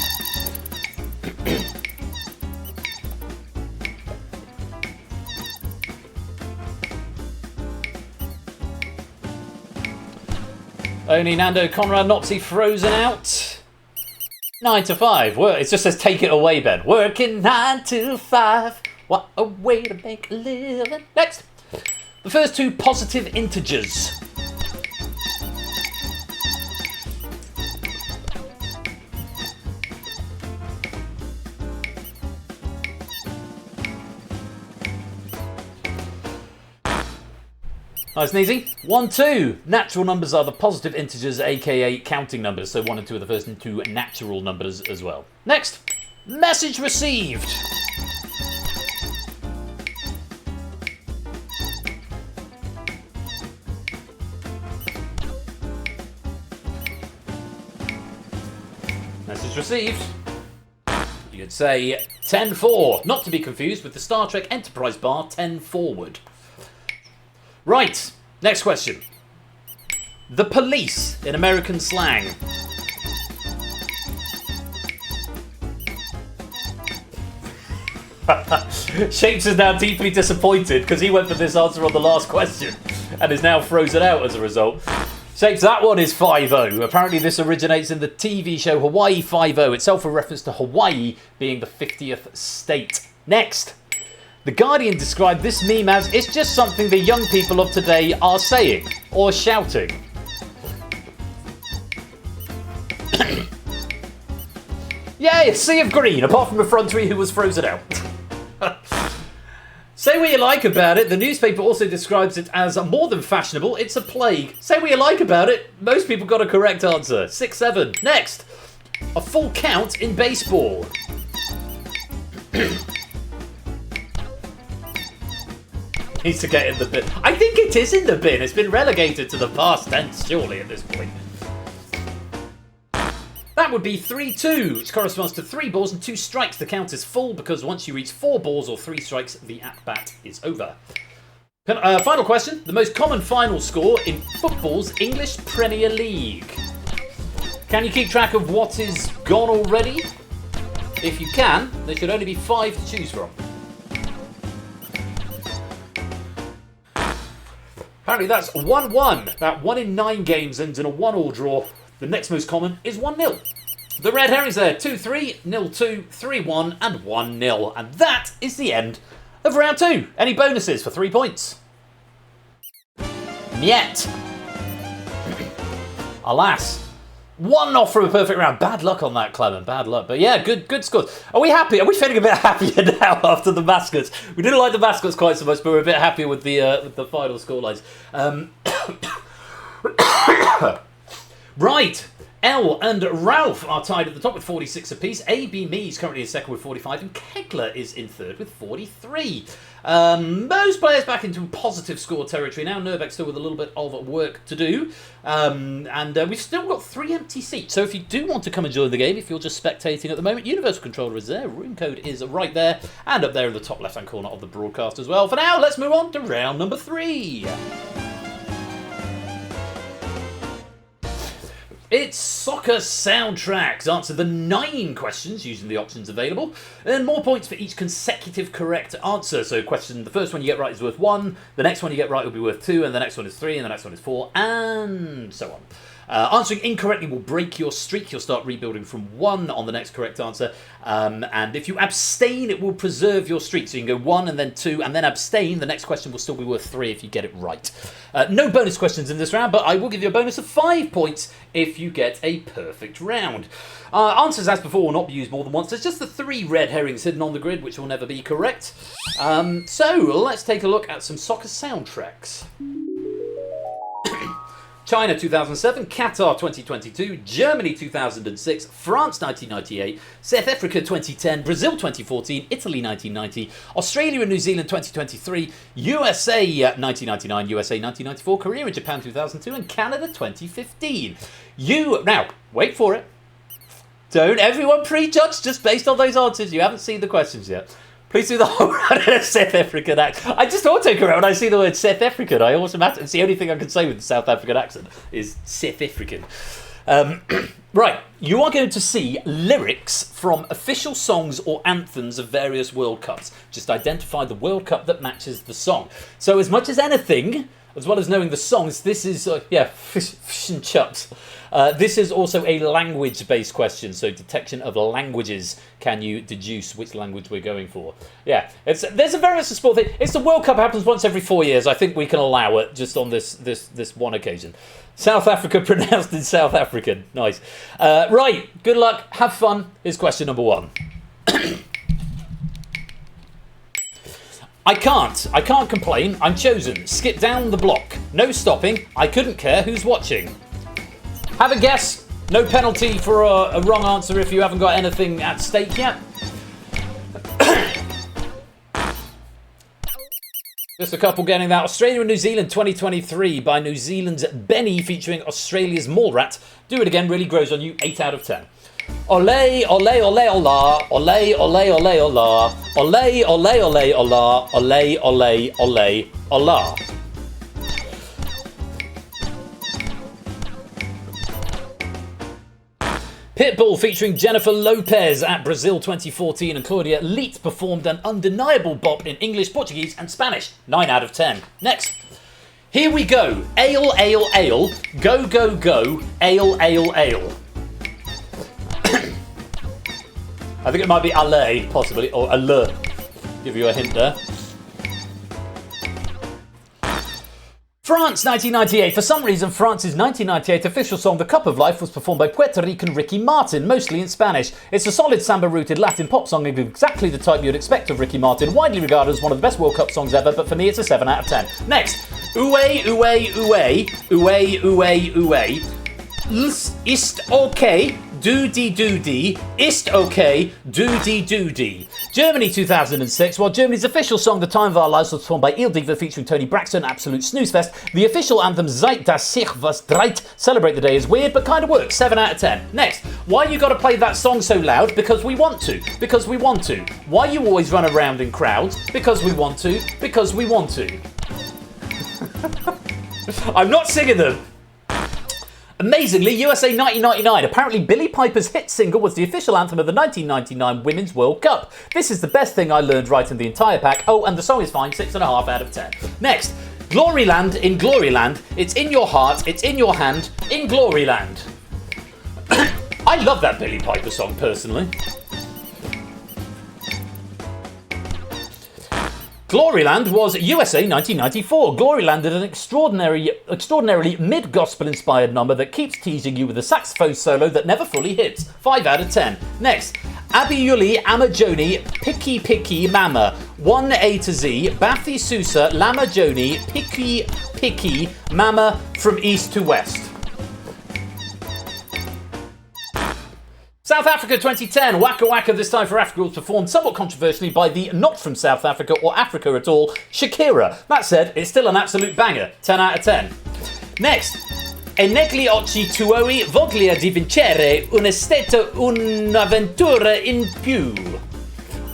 [SPEAKER 1] Only Nando Conrad Nopsy frozen out. 9 to 5. It just says take it away, Ben. Working 9 to 5. What a way to make a living. Next. The first 2 positive integers. Nice and easy. 1, 2. Natural numbers are the positive integers, aka counting numbers. So 1 and 2 are the first 2 natural numbers as well. Next. Message received. Message received. You could say 10-4. Not to be confused with the Star Trek Enterprise bar 10 forward. Right, next question. The police in American slang. Shapes is now deeply disappointed because he went for this answer on the last question and is now frozen out as a result. Shapes, that one is 5-0. Apparently this originates in the TV show Hawaii 5-0, itself a reference to Hawaii being the 50th state. Next. The Guardian described this meme as, it's just something the young people of today are saying, or shouting. Yay, a sea of green, apart from effrontery who was frozen out. Say what you like about it, the newspaper also describes it as more than fashionable, it's a plague. Say what you like about it, most people got a correct answer. 6-7. Next, a full count in baseball. needs to get in the bin. I think it is in the bin. It's been relegated to the past tense, surely, at this point. That would be 3-2, which corresponds to 3 balls and 2 strikes. The count is full because once you reach 4 balls or 3 strikes, the at-bat is over. Final question. The most common final score in football's English Premier League. Can you keep track of what is gone already? If you can, there should only be 5 to choose from. Apparently that's 1-1. That 1 in 9 games ends in a 1-all draw. The next most common is 1-0. The Red Herrings there, 2-3, 0-2, 3-1 and 1-0. And that is the end of round 2. Any bonuses for 3 points? Niet. Alas. 1 off from a perfect round. Bad luck on that, Clement. Bad luck. But yeah, good scores. Are we happy? Are we feeling a bit happier now after the mascots? We didn't like the mascots quite so much, but we're a bit happier with the final scorelines. Right. Elle and Ralph are tied at the top with 46 apiece. A.B. Me is currently in second with 45, and Kegler is in third with 43. Most players back into positive score territory now. Nurbeck still with a little bit of work to do. And we've still got 3 empty seats. So if you do want to come and join the game, if you're just spectating at the moment, Universal Controller is there. Room code is right there. And up there in the top left-hand corner of the broadcast as well. For now, let's move on to round number 3. It's soccer soundtracks. Answer the 9 questions using the options available. And more points for each consecutive correct answer. So the first one you get right is worth 1. The next one you get right will be worth 2. And the next one is 3. And the next one is 4. And so on. Answering incorrectly will break your streak. You'll start rebuilding from 1 on the next correct answer. And if you abstain, it will preserve your streak. So you can go 1 and then 2 and then abstain. The next question will still be worth 3 if you get it right. No bonus questions in this round, but I will give you a bonus of 5 points if you get a perfect round. Answers, as before, will not be used more than once. There's just the 3 red herrings hidden on the grid, which will never be correct. So let's take a look at some soccer soundtracks. China 2007, Qatar 2022, Germany 2006, France 1998, South Africa 2010, Brazil 2014, Italy 1990, Australia and New Zealand 2023, USA 1999, USA 1994, Korea and Japan 2002, and Canada 2015. Now, wait for it. Don't everyone prejudge just based on those answers. You haven't seen the questions yet. Please do the whole run in a South African accent. I just auto-correct when I see the word South African. I automatically, it's the only thing I can say with the South African accent is South African. Right, you are going to see lyrics from official songs or anthems of various World Cups. Just identify the World Cup that matches the song. So as much as anything, as well as knowing the songs, this is, fish and chups. This is also a language-based question, so detection of languages. Can you deduce which language we're going for? Yeah, there's a very sport thing. It's the World Cup, happens once every 4 years. I think we can allow it just on this one occasion. South Africa pronounced in South African. Nice. Right, good luck. Have fun. Here's question number 1. I can't complain. I'm chosen. Skip down the block. No stopping. I couldn't care who's watching. Have a guess. No penalty for a wrong answer if you haven't got anything at stake yet. Just a couple getting that. Australia and New Zealand 2023 by New Zealand's Benny featuring Australia's Mallrat. Do it again really grows on you. 8 out of 10. Ole, ole, ole, ola. Ole, ole, ole, ola. Ole, ole, ole, ola. Ole, ole, ole, ola. Pitbull featuring Jennifer Lopez at Brazil 2014 and Claudia Leite performed an undeniable bop in English, Portuguese and Spanish. 9 out of 10. Next. Here we go. Ale, ale, ale. Go, go, go. Ale, ale, ale. I think it might be ale, possibly, or ale. Give you a hint there. France 1998. For some reason, France's 1998 official song, The Cup of Life, was performed by Puerto Rican Ricky Martin, mostly in Spanish. It's a solid samba-rooted Latin pop song of exactly the type you'd expect of Ricky Martin, widely regarded as one of the best World Cup songs ever, but for me it's a 7 out of 10. Next. Uwe, uwe, uwe, uwe, uwe, uwe. Ist okay, doody, ist okay, doody. Germany 2006, while Germany's official song The Time of Our Lives was performed by Il Diva featuring Tony Braxton, absolute snoozefest, the official anthem Zeit das sich was dreht, Celebrate the Day, is weird but kind of works, 7 out of 10. Next, why you gotta play that song so loud? Because we want to. Because we want to. Why you always run around in crowds? Because we want to. Because we want to. I'm not singing them. Amazingly, USA 1999. Apparently, Billie Piper's hit single was the official anthem of the 1999 Women's World Cup. This is the best thing I learned writing the entire pack. Oh, and the song is fine, 6.5 out of 10. Next, Gloryland in Gloryland. It's in your heart, it's in your hand, in Gloryland. I love that Billie Piper song, personally. Gloryland was USA 1994. Gloryland is an extraordinarily mid-gospel inspired number that keeps teasing you with a saxophone solo that never fully hits. 5 out of 10. Next, Abiyuli Amajoni Picky Mama. 1A to Z, Bathy Sousa, Lama Joni, Picky Mama from east to west. South Africa 2010, Waka Waka This Time for Africa was performed somewhat controversially by the not from South Africa or Africa at all, Shakira. That said, it's still an absolute banger, 10 out of 10. Next, E negli occhi tuoi voglia di vincere un'avventura in più.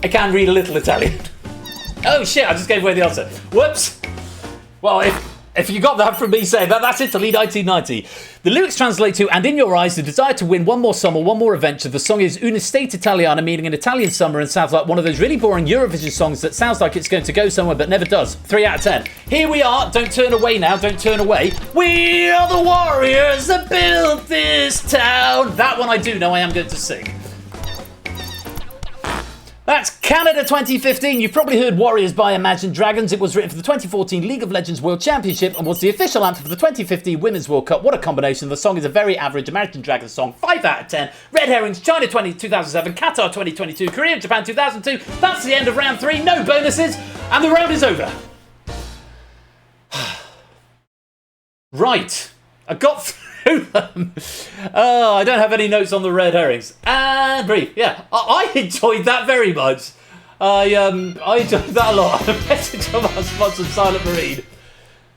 [SPEAKER 1] I can read a little Italian. Oh shit, I just gave away the answer. Whoops. Well, if you got that from me saying that, that's Italy 1990. The lyrics translate to, and in your eyes, the desire to win one more summer, one more adventure. The song is Un'estate italiana, meaning an Italian summer, and sounds like one of those really boring Eurovision songs that sounds like it's going to go somewhere but never does. 3 out of 10. Here we are. Don't turn away now. Don't turn away. We are the warriors that built this town. That one I do know I am going to sing. That's Canada 2015. You've probably heard Warriors by Imagine Dragons. It was written for the 2014 League of Legends World Championship and was the official anthem for the 2015 Women's World Cup. What a combination. The song is a very average Imagine Dragons song. 5 out of 10. Red Herrings, China 2007, Qatar 2022, Korea, Japan 2002. That's the end of round 3. No bonuses. And the round is over. Right. I got through them. Oh, I don't have any notes on the Red Herrings. And breathe. Yeah, I enjoyed that very much. I enjoyed that a lot. A message from our sponsor, Silent Marine.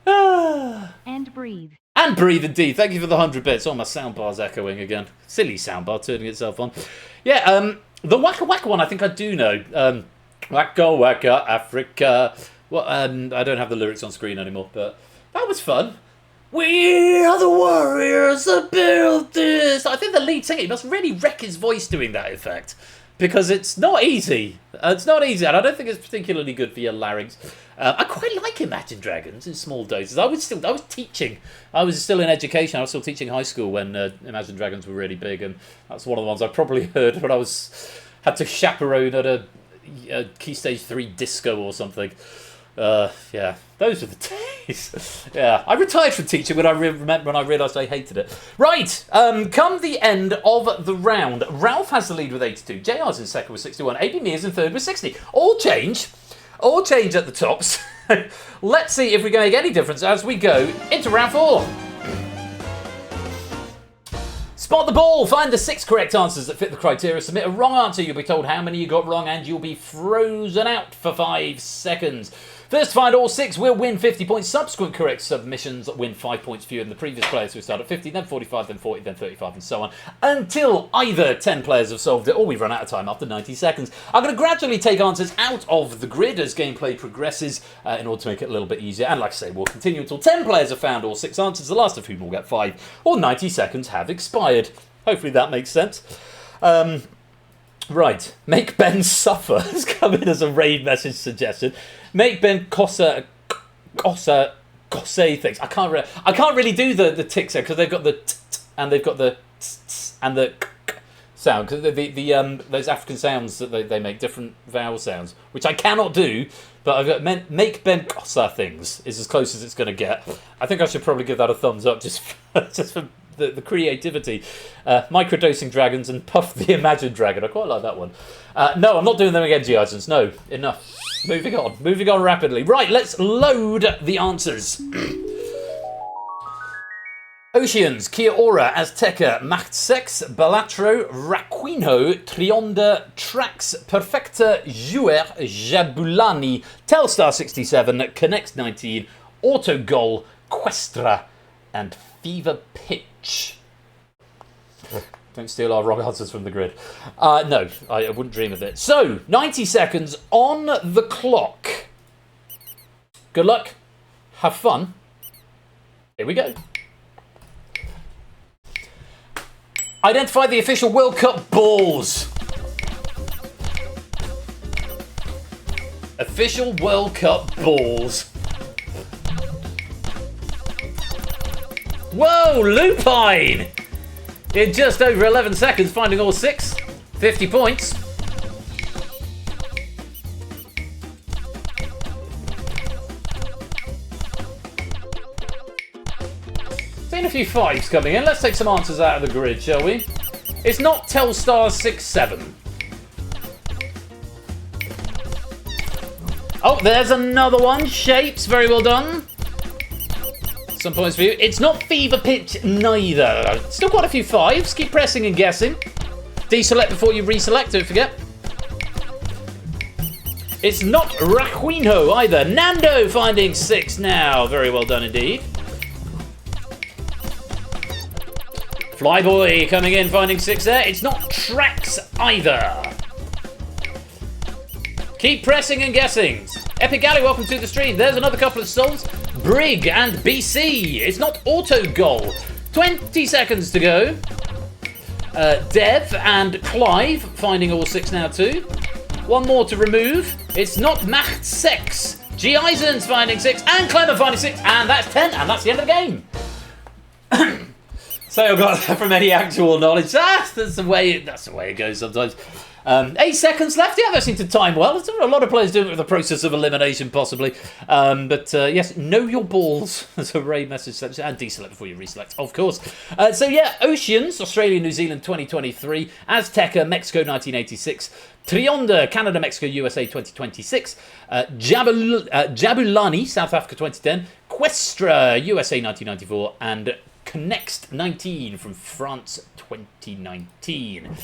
[SPEAKER 3] And breathe.
[SPEAKER 1] And breathe indeed. Thank you for the 100 bits. Oh, my soundbar's echoing again. Silly soundbar turning itself on. Yeah, the Waka Waka one I think I do know. Waka Waka Africa. Well, I don't have the lyrics on screen anymore, but that was fun. We are the warriors that built this. I think the lead singer, he must really wreck his voice doing that effect. Because it's not easy. It's not easy, and I don't think it's particularly good for your larynx. I quite like Imagine Dragons in small doses. I was teaching. I was still in education. I was still teaching high school when Imagine Dragons were really big, and that's one of the ones I probably heard when I had to chaperone at a Key Stage 3 disco or something. Yeah, those were the days. Yeah, I retired from teaching when I remember when I realised I hated it. Right, come the end of the round, Ralph has the lead with 82. JR's in second with 61. AB Mears in third with 60. All change at the tops. Let's see if we can make any difference as we go into round 4. Spot the ball. Find the 6 correct answers that fit the criteria. Submit a wrong answer. You'll be told how many you got wrong and you'll be frozen out for 5 seconds. First to find all 6 will win 50 points. Subsequent correct submissions win 5 points fewer than the previous players who start at 50, then 45, then 40, then 35, and so on, until either 10 players have solved it or we've run out of time after 90 seconds. I'm going to gradually take answers out of the grid as gameplay progresses in order to make it a little bit easier. And like I say, we'll continue until 10 players have found all 6 answers, the last of whom will get 5, or 90 seconds have expired. Hopefully that makes sense. Right, make Ben suffer has come in as a raid message suggestion. Make Ben Cossa things. I can't really do the ticks there because they've got the t and they've got the t and the k sound because the those African sounds that they make different vowel sounds, which I cannot do. But I've got make Ben Cossa things is as close as it's going to get. I think I should probably give that a thumbs up just for the creativity. Microdosing dragons and Puff the Imagine Dragon. I quite like that one. No, I'm not doing them again, G-Items. No, enough. Moving on rapidly. Right, let's load the answers. Oceans, Kia Ora, Azteca, Machtsex, Balatro, Raquino, Trionda, Trax, Perfecta, Jouer, Jabulani, Telstar 67, Connect 19, Autogol, Questra, and Fever Pitch. Don't steal our wrong answers from the grid. No, I wouldn't dream of it. So, 90 seconds on the clock. Good luck. Have fun. Here we go. Identify the official World Cup balls. Official World Cup balls. Whoa, Lupine! In just over 11 seconds, finding all 6. 50 points. Seen a few 5s coming in. Let's take some answers out of the grid, shall we? It's not Telstar 67. Oh, there's another one. Shapes, very well done. Some points for you. It's not Fever Pitch neither. Still quite a few 5s. Keep pressing and guessing. Deselect before you reselect, don't forget. It's not Raquino either. Nando finding 6 now. Very well done indeed. Flyboy coming in, finding 6 there. It's not Trax either. Keep pressing and guessing. Epic Alley, welcome to the stream. There's another couple of souls. Brig and BC. It's not Autogol. 20 seconds to go. Dev and Clive finding all 6 now too. One more to remove. It's not Machtsex. G. Eisen's finding 6 and Clemmer finding 6. And that's 10. And that's the end of the game. So I got that from any actual knowledge. That's the way it goes sometimes. 8 seconds left. Yeah, that seemed to time well. There's a lot of players doing it with the process of elimination, possibly. But yes, know your balls. There's a Ray message and deselect before you reselect, of course. So yeah, Oceans, Australia, New Zealand 2023, Azteca, Mexico 1986, Trionda, Canada, Mexico, USA 2026, Jabulani, South Africa 2010, Questra, USA 1994, and Connect 19 from France 2019.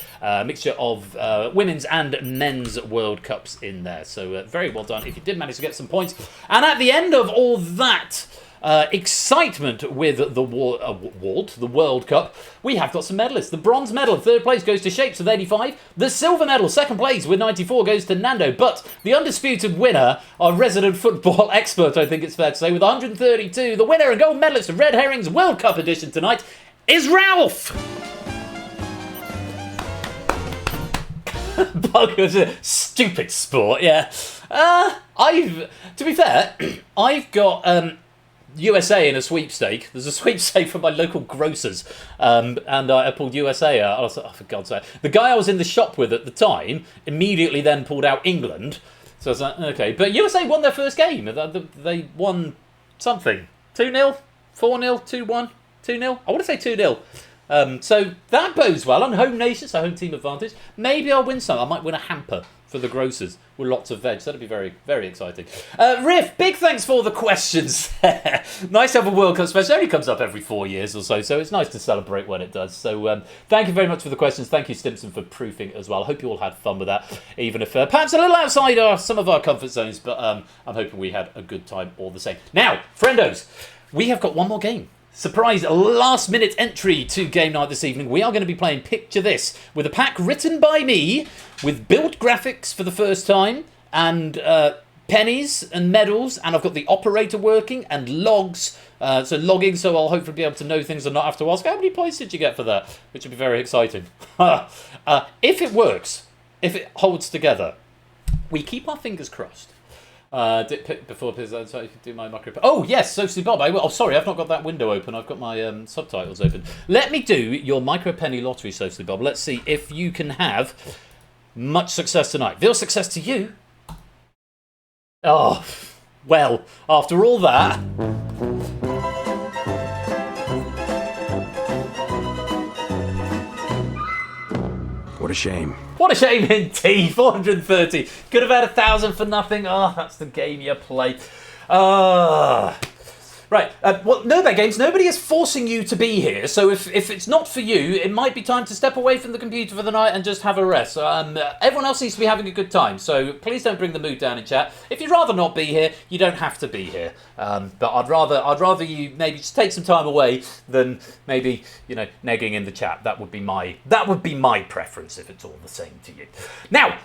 [SPEAKER 1] Mixture of women's and men's World Cups in there. So very well done if you did manage to get some points. And at the end of all that excitement with the World Cup, we have got some medalists. The bronze medal, third place, goes to Shapes with 85. The silver medal, second place with 94, goes to Nando. But the undisputed winner, our resident football expert, I think it's fair to say, with 132, the winner and gold medalist of Red Herrings World Cup edition tonight is Ralph. Bugger's a stupid sport, yeah. To be fair, I've got USA in a sweepstake. There's a sweepstake for my local grocers, and I pulled USA out. I was like, oh, for God's sake. The guy I was in the shop with at the time immediately then pulled out England. So I was like, okay. But USA won their first game. They won something. 2-0, 4-0, 2-1, 2-0. I want to say 2-0. So that bodes well on home nation, so home team advantage. Maybe I'll win some. I might win a hamper for the grocers with lots of veg. That'd be very, very exciting. Riff, big thanks for the questions. Nice to have a World Cup special. It only comes up every 4 years or so, so it's nice to celebrate when it does. So thank you very much for the questions. Thank you, Stimson, for proofing as well. I hope you all had fun with that, even if perhaps a little outside some of our comfort zones, but I'm hoping we had a good time all the same. Now, friendos, we have got one more game. Surprise last minute entry to game night this evening. We are going to be playing Picture This with a pack written by me with built graphics for the first time and pennies and medals, and I've got the operator working and logs, so logging, so I'll hopefully be able to know things and not have to ask how many points did you get for that, which would be very exciting. If it works, if it holds together, we keep our fingers crossed. Before so I can do my micro. Oh yes, Socially Bob. Oh sorry, I've not got that window open. I've got my subtitles open. Let me do your micro penny lottery, Socially Bob. Let's see if you can have much success tonight. Real success to you. Oh well, after all that.
[SPEAKER 2] What a shame.
[SPEAKER 1] What a shame indeed. 430. Could have had 1,000 for nothing. Oh, that's the game you play. Right. Well, no, Bad Games, nobody is forcing you to be here, so if it's not for you, it might be time to step away from the computer for the night and just have a rest. Everyone else seems to be having a good time, so please don't bring the mood down in chat. If you'd rather not be here, you don't have to be here. But I'd rather you maybe just take some time away than maybe, negging in the chat. That would be my preference if it's all the same to you. Now,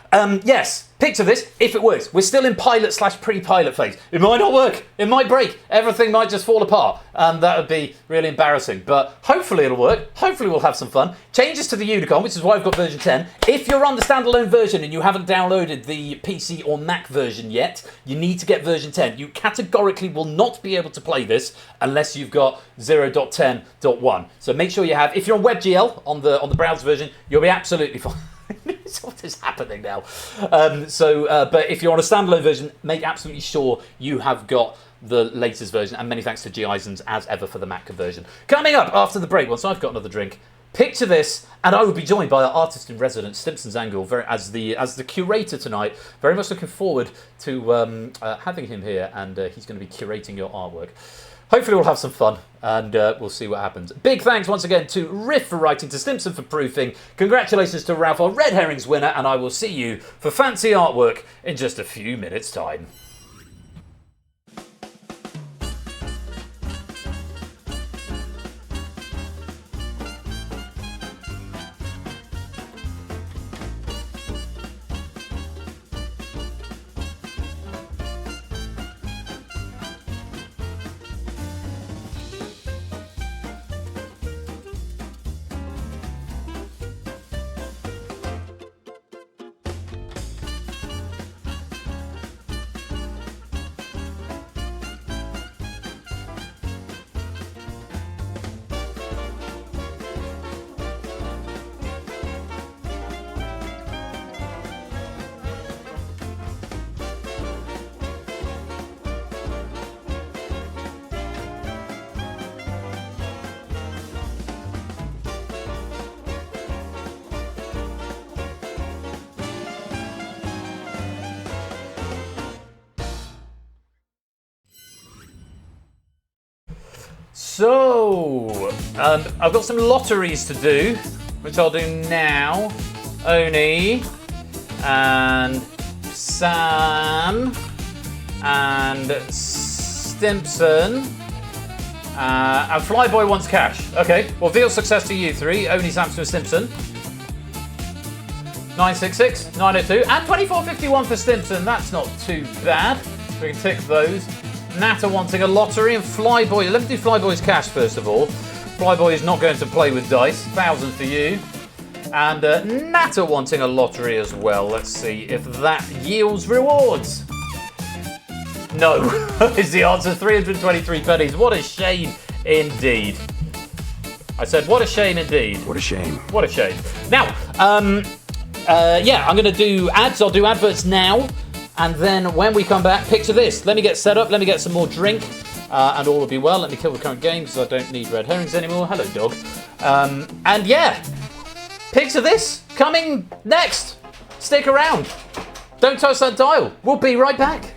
[SPEAKER 1] yes, picture this, if it works. We're still in pilot/pre-pilot phase. It might not work. It might break. Everything might just fall apart. That would be really embarrassing. But hopefully it'll work. Hopefully we'll have some fun. Changes to the Unicom, which is why I've got version 10. If you're on the standalone version and you haven't downloaded the PC or Mac version yet, you need to get version 10. You categorically will not be able to play this unless you've got 0.10.1. So make sure you have. If you're on WebGL on the browser version, you'll be absolutely fine. What is happening now? But if you're on a standalone version, make absolutely sure you have got the latest version. And many thanks to G. Eisens, as ever, for the Mac conversion. Coming up after the break, once I've got another drink, picture this, and I will be joined by our artist in residence, Stimson Zangle, as the curator tonight. Very much looking forward to having him here, and he's going to be curating your artwork. Hopefully we'll have some fun, and we'll see what happens. Big thanks once again to Riff for writing, to Stimson for proofing. Congratulations to Ralph, our Red Herrings winner, and I will see you for fancy artwork in just a few minutes' time. So, I've got some lotteries to do, which I'll do now. Oni, and Sam, and Stimpson, and Flyboy wants cash. Okay, well, veal success to you three. Oni, Samson, Stimpson. 966, 902, and 2451 for Stimpson. That's not too bad. We can tick those. Natter wanting a lottery, and Flyboy. Let me do Flyboy's cash first of all. Flyboy is not going to play with dice. 1,000 for you. And Natter wanting a lottery as well. Let's see if that yields rewards. No, is the answer. 323 pennies. What a shame indeed. I said, what a shame indeed.
[SPEAKER 2] What a shame.
[SPEAKER 1] What a shame. Now, yeah, I'm going to do ads. I'll do adverts now. And then when we come back, picture this. Let me get set up. Let me get some more drink. And all will be well. Let me kill the current game because I don't need red herrings anymore. Hello, dog. And yeah, picture this. Coming next. Stick around. Don't touch that dial. We'll be right back.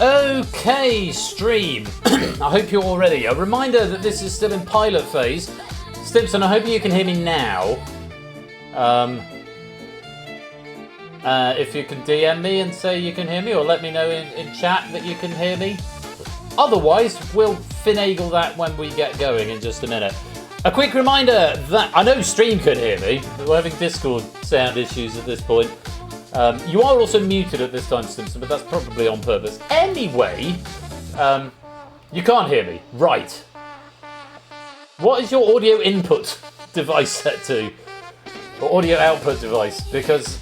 [SPEAKER 1] Okay, stream. I hope you're all ready. A reminder that this is still in pilot phase. Stimson, I hope you can hear me now. If you can DM me and say you can hear me, or let me know in chat that you can hear me. Otherwise, we'll finagle that when we get going in just a minute. A quick reminder that I know stream could hear me, but we're having Discord sound issues at this point. You are also muted at this time, Stimson, but that's probably on purpose. Anyway, you can't hear me. Right. What is your audio input device set to? Or audio output device? Because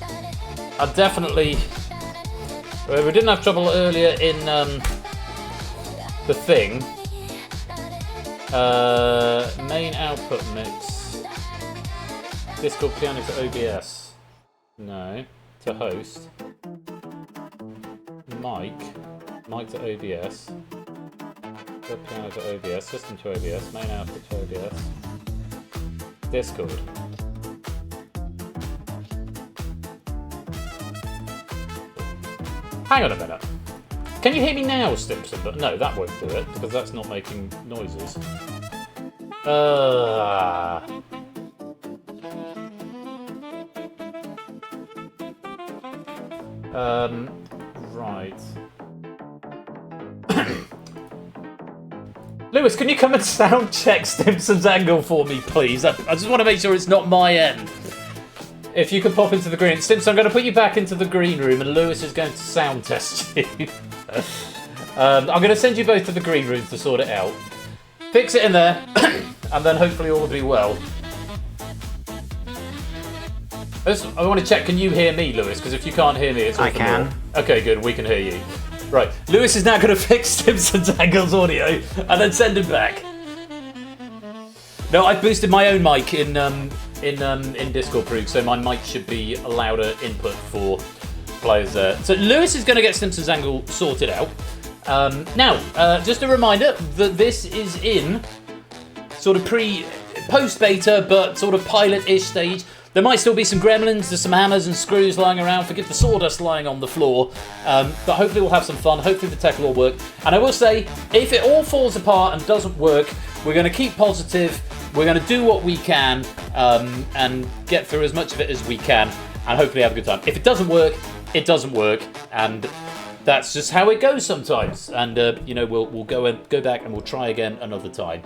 [SPEAKER 1] I definitely... Well, we didn't have trouble earlier in the thing. Main output mix. Discord piano to OBS. No. To host. Mic to OBS. Piano to OBS. System to OBS. Main output to OBS. Discord. Hang on a minute. Can you hear me now, Stimson? But no, that won't do it because that's not making noises. Right. Lewis, can you come and sound check Stimson's angle for me, please? I just want to make sure it's not my end. If you could pop into the green... Stimson, I'm going to put you back into the green room and Lewis is going to sound test you. I'm going to send you both to the green room to sort it out. Fix it in there, and then hopefully all will be well. I want to check, can you hear me, Lewis? Because if you can't hear me, it's all
[SPEAKER 2] I can.
[SPEAKER 1] Okay, good, we can hear you. Right, Lewis is now going to fix Stimson's angles audio, and then send him back. No, I've boosted my own mic in Discord Proof, so my mic should be a louder input for players there. So Lewis is going to get Stimson's angle sorted out. Now, just a reminder that this is in sort of post-beta, but sort of pilot-ish stage. There might still be some gremlins, there's some hammers and screws lying around. Forgive the sawdust lying on the floor. But hopefully we'll have some fun. Hopefully the tech will all work. And I will say, if it all falls apart and doesn't work, we're going to keep positive. We're going to do what we can and get through as much of it as we can and hopefully have a good time. If it doesn't work, it doesn't work. And that's just how it goes sometimes. And, we'll go back and we'll try again another time.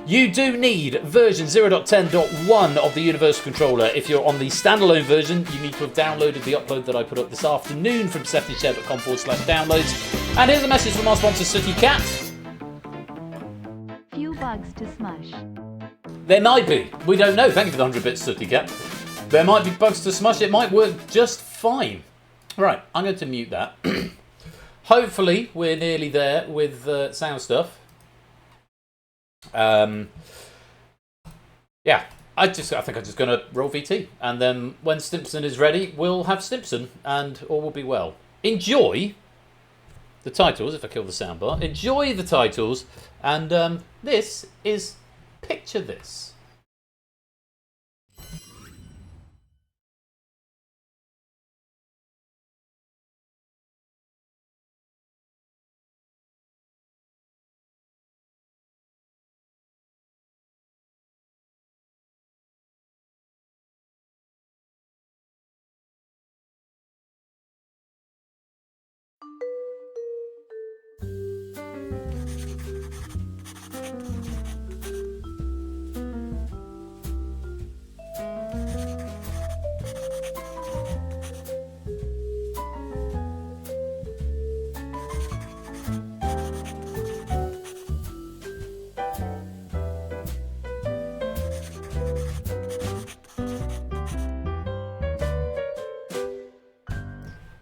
[SPEAKER 1] You do need version 0.10.1 of the Universal Controller. If you're on the standalone version, you need to have downloaded the upload that I put up this afternoon from StephanieShare.com/downloads. And here's a message from our sponsor, Sooty Cat.
[SPEAKER 3] Few bugs to smush.
[SPEAKER 1] There might be. We don't know. Thank you for the 100 bits, Sooty Cat. There might be bugs to smush. It might work just fine. Right, I'm going to mute that. Hopefully, we're nearly there with sound stuff. Yeah, I think I'm just going to roll VT, and then when Stimson is ready, we'll have Stimson, and all will be well. Enjoy the titles. If I kill the soundbar, enjoy the titles, and this is Picture This.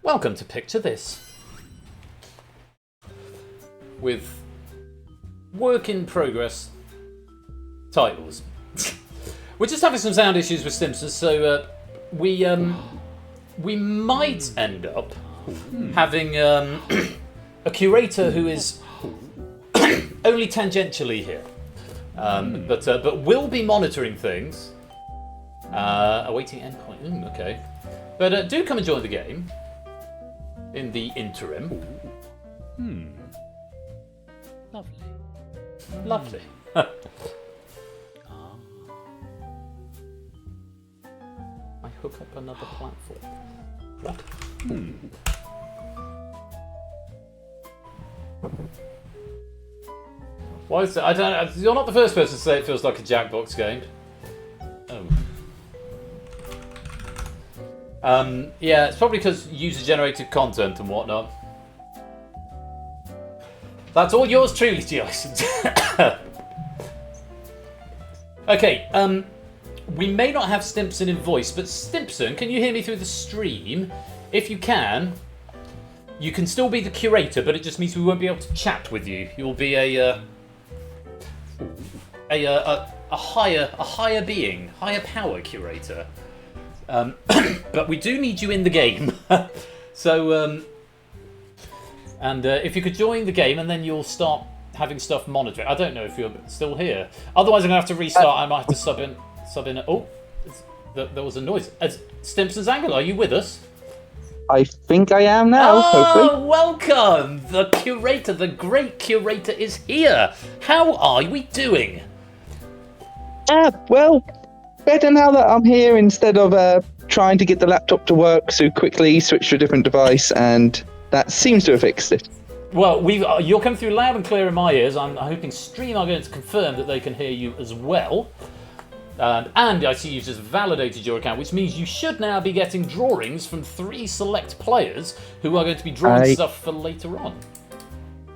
[SPEAKER 1] Welcome to Picture This. With work in progress titles. We're just having some sound issues with Stimson, so we might end up having a curator who is only tangentially here, but will be monitoring things. Awaiting endpoint. Okay, but do come and join the game in the interim. Lovely. Lovely. I hook up another platform. What? Why is it? I don't know. You're not the first person to say it feels like a Jackbox game. Oh. Yeah, it's probably because user-generated content and whatnot. That's all yours truly, Jason. Okay, we may not have Stimpson in voice, but Stimpson, can you hear me through the stream? If you can still be the curator, but it just means we won't be able to chat with you. You'll be a higher being, higher power curator. But we do need you in the game. So, and if you could join the game, and then you'll start having stuff monitored. I don't know if you're still here. Otherwise, I'm gonna have to restart. I might have to sub in. Oh, there was a noise. Stimpson's Angle, are you with us?
[SPEAKER 8] I think I am now. Hopefully.
[SPEAKER 1] Welcome! The curator, the great curator, is here. How are we doing?
[SPEAKER 8] Well, better now that I'm here instead of trying to get the laptop to work so quickly, switch to a different device, and that seems to have fixed it.
[SPEAKER 1] Well, you're coming through loud and clear in my ears. I'm hoping Stream are going to confirm that they can hear you as well. And I see you've just validated your account, which means you should now be getting drawings from 3 select players who are going to be drawing stuff for later on.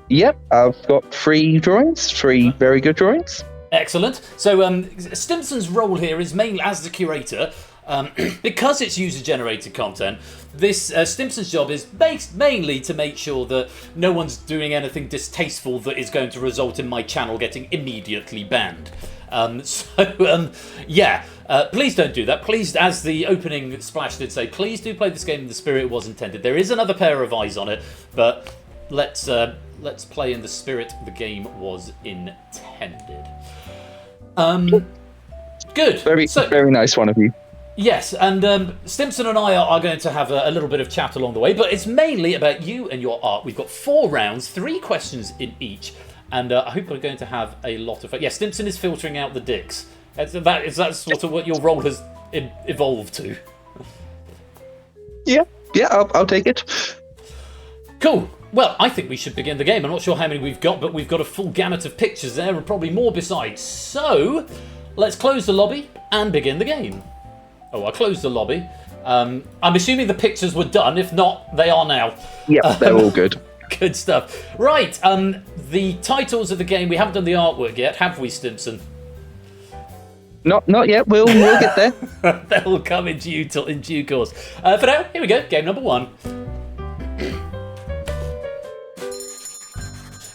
[SPEAKER 1] Yep,
[SPEAKER 8] I've got 3 drawings, 3 very good drawings.
[SPEAKER 1] Excellent. So Stimpson's role here is mainly as the curator. Because it's user-generated content, this Stimpson's job is mainly to make sure that no one's doing anything distasteful that is going to result in my channel getting immediately banned. Please don't do that. Please, as the opening splash did say, please do play this game in the spirit it was intended. There is another pair of eyes on it, but let's play in the spirit the game was intended. Good.
[SPEAKER 8] Very nice one of you.
[SPEAKER 1] Yes, and Stimpson and I are going to have a little bit of chat along the way, but it's mainly about you and your art. We've got 4 rounds, 3 questions in each, and I hope we're going to have a lot of fun. Yeah, Stimpson is filtering out the dicks. Is that sort of what your role has evolved to?
[SPEAKER 8] Yeah, I'll take it.
[SPEAKER 1] Cool. Well, I think we should begin the game. I'm not sure how many we've got, but we've got a full gamut of pictures there, and probably more besides. So, let's close the lobby and begin the game. Oh, I closed the lobby. I'm assuming the pictures were done. If not, they are now.
[SPEAKER 8] Yep, they're all good.
[SPEAKER 1] Good stuff. Right, the titles of the game. We haven't done the artwork yet, have we, Stimpson?
[SPEAKER 8] Not yet. We'll get there.
[SPEAKER 1] They'll come in due course. For now, here we go. Game number 1.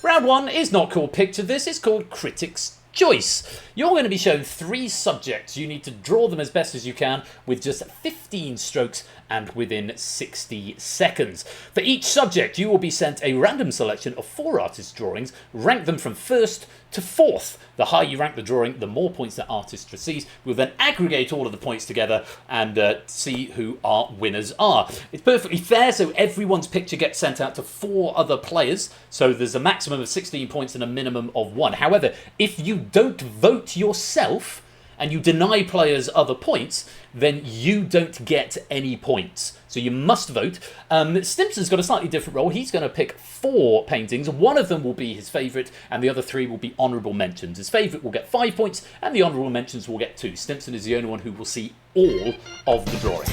[SPEAKER 1] Round 1 is not called Picture This. It's called Critic's Choice. You're going to be shown 3 subjects. You need to draw them as best as you can with just 15 strokes and within 60 seconds. For each subject, you will be sent a random selection of 4 artist drawings. Rank them from 1st to 4th. The higher you rank the drawing, the more points that artist receives. We'll then aggregate all of the points together and see who our winners are. It's perfectly fair, so everyone's picture gets sent out to 4 other players. So there's a maximum of 16 points and a minimum of 1. However, if you don't vote yourself and you deny players other points, then you don't get any points. So you must vote. Stimpson's got a slightly different role. He's going to pick 4 paintings. One of them will be his favourite, and the other 3 will be honourable mentions. His favourite will get 5 points, and the honourable mentions will get 2. Stimpson is the only one who will see all of the drawings.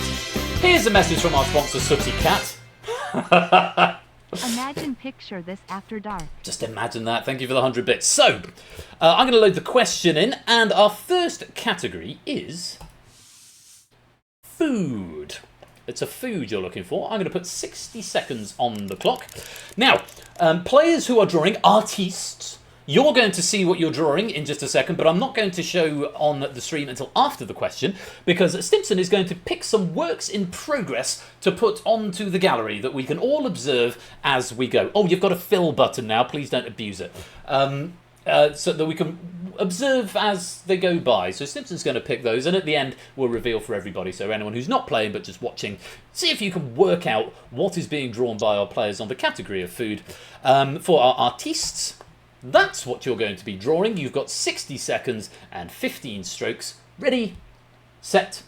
[SPEAKER 1] Here's a message from our sponsor, Sooty Cat.
[SPEAKER 3] Imagine picture this after dark.
[SPEAKER 1] Just imagine that. Thank you for the 100 bits. So, I'm going to load the question in, and our first category is food. It's a food you're looking for. I'm going to put 60 seconds on the clock. Now, players who are drawing, artistes, you're going to see what you're drawing in just a second, but I'm not going to show on the stream until after the question, because Stimpson is going to pick some works in progress to put onto the gallery that we can all observe as we go. Oh, you've got a fill button now. Please don't abuse it. so that we can observe as they go by. So Simpson's going to pick those, and at the end we'll reveal for everybody. So anyone who's not playing but just watching, see if you can work out what is being drawn by our players on the category of food. For our artistes, that's what you're going to be drawing. You've got 60 seconds and 15 strokes. Ready, set,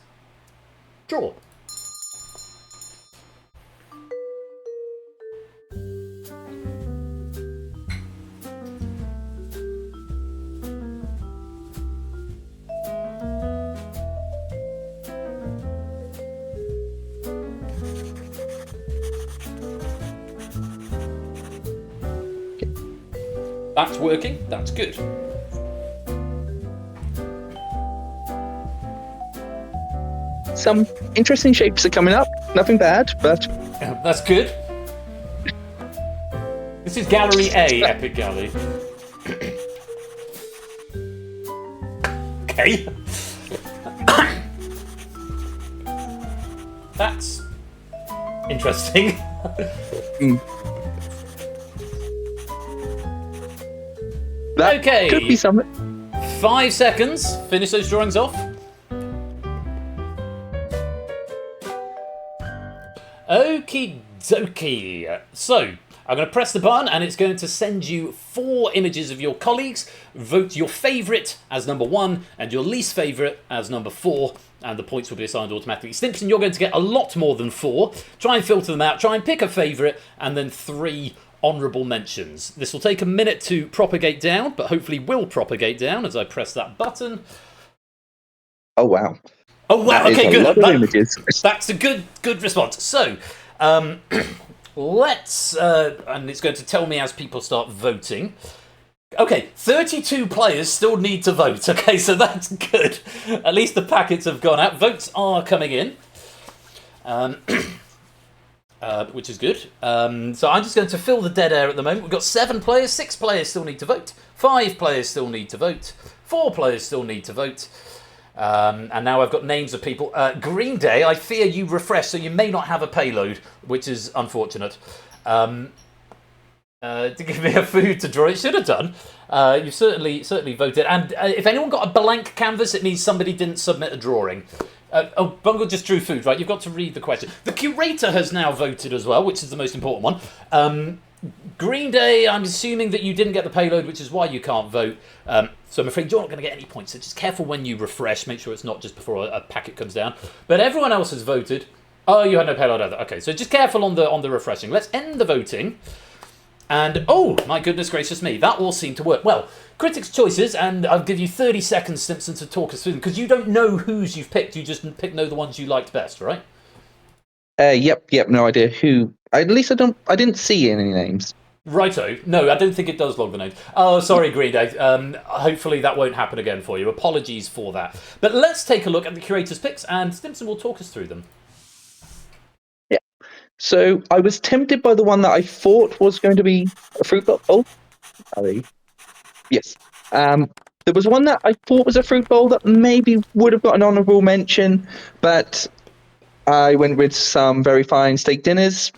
[SPEAKER 1] draw. That's working, that's good.
[SPEAKER 8] Some interesting shapes are coming up. Nothing bad, but
[SPEAKER 1] That's good. This is Gallery A, Epic Gallery. Okay. That's interesting.
[SPEAKER 8] that
[SPEAKER 1] Okay.
[SPEAKER 8] could be something.
[SPEAKER 1] 5 seconds. Finish those drawings off. Okie dokie. So, I'm going to press the button and it's going to send you 4 images of your colleagues. Vote your favourite as number 1 and your least favourite as number 4. And the points will be assigned automatically. Stimpson, you're going to get a lot more than 4. Try and filter them out. Try and pick a favourite and then 3 honourable mentions. This will take a minute to propagate down, but hopefully will propagate down as I press that button.
[SPEAKER 8] Oh wow!
[SPEAKER 1] Oh wow!
[SPEAKER 8] That is
[SPEAKER 1] Okay,
[SPEAKER 8] a
[SPEAKER 1] good.
[SPEAKER 8] lot of images.
[SPEAKER 1] That's a good response. So, let's and it's going to tell me as people start voting. Okay, 32 players still need to vote. Okay, so that's good. At least the packets have gone out. Votes are coming in. Which is good. So I'm just going to fill the dead air at the moment. We've got 7 players, 6 players still need to vote, 5 players still need to vote, 4 players still need to vote. And now I've got names of people. Green Day, I fear you refresh, so you may not have a payload, which is unfortunate. To give me a food to draw, it should have done. You've certainly voted. And if anyone got a blank canvas, it means somebody didn't submit a drawing. Oh, Bungle just drew food, right? You've got to read the question. The curator has now voted as well, which is the most important one. Green Day, I'm assuming that you didn't get the payload, which is why you can't vote. So I'm afraid you're not going to get any points. So just careful when you refresh. Make sure it's not just before a packet comes down. But everyone else has voted. Oh, you had no payload either. Okay, so just careful on the refreshing. Let's end the voting. And, oh, my goodness gracious me, that all seemed to work. Well, critics' choices, and I'll give you 30 seconds, Simpson, to talk us through them, because you don't know whose you've picked, you just know the ones you liked best, right?
[SPEAKER 8] Yep, no idea who. At least I didn't see any names.
[SPEAKER 1] Righto. No, I don't think it does log the names. Oh, sorry, Green Day. Hopefully that won't happen again for you. Apologies for that. But let's take a look at the curator's picks, and Simpson will talk us through them.
[SPEAKER 8] So I was tempted by the one that I thought was going to be a fruit bowl. Oh, Ali. Yes. There was one that I thought was a fruit bowl that maybe would have got an honourable mention, but I went with some very fine steak dinners.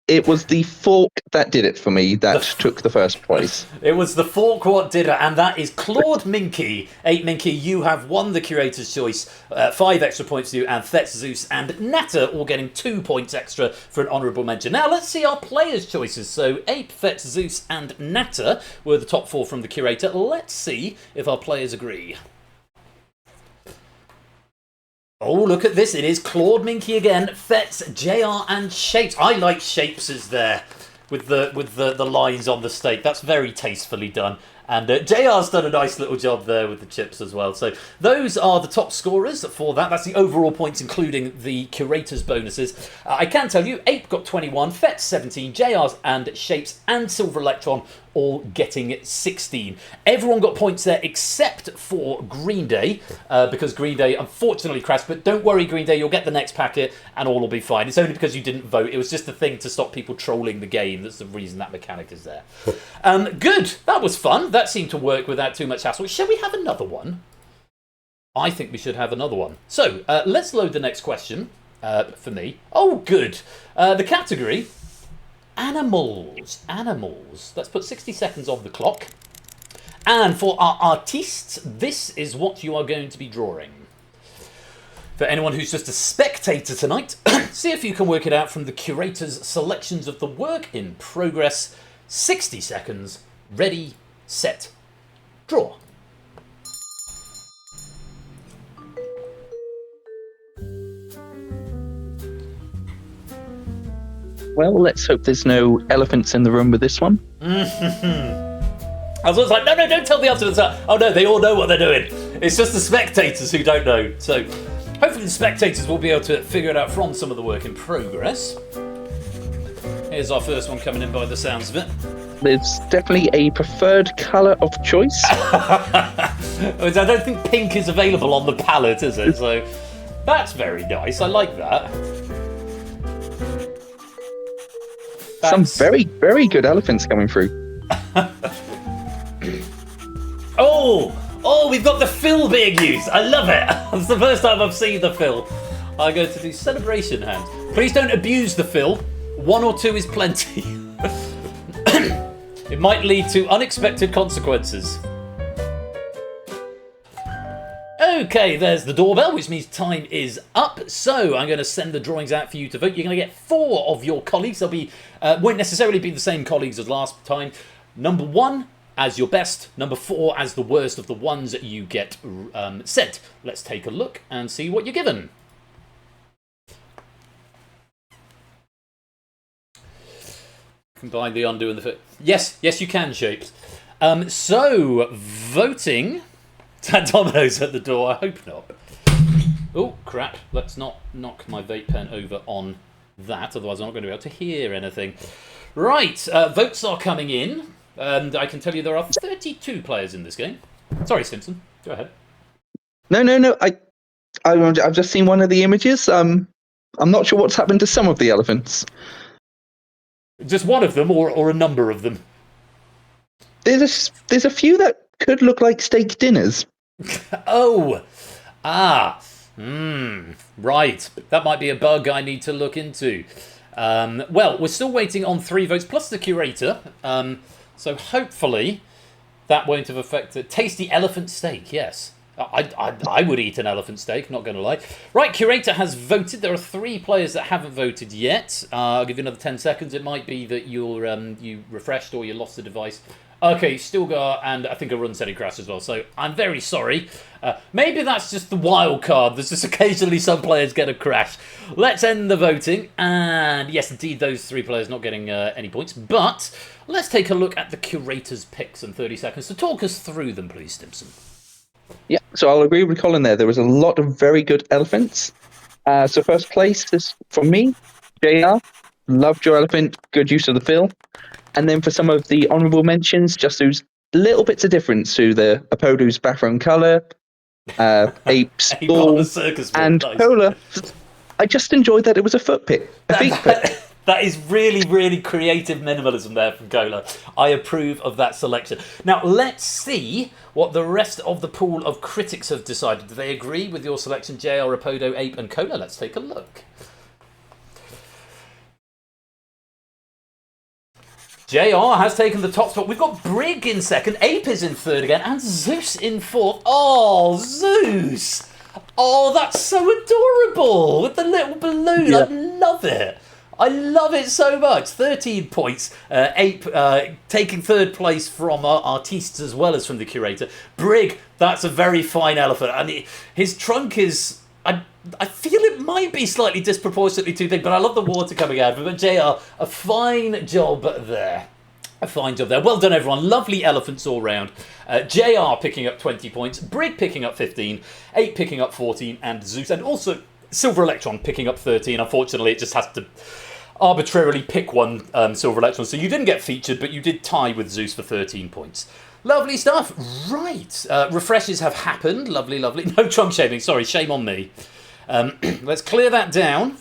[SPEAKER 8] It was the fork that did it for me, that took the first place.
[SPEAKER 1] It was the fork what did it, and that is Claude Minky. 8 Minky, you have won the curator's choice. 5 extra points to you, and Thetz Zeus and Natter all getting 2 points extra for an honourable mention. Now let's see our players' choices. So Ape, Thetz Zeus and Natter were the top 4 from the curator. Let's see if our players agree. Oh, look at this. It is Claude Minky again. Fetz, JR and Shapes. I like Shapes as there with the lines on the steak. That's very tastefully done. And JR's done a nice little job there with the chips as well. So those are the top scorers for that. That's the overall points, including the curator's bonuses. I can tell you, Ape got 21, Fetz 17, JR's and Shapes and Silver Electron all getting 16. Everyone got points there except for Green Day, because Green Day unfortunately crashed. But don't worry, Green Day, you'll get the next packet and all will be fine. It's only because you didn't vote. It was just a thing to stop people trolling the game. That's the reason that mechanic is there. Good. That was fun. That seemed to work without too much hassle. Shall we have another one? I think we should have another one. So let's load the next question for me. Oh, good. The category... Animals. Let's put 60 seconds on the clock. And for our artistes, this is what you are going to be drawing. For anyone who's just a spectator tonight, see if you can work it out from the curator's selections of the work in progress. 60 seconds. Ready, set, draw.
[SPEAKER 8] Well, let's hope there's no elephants in the room with this one.
[SPEAKER 1] I was like, no, don't tell the answer to that. Oh no, they all know what they're doing. It's just the spectators who don't know. So hopefully the spectators will be able to figure it out from some of the work in progress. Here's our first one coming in by the sounds of it.
[SPEAKER 8] There's definitely a preferred colour of choice.
[SPEAKER 1] I don't think pink is available on the palette, is it? So that's very nice. I like that.
[SPEAKER 8] Some very, very good elephants coming through.
[SPEAKER 1] Oh, we've got the fill being used. I love it. It's the first time I've seen the fill. I go to the celebration hand. Please don't abuse the fill. 1 or 2 is plenty. It might lead to unexpected consequences. Okay, there's the doorbell, which means time is up. So I'm going to send the drawings out for you to vote. You're going to get 4 of your colleagues. They'll be won't necessarily be the same colleagues as last time. Number 1 as your best. Number 4 as the worst of the ones that you get sent. Let's take a look and see what you're given. Combine the undo and the fit. Yes, you can, Shapes. So voting. Domino's at the door. I hope not. Oh, crap. Let's not knock my vape pen over on that, otherwise I'm not going to be able to hear anything. Right, votes are coming in, and I can tell you there are 32 players in this game. Sorry, Simpson. Go ahead.
[SPEAKER 8] No. I've just seen one of the images. I'm not sure what's happened to some of the elephants.
[SPEAKER 1] Just one of them, or a number of them?
[SPEAKER 8] There's a few that could look like steak dinners.
[SPEAKER 1] Right. That might be a bug I need to look into. Well, we're still waiting on 3 votes plus the curator. So hopefully that won't have affected. Tasty elephant steak, yes. I would eat an elephant steak, not going to lie. Right, curator has voted. There are 3 players that haven't voted yet. I'll give you another 10 seconds. It might be that you refreshed or you lost the device. Okay, still got, and I think a run setting crash as well. So I'm very sorry. Maybe that's just the wild card. There's just occasionally some players get a crash. Let's end the voting. And yes, indeed, those 3 players not getting any points. But let's take a look at the curator's picks in 30 seconds. So talk us through them, please, Stimson.
[SPEAKER 8] Yeah, so I'll agree with Colin there. There was a lot of very good elephants. So first place is from me, JR. Loved your elephant. Good use of the fill. And then for some of the honourable mentions, just those little bits of difference to the Apodu's background colour, Ape's ball, and nice. Cola. I just enjoyed that it was a foot pick.
[SPEAKER 1] That is really, really creative minimalism there from Cola. I approve of that selection. Now, let's see what the rest of the pool of critics have decided. Do they agree with your selection, JR, Apodo, Ape, and Cola? Let's take a look. JR has taken the top spot. We've got Brig in second, Ape is in third again, and Zeus in fourth. Oh, Zeus! Oh, that's so adorable with the little balloon. Yeah. I love it. I love it so much. 13 points. Ape taking third place from our artistes as well as from the curator. Brig, that's a very fine elephant. And his trunk is... I feel it might be slightly disproportionately too big, but I love the water coming out of it. But JR, a fine job there. A fine job there. Well done, everyone. Lovely elephants all round. JR picking up 20 points. Brig picking up 15. 8 picking up 14. And Zeus. And also Silver Electron picking up 13. Unfortunately, it just has to arbitrarily pick one Silver Electron. So you didn't get featured, but you did tie with Zeus for 13 points. Lovely stuff. Right. Refreshes have happened. Lovely, lovely. No trunk shaving. Sorry, shame on me. Let's clear that down.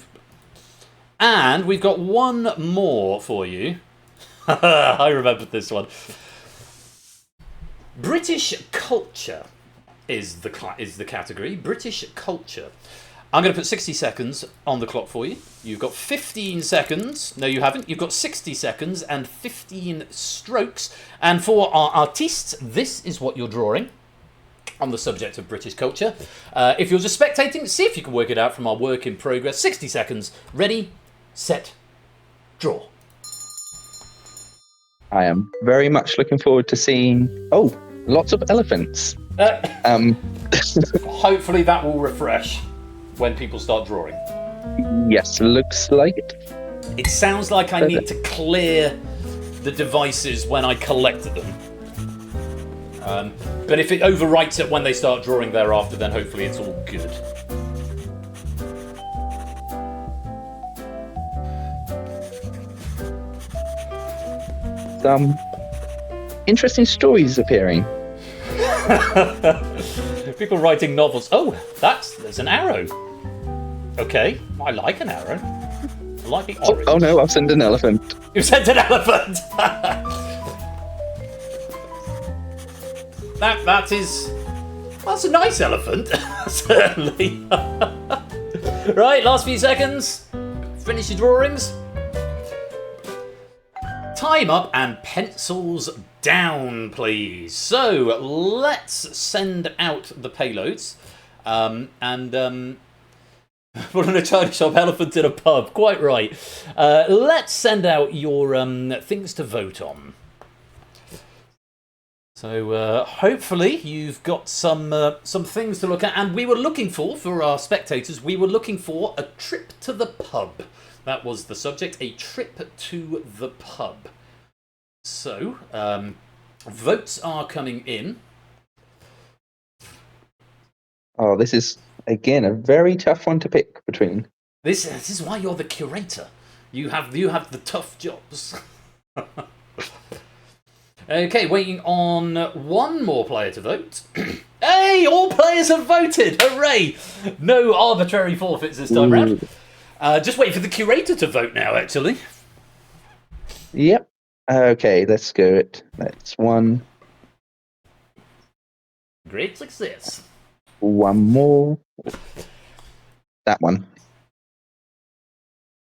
[SPEAKER 1] And we've got one more for you. I remembered this one. British culture is the category. British culture. I'm going to put 60 seconds on the clock for you. You've got 15 seconds. No, you haven't. You've got 60 seconds and 15 strokes. And for our artistes, this is what you're drawing on the subject of British culture. If you're just spectating, see if you can work it out from our work in progress. 60 seconds. Ready, set, draw.
[SPEAKER 8] I am very much looking forward to seeing. Oh, lots of elephants.
[SPEAKER 1] Hopefully that will refresh when people start drawing.
[SPEAKER 8] Yes, looks like it.
[SPEAKER 1] It sounds like I need to clear the devices when I collect them. But if it overwrites it when they start drawing thereafter, then hopefully it's all good.
[SPEAKER 8] Some interesting stories appearing.
[SPEAKER 1] People writing novels. Oh, there's an arrow. Okay, I like an arrow. I like the orange.
[SPEAKER 8] Oh no, I've sent an elephant.
[SPEAKER 1] You sent an elephant. That's a nice elephant, certainly. Right, last few seconds. Finish your drawings. Time up and pencils down, please. So let's send out the payloads. Put on a Chinese shop, elephant in a pub. Quite right. Let's send out your things to vote on. So hopefully you've got some things to look at. And we were looking for our spectators, we were looking for a trip to the pub. That was the subject, a trip to the pub. So, votes are coming in.
[SPEAKER 8] Oh, this is, again, a very tough one to pick between.
[SPEAKER 1] This is why you're the curator. You have the tough jobs. Okay, waiting on one more player to vote. Hey, all players have voted! Hooray! No arbitrary forfeits this time round. Just wait for the curator to vote now, actually.
[SPEAKER 8] Yep. Okay, let's go it. That's one.
[SPEAKER 1] Great success.
[SPEAKER 8] One more. That one.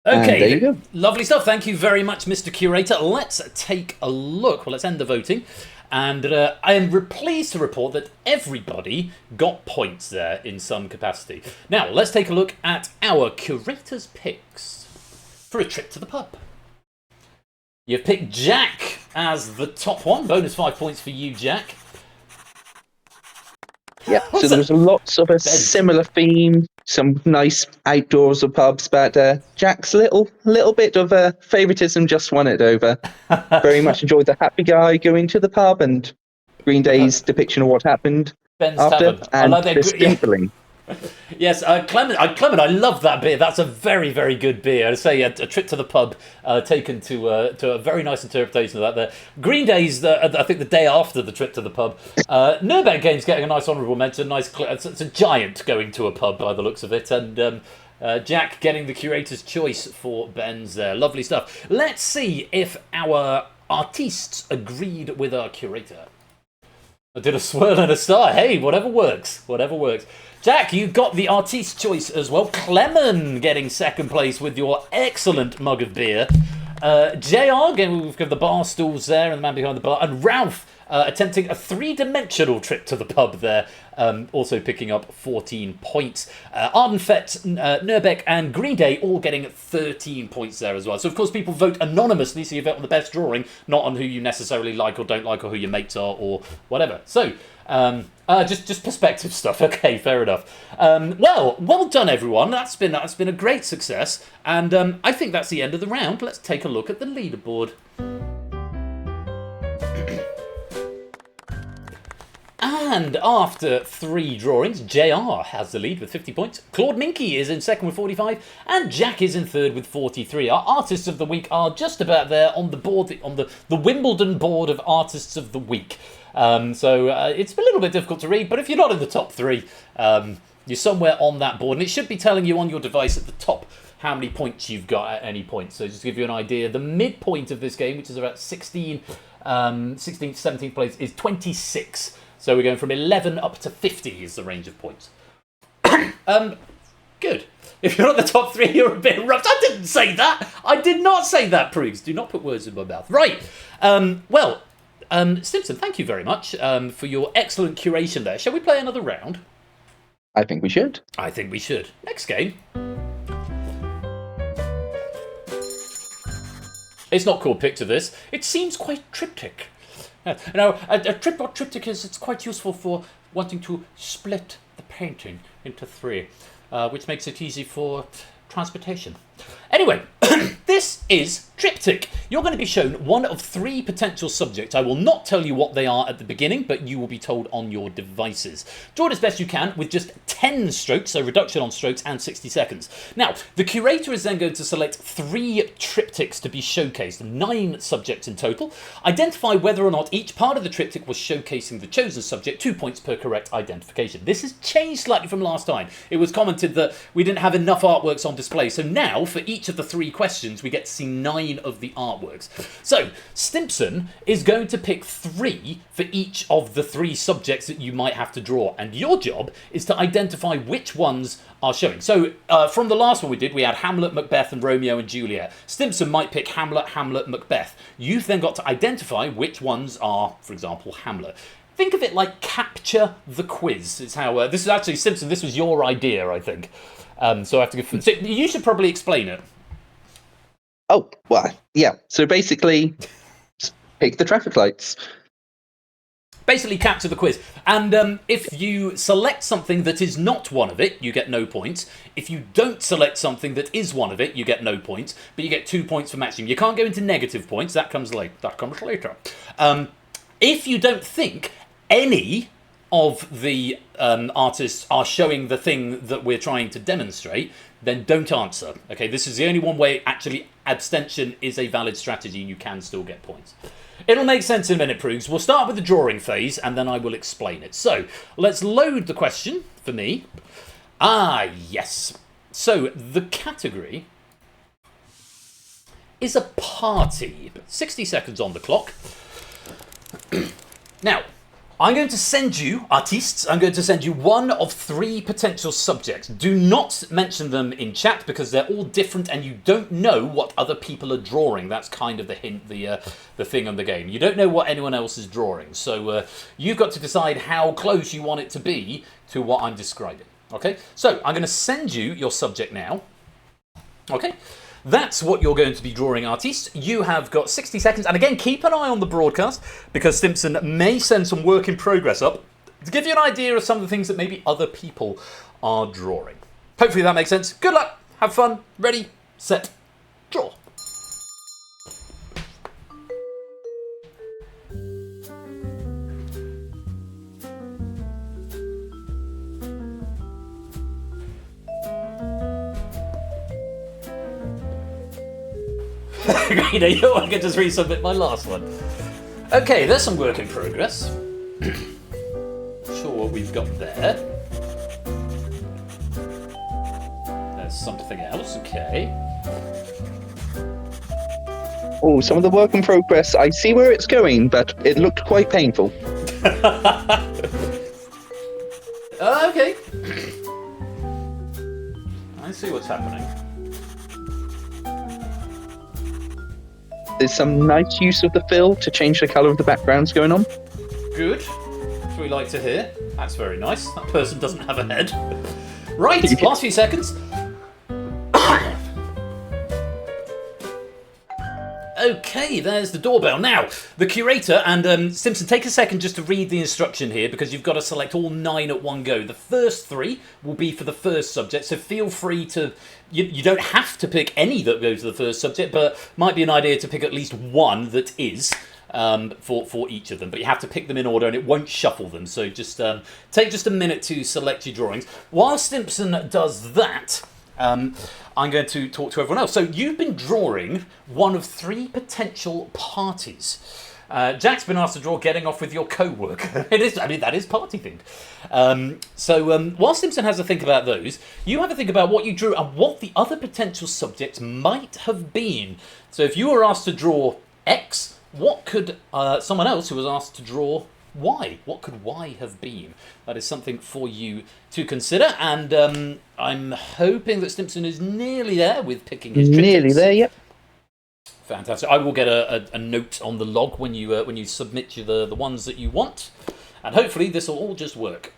[SPEAKER 1] Okay,
[SPEAKER 8] there you go.
[SPEAKER 1] Lovely stuff. Thank you very much, Mr. Curator. Let's take a look. Well, let's end the voting. And I am pleased to report that everybody got points there in some capacity. Now, let's take a look at our curator's picks for a trip to the pub. You've picked Jack as the top one. Bonus 5 points for you, Jack.
[SPEAKER 8] Yeah, so there was lots of a similar theme, some nice outdoors of pubs, but Jack's little bit of favouritism just won it over. Very much enjoyed the happy guy going to the pub and Green Day's depiction of what happened
[SPEAKER 1] Ben's
[SPEAKER 8] after,
[SPEAKER 1] Tavern.
[SPEAKER 8] and
[SPEAKER 1] I like
[SPEAKER 8] the dimpling.
[SPEAKER 1] Yes, Clement, I love that beer. That's a very, very good beer. I'd say a trip to the pub taken to a very nice interpretation of that there. Green Day's, I think, the day after the trip to the pub. Nuremberg Games getting a nice honourable mention. It's a giant going to a pub by the looks of it. And Jack getting the curator's choice for Ben's there. Lovely stuff. Let's see if our artistes agreed with our curator. I did a swirl and a star. Hey, whatever works. Whatever works. Jack, you got the artiste choice as well. Clement getting second place with your excellent mug of beer. JR, again, we've got the bar stools there and the man behind the bar. And Ralph attempting a three-dimensional trip to the pub there, also picking up 14 points. Ardenfett, Nurbeck and Green Day all getting 13 points there as well. So, of course, people vote anonymously, so you vote on the best drawing, not on who you necessarily like or don't like or who your mates are or whatever. So, just perspective stuff. Okay, fair enough. Well done, everyone. That's been a great success. And I think that's the end of the round. Let's take a look at the leaderboard. And after 3 drawings, JR has the lead with 50 points. Claude Minky is in second with 45, and Jack is in third with 43. Our artists of the week are just about there on the board, on the Wimbledon board of artists of the week. So it's a little bit difficult to read, but if you're not in the top 3, you're somewhere on that board, and it should be telling you on your device at the top how many points you've got at any point. So just to give you an idea, the midpoint of this game, which is about 16th, 17th place, is 26. So we're going from 11 up to 50 is the range of points. Good. If you're not the top 3, you're a bit rough. I didn't say that. I did not say that, Proogs. Do not put words in my mouth. Right. Simpson, thank you very much for your excellent curation there. Shall we play another round?
[SPEAKER 8] I think we should.
[SPEAKER 1] I think we should. Next game. It's not called Picture This. It seems quite triptych. Now, a triptych is it's quite useful for wanting to split the painting into 3, which makes it easy for transportation. Anyway, this is triptych. You're going to be shown one of 3 potential subjects. I will not tell you what they are at the beginning, but you will be told on your devices. Draw it as best you can with just 10 strokes, so reduction on strokes, and 60 seconds. Now, the curator is then going to select 3 triptychs to be showcased, 9 subjects in total. Identify whether or not each part of the triptych was showcasing the chosen subject, 2 points per correct identification. This has changed slightly from last time. It was commented that we didn't have enough artworks on display, so now for each of the 3 questions we get to see 9 of the artworks. So Stimpson is going to pick 3 for each of the 3 subjects that you might have to draw, and your job is to identify which ones are showing. So from the last one we did, we had Hamlet, Macbeth and Romeo and Juliet. Stimpson might pick Hamlet, Macbeth. You've then got to identify which ones are, for example, Hamlet. Think of it like capture the quiz. Is how this is actually, Simpson, this was your idea, I think. So I have to give. So you should probably explain it.
[SPEAKER 8] Oh, well, yeah. So basically, pick the traffic lights.
[SPEAKER 1] Basically, capture the quiz. And if you select something that is not one of it, you get no points. If you don't select something that is one of it, you get no points. But you get 2 points for matching. You can't go into negative points. That comes later. If you don't think any of the artists are showing the thing that we're trying to demonstrate, then don't answer. Okay, this is the only one way. Actually, abstention is a valid strategy and you can still get points. It'll make sense in a minute, Proogs. We'll start with the drawing phase and then I will explain it. So let's load the question for me. Yes. So the category is a party. 60 seconds on the clock. Now, I'm going to send you, artistes, I'm going to send you one of 3 potential subjects. Do not mention them in chat because they're all different and you don't know what other people are drawing. That's kind of the hint, the thing on the game. You don't know what anyone else is drawing. So you've got to decide how close you want it to be to what I'm describing. Okay, so I'm going to send you your subject now. Okay. That's what you're going to be drawing, artiste. You have got 60 seconds. And again, keep an eye on the broadcast because Stimpson may send some work in progress up to give you an idea of some of the things that maybe other people are drawing. Hopefully that makes sense. Good luck. Have fun. Ready, set, draw. You know, I can just resubmit my last one. Okay, there's some work in progress. Sure what we've got there. There's something else, okay.
[SPEAKER 8] Oh, some of the work in progress. I see where it's going, but it looked quite painful.
[SPEAKER 1] Okay. I see what's happening.
[SPEAKER 8] There's some nice use of the fill to change the colour of the backgrounds going on.
[SPEAKER 1] Good. Which we like to hear. That's very nice. That person doesn't have a head. Right, last few seconds. Okay, there's the doorbell. Now, the curator, and Simpson, take a second just to read the instruction here because you've got to select all 9 at one go. The first 3 will be for the first subject, so feel free to... You don't have to pick any that go to the first subject, but might be an idea to pick at least one that is for each of them. But you have to pick them in order and it won't shuffle them, so just take just a minute to select your drawings. While Stimpson does that... I'm going to talk to everyone else. So you've been drawing one of 3 potential parties. Jack's been asked to draw getting off with your co-worker. It is, I mean, that is party themed. While Simpson has a think about those, you have a think about what you drew and what the other potential subjects might have been. So if you were asked to draw X, what could someone else who was asked to draw why? What could why have been? That is something for you to consider. And I'm hoping that Stimson is nearly there with picking his triptychs.
[SPEAKER 8] Nearly there, yep.
[SPEAKER 1] Fantastic. I will get a note on the log when you submit the ones that you want. And hopefully this will all just work,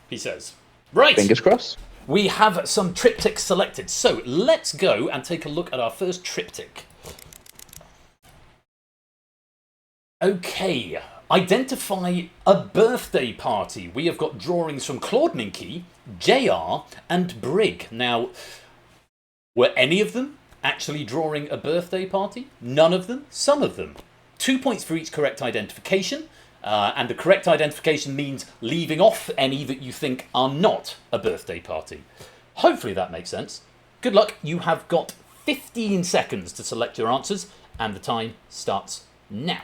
[SPEAKER 1] he says. Right.
[SPEAKER 8] Fingers crossed.
[SPEAKER 1] We have some triptychs selected. So let's go and take a look at our first triptych. Okay. Identify a birthday party. We have got drawings from Claude Ninky, JR, and Brig. Now, were any of them actually drawing a birthday party? None of them? Some of them. 2 points for each correct identification. And the correct identification means leaving off any that you think are not a birthday party. Hopefully that makes sense. Good luck. You have got 15 seconds to select your answers, and the time starts now.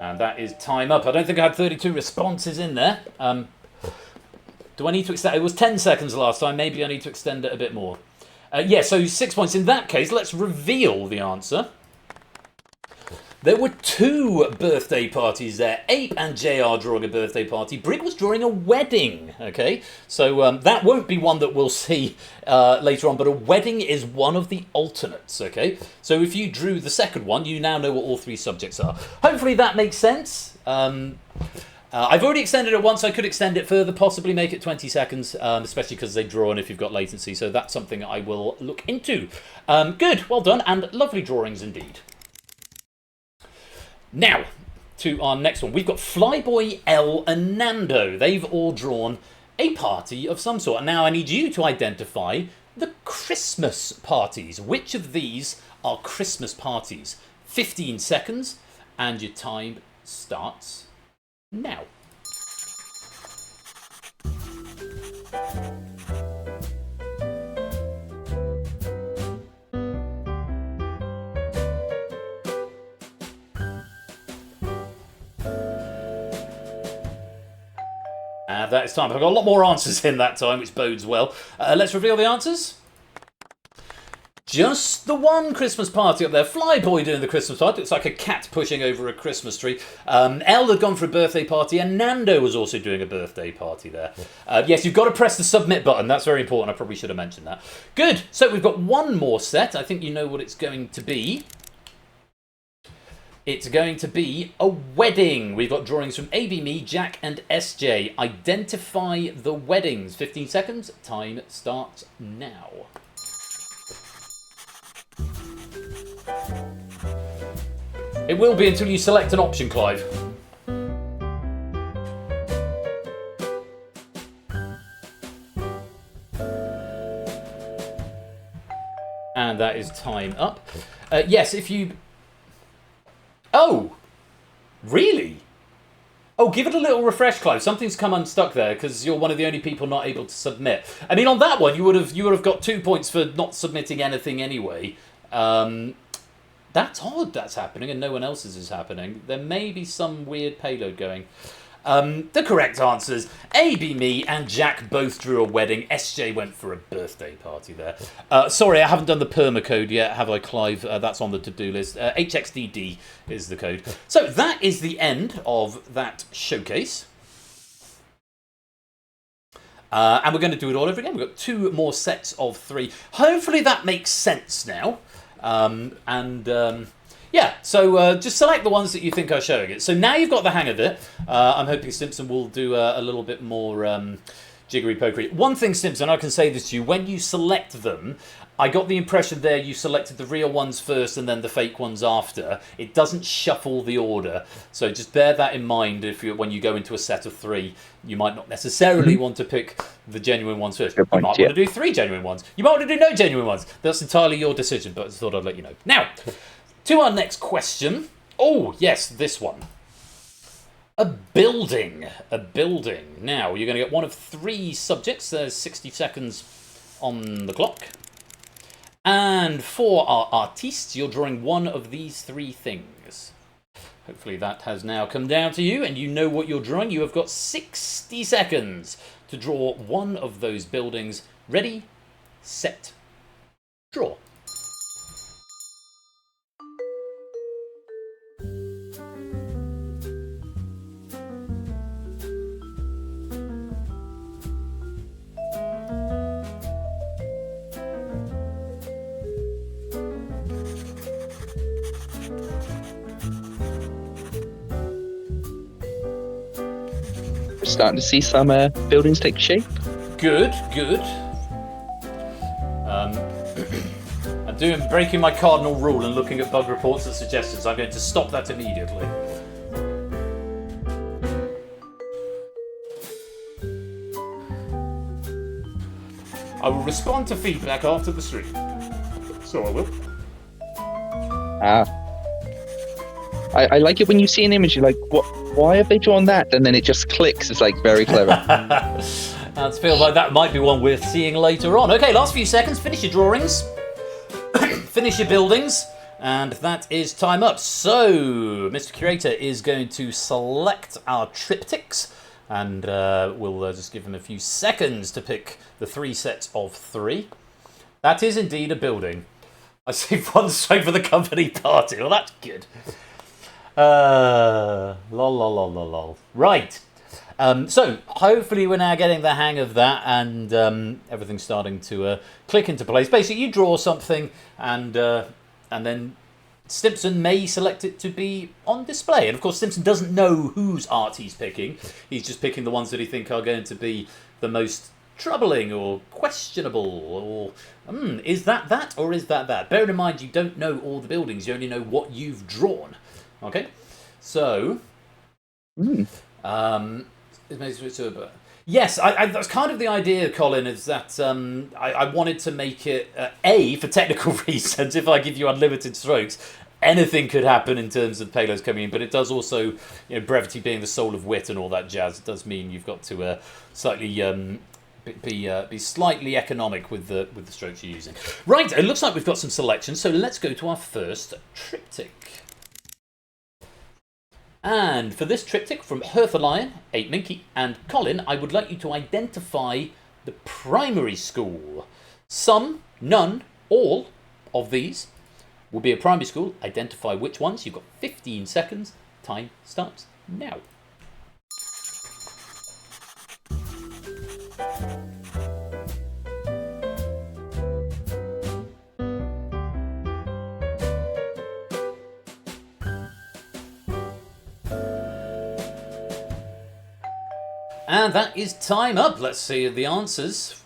[SPEAKER 1] And that is time up. I don't think I had 32 responses in there. Do I need to extend? It was 10 seconds last time. Maybe I need to extend it a bit more. Yeah, so 6 points. In that case, let's reveal the answer. There were 2 birthday parties there. Ape and JR drawing a birthday party. Brig was drawing a wedding. Okay, so that won't be one that we'll see later on, but a wedding is one of the alternates. Okay, so if you drew the second one, you now know what all 3 subjects are. Hopefully that makes sense. I've already extended it once. I could extend it further, possibly make it 20 seconds, especially because they draw on if you've got latency. So that's something I will look into. Good, well done, and lovely drawings indeed. Now, to our next one. We've got Flyboy, L, and Nando. They've all drawn a party of some sort. And now I need you to identify the Christmas parties. Which of these are Christmas parties? 15 seconds, and your time starts now. That is time. I've got a lot more answers in that time, which bodes well. Let's reveal the answers. Just the one Christmas party up there. Flyboy doing the Christmas party. It's like a cat pushing over a Christmas tree. Elle had gone for a birthday party, and Nando was also doing a birthday party there. Yes, you've got to press the submit button. That's very important. I probably should have mentioned that. Good. So we've got one more set. I think you know what it's going to be. It's going to be a wedding. We've got drawings from AB, me, Jack, and SJ. Identify the weddings. 15 seconds. Time starts now. It will be until you select an option, Clive. And that is time up. Yes, if you... Oh! Really? Oh, give it a little refresh, Clive. Something's come unstuck there because you're one of the only people not able to submit. I mean, on that one, you would have got 2 points for not submitting anything anyway. That's odd that's happening and no one else's is happening. There may be some weird payload going. The correct answers, AB, me, and Jack both drew a wedding. SJ went for a birthday party there. Sorry, I haven't done the perma code yet, have I, Clive? That's on the to-do list. HXDD is the code. So that is the end of that showcase. And we're going to do it all over again. We've got 2 more sets of 3. Hopefully that makes sense now. Yeah, so just select the ones that you think are showing it. So now you've got the hang of it. I'm hoping Simpson will do a little bit more jiggery-pokery. One thing, Simpson, I can say this to you. When you select them, I got the impression there you selected the real ones first and then the fake ones after. It doesn't shuffle the order. So just bear that in mind when you go into a set of 3. You might not necessarily want to pick the genuine ones first. You might want to do 3 genuine ones. You might want to do no genuine ones. That's entirely your decision, but I thought I'd let you know. Now, to our next question. Oh, yes, this one. A building. A building. Now, you're going to get one of 3 subjects. There's 60 seconds on the clock. And for our artistes, you're drawing one of these 3 things. Hopefully that has now come down to you and you know what you're drawing. You have got 60 seconds to draw one of those buildings. Ready, set, draw.
[SPEAKER 8] We're starting to see some buildings take shape.
[SPEAKER 1] Good, good. I'm breaking my cardinal rule and looking at bug reports and suggestions. I'm going to stop that immediately. I will respond to feedback after the stream. So I will.
[SPEAKER 8] I like it when you see an image, you're like, what? Why have they drawn that? And then it just clicks. It's like very clever.
[SPEAKER 1] That feels like that might be one we're seeing later on. Okay, last few seconds. Finish your drawings. Finish your buildings. And that is time up. So, Mr. Curator is going to select our triptychs. And we'll just give him a few seconds to pick the 3 sets of 3. That is indeed a building. I see one straight for the company party. Well, that's good. Lol. Right. So, hopefully we're now getting the hang of that and everything's starting to click into place. Basically, you draw something and then Stimson may select it to be on display. And, of course, Stimson doesn't know whose art he's picking. He's just picking the ones that he thinks are going to be the most troubling or questionable or is that or is that? Bear in mind, you don't know all the buildings. You only know what you've drawn. Okay, so yes, that's kind of the idea, Colin, is that I wanted to make it A, for technical reasons. If I give you unlimited strokes, anything could happen in terms of payloads coming in, but it does also, brevity being the soul of wit and all that jazz, it does mean you've got to slightly be slightly economic with the strokes you're using. Right, it looks like we've got some selections, so let's go to our first triptych. And for this triptych from Hertha Lion, 8 Minky, and Colin, I would like you to identify the primary school. Some, none, all of these will be a primary school. Identify which ones. You've got 15 seconds. Time starts now. And that is time up. Let's see the answers.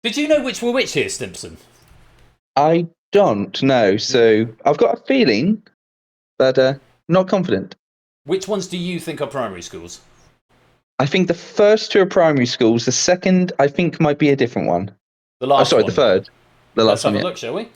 [SPEAKER 1] Did you know which were which here, Stimson?
[SPEAKER 8] I don't know, so I've got a feeling, but not confident.
[SPEAKER 1] Which ones do you think are primary schools?
[SPEAKER 8] I think the first 2 are primary schools. The second, I think, might be a different one.
[SPEAKER 1] The last one?
[SPEAKER 8] The third. The last one,
[SPEAKER 1] Let's have a look, shall we?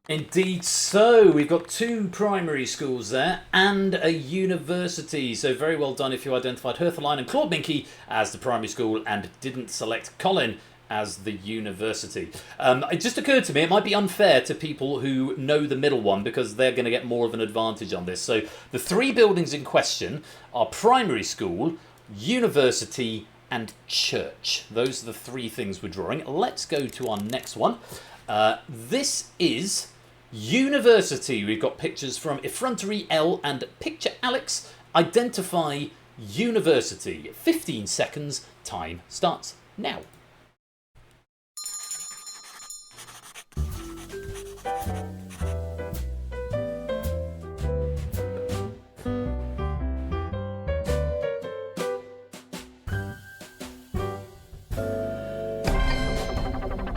[SPEAKER 1] Indeed so. We've got 2 primary schools there and a university. So very well done if you identified Hertha Lion and Claude Minky as the primary school and didn't select Colin as the university. It just occurred to me it might be unfair to people who know the middle one because they're going to get more of an advantage on this. So the 3 buildings in question are primary school, university and church. Those are the 3 things we're drawing. Let's go to our next one. This is university. We've got pictures from Effrontery L and Picture Alex. Identify university. 15 seconds. Time starts now.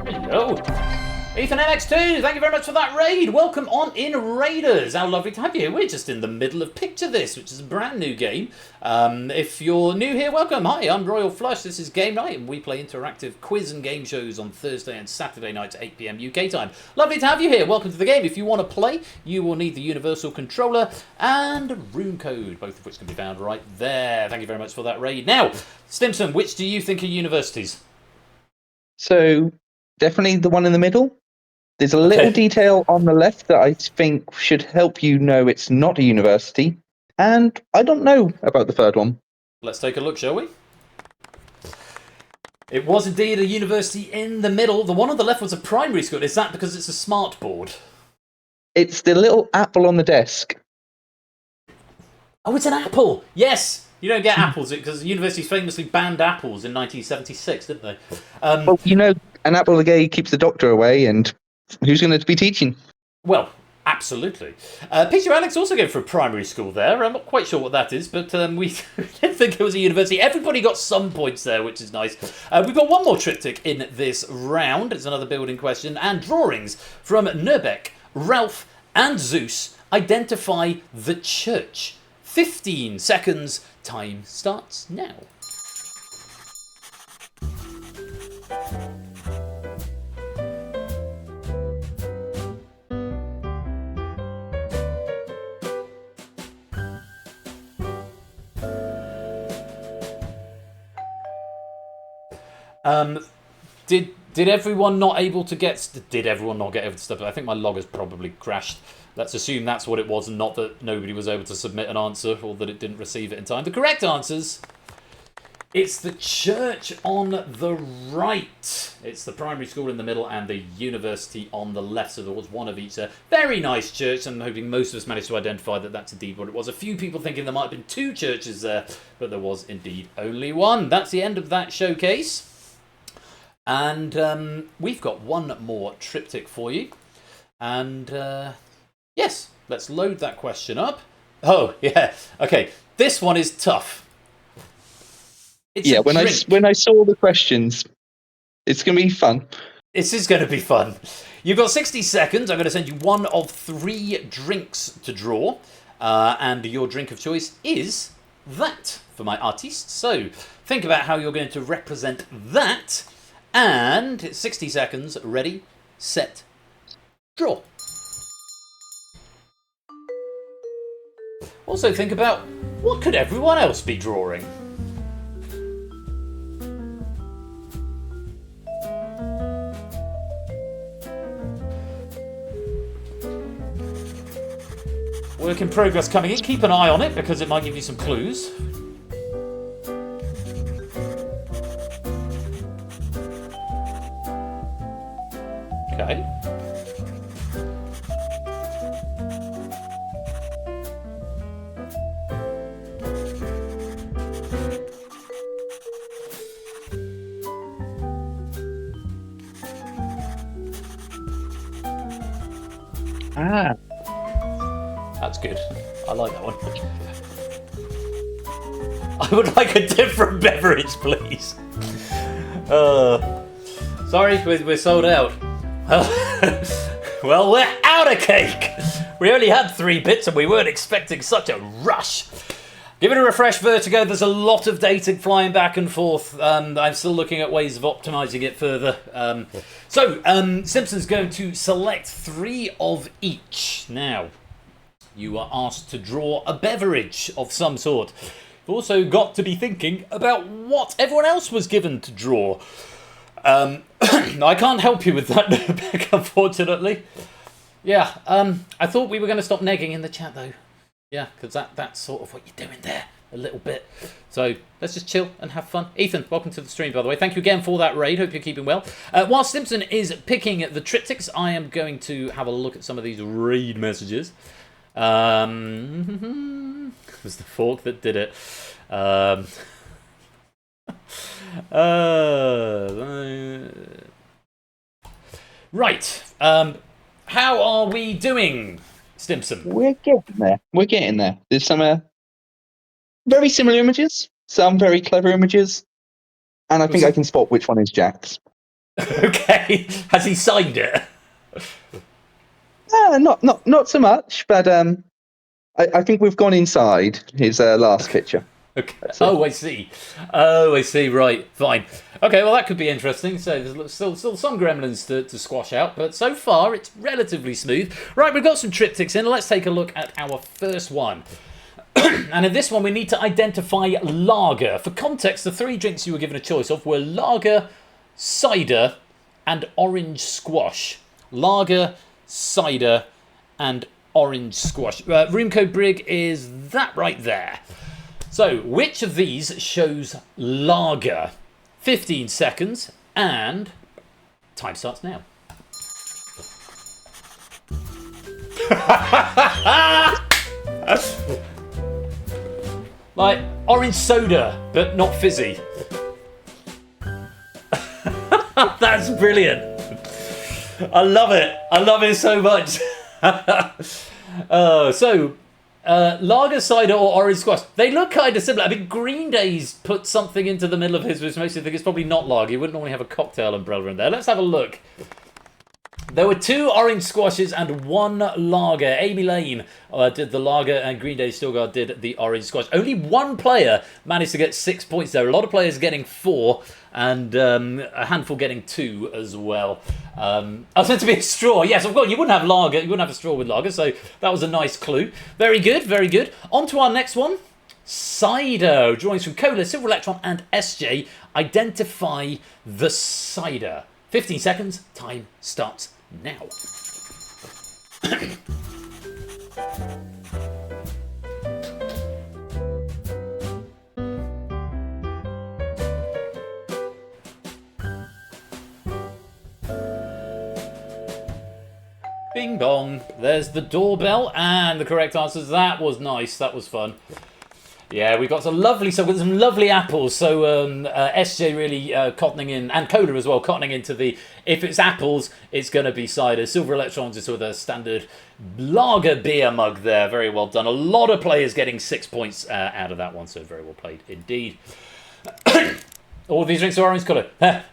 [SPEAKER 1] Hello. Ethan MX2, thank you very much for that raid. Welcome on in, Raiders. How lovely to have you here. We're just in the middle of Picture This, which is a brand new game. If you're new here, welcome. Hi, I'm Royal Flush. This is Game Night, and we play interactive quiz and game shows on Thursday and Saturday nights at 8 PM UK time. Lovely to have you here. Welcome to the game. If you want to play, you will need the Universal Controller and Room Code, both of which can be found right there. Thank you very much for that raid. Now, Stimson, which do you think are universities?
[SPEAKER 8] So, definitely the one in the middle. There's a little detail on the left that I think should help you know it's not a university. And I don't know about the third one.
[SPEAKER 1] Let's take a look, shall we? It was indeed a university in the middle. The one on the left was a primary school. Is that because it's a smart board?
[SPEAKER 8] It's the little apple on the desk.
[SPEAKER 1] Oh, it's an apple. Yes. You don't get apples because universities famously banned apples in 1976, didn't they?
[SPEAKER 8] Well, you know, an apple a day keeps the doctor away, and who's going to be teaching?
[SPEAKER 1] Well, absolutely. Peter Alex also going for a primary school there. I'm not quite sure what that is, but we didn't think it was a university. Everybody got some points there, which is nice. We've got one more triptych in this round. It's another building question. And drawings from Nurbeck, Ralph and Zeus identify the church. 15 seconds. Time starts now. Did everyone not able to get? Did everyone not get able to stuff? I think my log has probably crashed. Let's assume that's what it was, and not that nobody was able to submit an answer or that it didn't receive it in time. The correct answers. It's the church on the right. It's the primary school in the middle and the university on the left. So there was one of each there. Very nice church. I'm hoping most of us managed to identify that that's indeed what it was. A few people thinking there might have been two churches there, but there was indeed only one. That's the end of that showcase. And we've got one more triptych for you. And yes, let's load that question up. Oh, yeah. Okay, this one is tough. It's
[SPEAKER 8] when I saw the questions, it's going to be fun.
[SPEAKER 1] This is going to be fun. You've got 60 seconds. I'm going to send you one of 3 drinks to draw. And your drink of choice is that for my artiste. So think about how you're going to represent that. And 60 seconds. Ready, set, draw. Also think about what could everyone else be drawing? Work in progress coming in. Keep an eye on it because it might give you some clues. Okay.
[SPEAKER 8] Ah.
[SPEAKER 1] That's good. I like that one. I would like a different beverage, please. Sorry, we're sold out. Well, we're out of cake. We only had 3 bits and we weren't expecting such a rush. Give it a refresh, Vertigo. There's a lot of data flying back and forth. I'm still looking at ways of optimizing it further. Simpson's going to select 3 of each. Now, you are asked to draw a beverage of some sort. You've also got to be thinking about what everyone else was given to draw. I can't help you with that, Beck, unfortunately. Yeah, I thought we were going to stop negging in the chat, though. Yeah, because that's sort of what you're doing there, a little bit. So let's just chill and have fun. Ethan, welcome to the stream, by the way. Thank you again for that raid. Hope you're keeping well. While Simpson is picking the triptychs, I am going to have a look at some of these raid messages. It was the fork that did it. Right. How are we doing, Stimson?
[SPEAKER 8] We're getting there. We're getting there. There's some very similar images, some very clever images, and I think I can spot which one is Jack's.
[SPEAKER 1] Okay. Has he signed it?
[SPEAKER 8] Not so much, but I think we've gone inside his last picture.
[SPEAKER 1] Okay. Oh, I see. Right, fine. Okay, well that could be interesting. So there's still some gremlins to squash out, but so far it's relatively smooth. Right, we've got some triptychs in. Let's take a look at our first one. And in this one, we need to identify lager. For context, the 3 drinks you were given a choice of were lager, cider, and orange squash. lager, cider, and orange squash. Room code Brig is that right there. So, which of these shows lager? 15 seconds, and time starts now. Like orange soda, but not fizzy. That's brilliant. I love it. I love it so much. Lager, cider, or orange squash. They look kind of similar. I mean, Green Day's put something into the middle of his, which makes me think it's probably not lager. You wouldn't normally have a cocktail umbrella in there. Let's have a look. There were 2 orange squashes and 1 lager. Amy Lane did the lager, and Green Day Stilgard did the orange squash. Only 1 player managed to get 6 points there. A lot of players getting 4, and a handful getting 2 as well. I was meant to be a straw. Yes, of course. You wouldn't have lager. You wouldn't have a straw with lager, so that was a nice clue. Very good, very good. On to our next one. Cider. Drawings from Cola, Silver Electron, and SJ. Identify the cider. 15 seconds. Time starts now. Bing bong. There's the doorbell, and the correct answer is that was nice. That was fun. Yeah, we've got some lovely apples. So SJ really cottoning in, and Cola as well, cottoning into the, if it's apples, it's going to be cider. Silver Electrons is with a standard lager beer mug there. Very well done. A lot of players getting 6 points out of that one, so very well played indeed. All of these drinks are orange colour.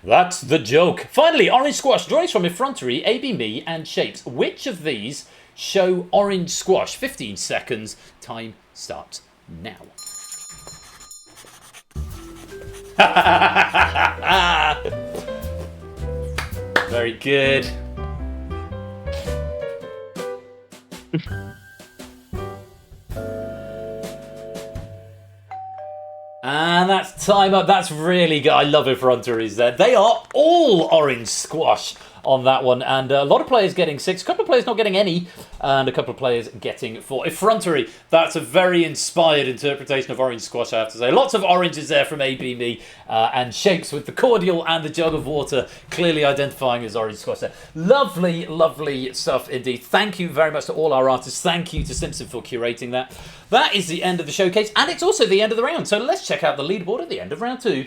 [SPEAKER 1] That's the joke. Finally, orange squash. Drawings from effrontery, AB Me, and shapes. Which of these show orange squash? 15 seconds. Time starts now. Very good. And that's time up. That's really good. I love effronteries there. They are all orange squash on that one. And a lot of players getting 6. A couple of players not getting any. And a couple of players getting 4. Effrontery. That's a very inspired interpretation of orange squash, I have to say. Lots of oranges there from AB Me. And shapes with the cordial and the jug of water clearly identifying as orange squash there. Lovely, lovely stuff indeed. Thank you very much to all our artists. Thank you to Simpson for curating that. That is the end of the showcase, and it's also the end of the round. So let's check out the leaderboard at the end of round 2.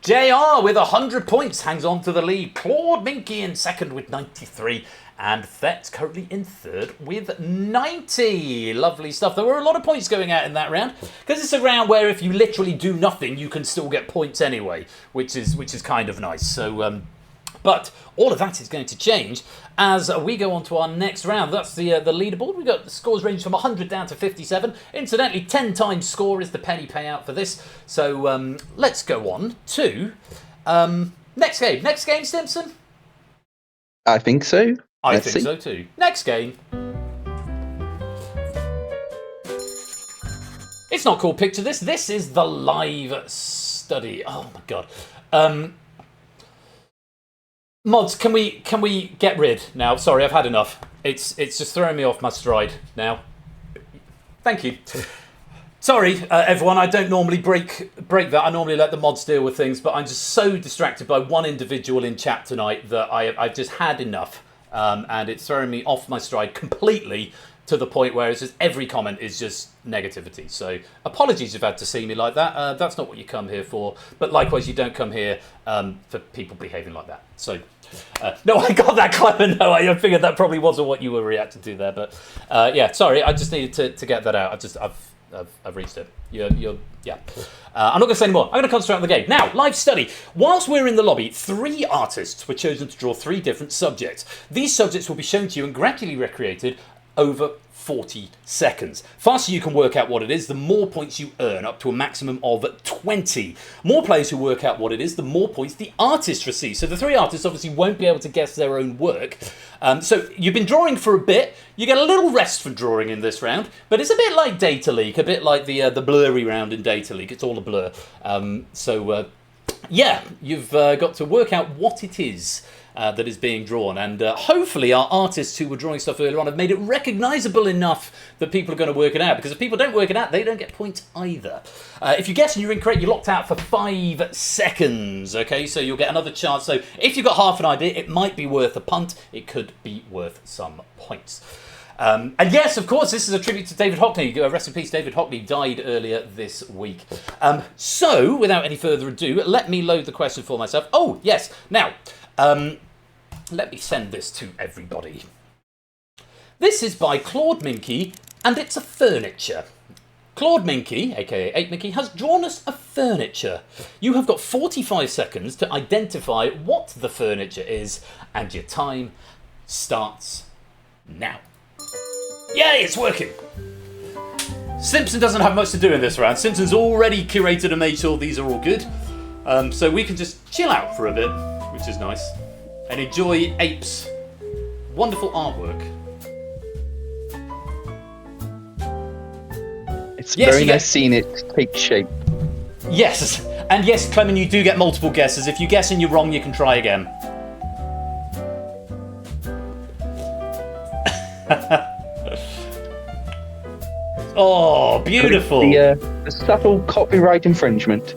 [SPEAKER 1] JR with 100 points hangs on to the lead. Claude Minky in second with 93. And Thet's currently in third with 90. Lovely stuff. There were a lot of points going out in that round, because it's a round where if you literally do nothing, you can still get points anyway, which is kind of nice. So, but all of that is going to change as we go on to our next round. That's the leaderboard. We've got the scores ranging from 100 down to 57. Incidentally, 10 times score is the penny payout for this. So let's go on to next game. Next game, Stimson?
[SPEAKER 8] I think so.
[SPEAKER 1] I think so too. Next game. It's not called Picture This. This is the live study. Oh my god. Mods, can we get rid now? Sorry, I've had enough. It's just throwing me off my stride now. Thank you. Sorry, everyone. I don't normally break that. I normally let the mods deal with things, but I'm just so distracted by one individual in chat tonight that I've just had enough, and it's throwing me off my stride completely, to the point where it's just every comment is just negativity. So apologies if you've had to see me like that. That's not what you come here for. But likewise, you don't come here for people behaving like that. So no, I got that, Clement. No, I figured that probably wasn't what you were reacting to there. But yeah, sorry, I just needed to get that out. I've reached it. Yeah. I'm not going to say any more. I'm going to concentrate on the game. Now, live study. Whilst we're in the lobby, 3 artists were chosen to draw 3 different subjects. These subjects will be shown to you and gradually recreated over 40 seconds. Faster you can work out what it is, the more points you earn, up to a maximum of 20. More players who work out what it is, the more points the artist receives. So the 3 artists obviously won't be able to guess their own work. So you've been drawing for a bit. You get a little rest from drawing in this round, but it's a bit like Data Leak, a bit like the blurry round in Data Leak. It's all a blur. So yeah, you've got to work out what it is that is being drawn, and hopefully our artists who were drawing stuff earlier on have made it recognisable enough that people are going to work it out, because if people don't work it out, they don't get points either. If you guess and you're incorrect, you're locked out for 5 seconds, okay? So you'll get another chance. So if you've got half an idea, it might be worth a punt. It could be worth some points. And yes, of course, this is a tribute to David Hockney. Rest in peace, David Hockney died earlier this week. So, without any further ado, let me load the question for myself. Oh, yes. Now, let me send this to everybody. This is by Claude Minky, and it's a furniture. Claude Minky, aka 8 Minky, has drawn us a furniture. You have got 45 seconds to identify what the furniture is, and your time starts now. Yay, it's working! Simpson doesn't have much to do in this round. Simpson's already curated and made sure these are all good. So we can just chill out for a bit, which is nice, and enjoy Ape's wonderful artwork.
[SPEAKER 8] It's very nice seeing it take shape.
[SPEAKER 1] Yes, and yes, Clement, you do get multiple guesses. If you guess and you're wrong, you can try again. Oh, beautiful!
[SPEAKER 8] The subtle copyright infringement.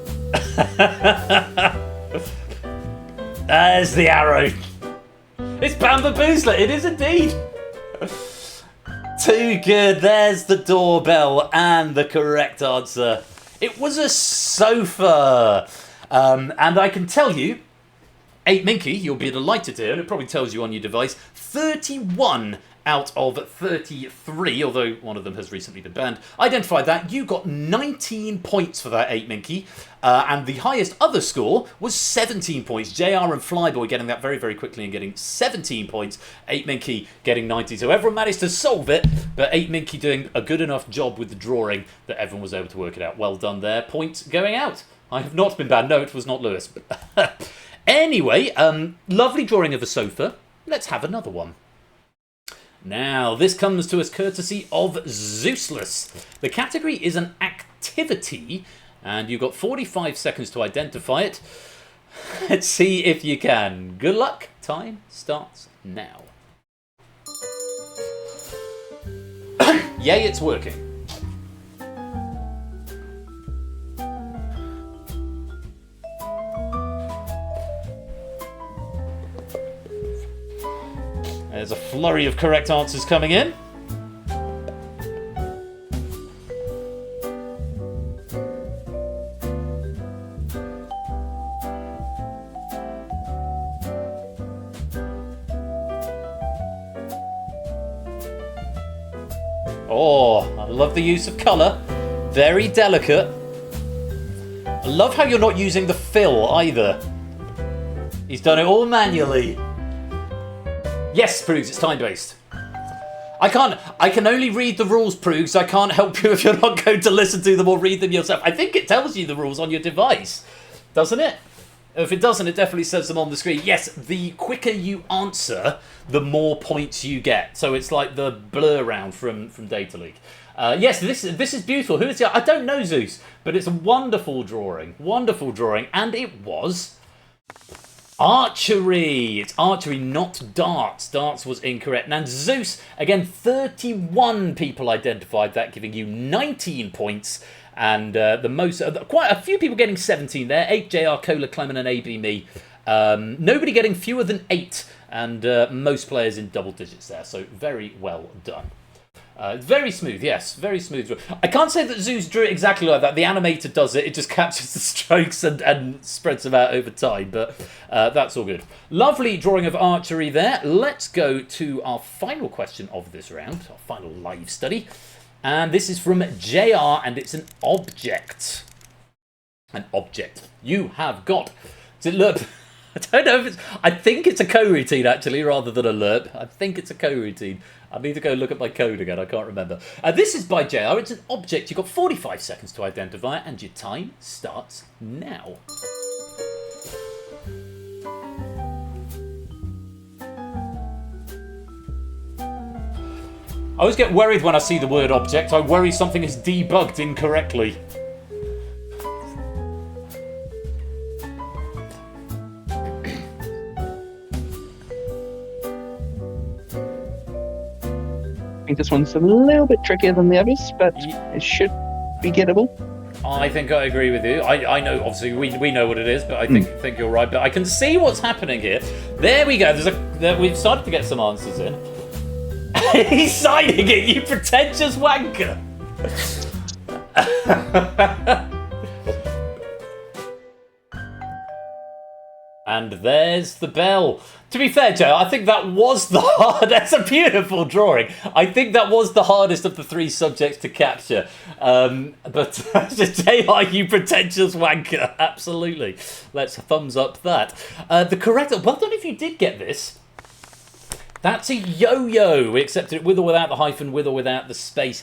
[SPEAKER 1] There's the arrow. It's Bamba Boozler. It is indeed. Too good. There's the doorbell and the correct answer. It was a sofa. And I can tell you, 8 Minky, you'll be delighted to hear, and it probably tells you on your device, 31 out of 33, although one of them has recently been banned, identified that. You got 19 points for that, 8 Minky, and the highest other score was 17 points. JR and Flyboy getting that very, very quickly and getting 17 points, 8 Minky getting 90. So everyone managed to solve it, but 8 Minky doing a good enough job with the drawing that everyone was able to work it out. Well done there. Point going out. I have not been banned. No, it was not Lewis. Anyway, lovely drawing of a sofa. Let's have another one. Now, this comes to us courtesy of Zeusless. The category is an activity, and you've got 45 seconds to identify it. Let's see if you can. Good luck. Time starts now. Yay, it's working. There's a flurry of correct answers coming in. Oh, I love the use of colour. Very delicate. I love how you're not using the fill either. He's done it all manually. Yes, Proogs, it's time-based. I can only read the rules, Proogs. I can't help you if you're not going to listen to them or read them yourself. I think it tells you the rules on your device, doesn't it? If it doesn't, it definitely says them on the screen. Yes, the quicker you answer, the more points you get. So it's like the blur round from Data League. Yes, this is beautiful. Who is it? I don't know, Zeus, but it's a wonderful drawing. Wonderful drawing, and it was archery. It's archery, not darts. Darts was incorrect. And Zeus, again, 31 people identified that, giving you 19 points. And the most, quite a few people getting 17 there. 8 JR, Cola, Clement, and AB Me. Nobody getting fewer than 8, and most players in double digits there. So very well done. Very smooth, yes, very smooth. I can't say that Zeus drew it exactly like that. The animator does it. It just captures the strokes and spreads them out over time, but that's all good. Lovely drawing of archery there. Let's go to our final question of this round, our final live study. And this is from JR, and it's an object. An object. You have got... Is it lerp? I don't know if it's... I think it's a co-routine, actually, rather than a lerp. I think it's a co-routine. I need to go look at my code again. I can't remember. This is by JR. It's an object. You've got 45 seconds to identify it, and your time starts now. I always get worried when I see the word object. I worry something is debugged incorrectly.
[SPEAKER 8] think this one's a little bit trickier than the others, but it should be gettable.
[SPEAKER 1] I think I agree with you. I know, obviously, we know what it is, but I think you're right. But I can see what's happening here. There we go. We've started to get some answers in. He's signing it, you pretentious wanker. And there's the bell. To be fair, Joe, I think that was the that's a beautiful drawing. I think that was the hardest of the 3 subjects to capture. But JR, you pretentious wanker. Absolutely. Let's thumbs up that. The correct... Well done if you did get this. That's a yo-yo. We accepted it with or without the hyphen, with or without the space.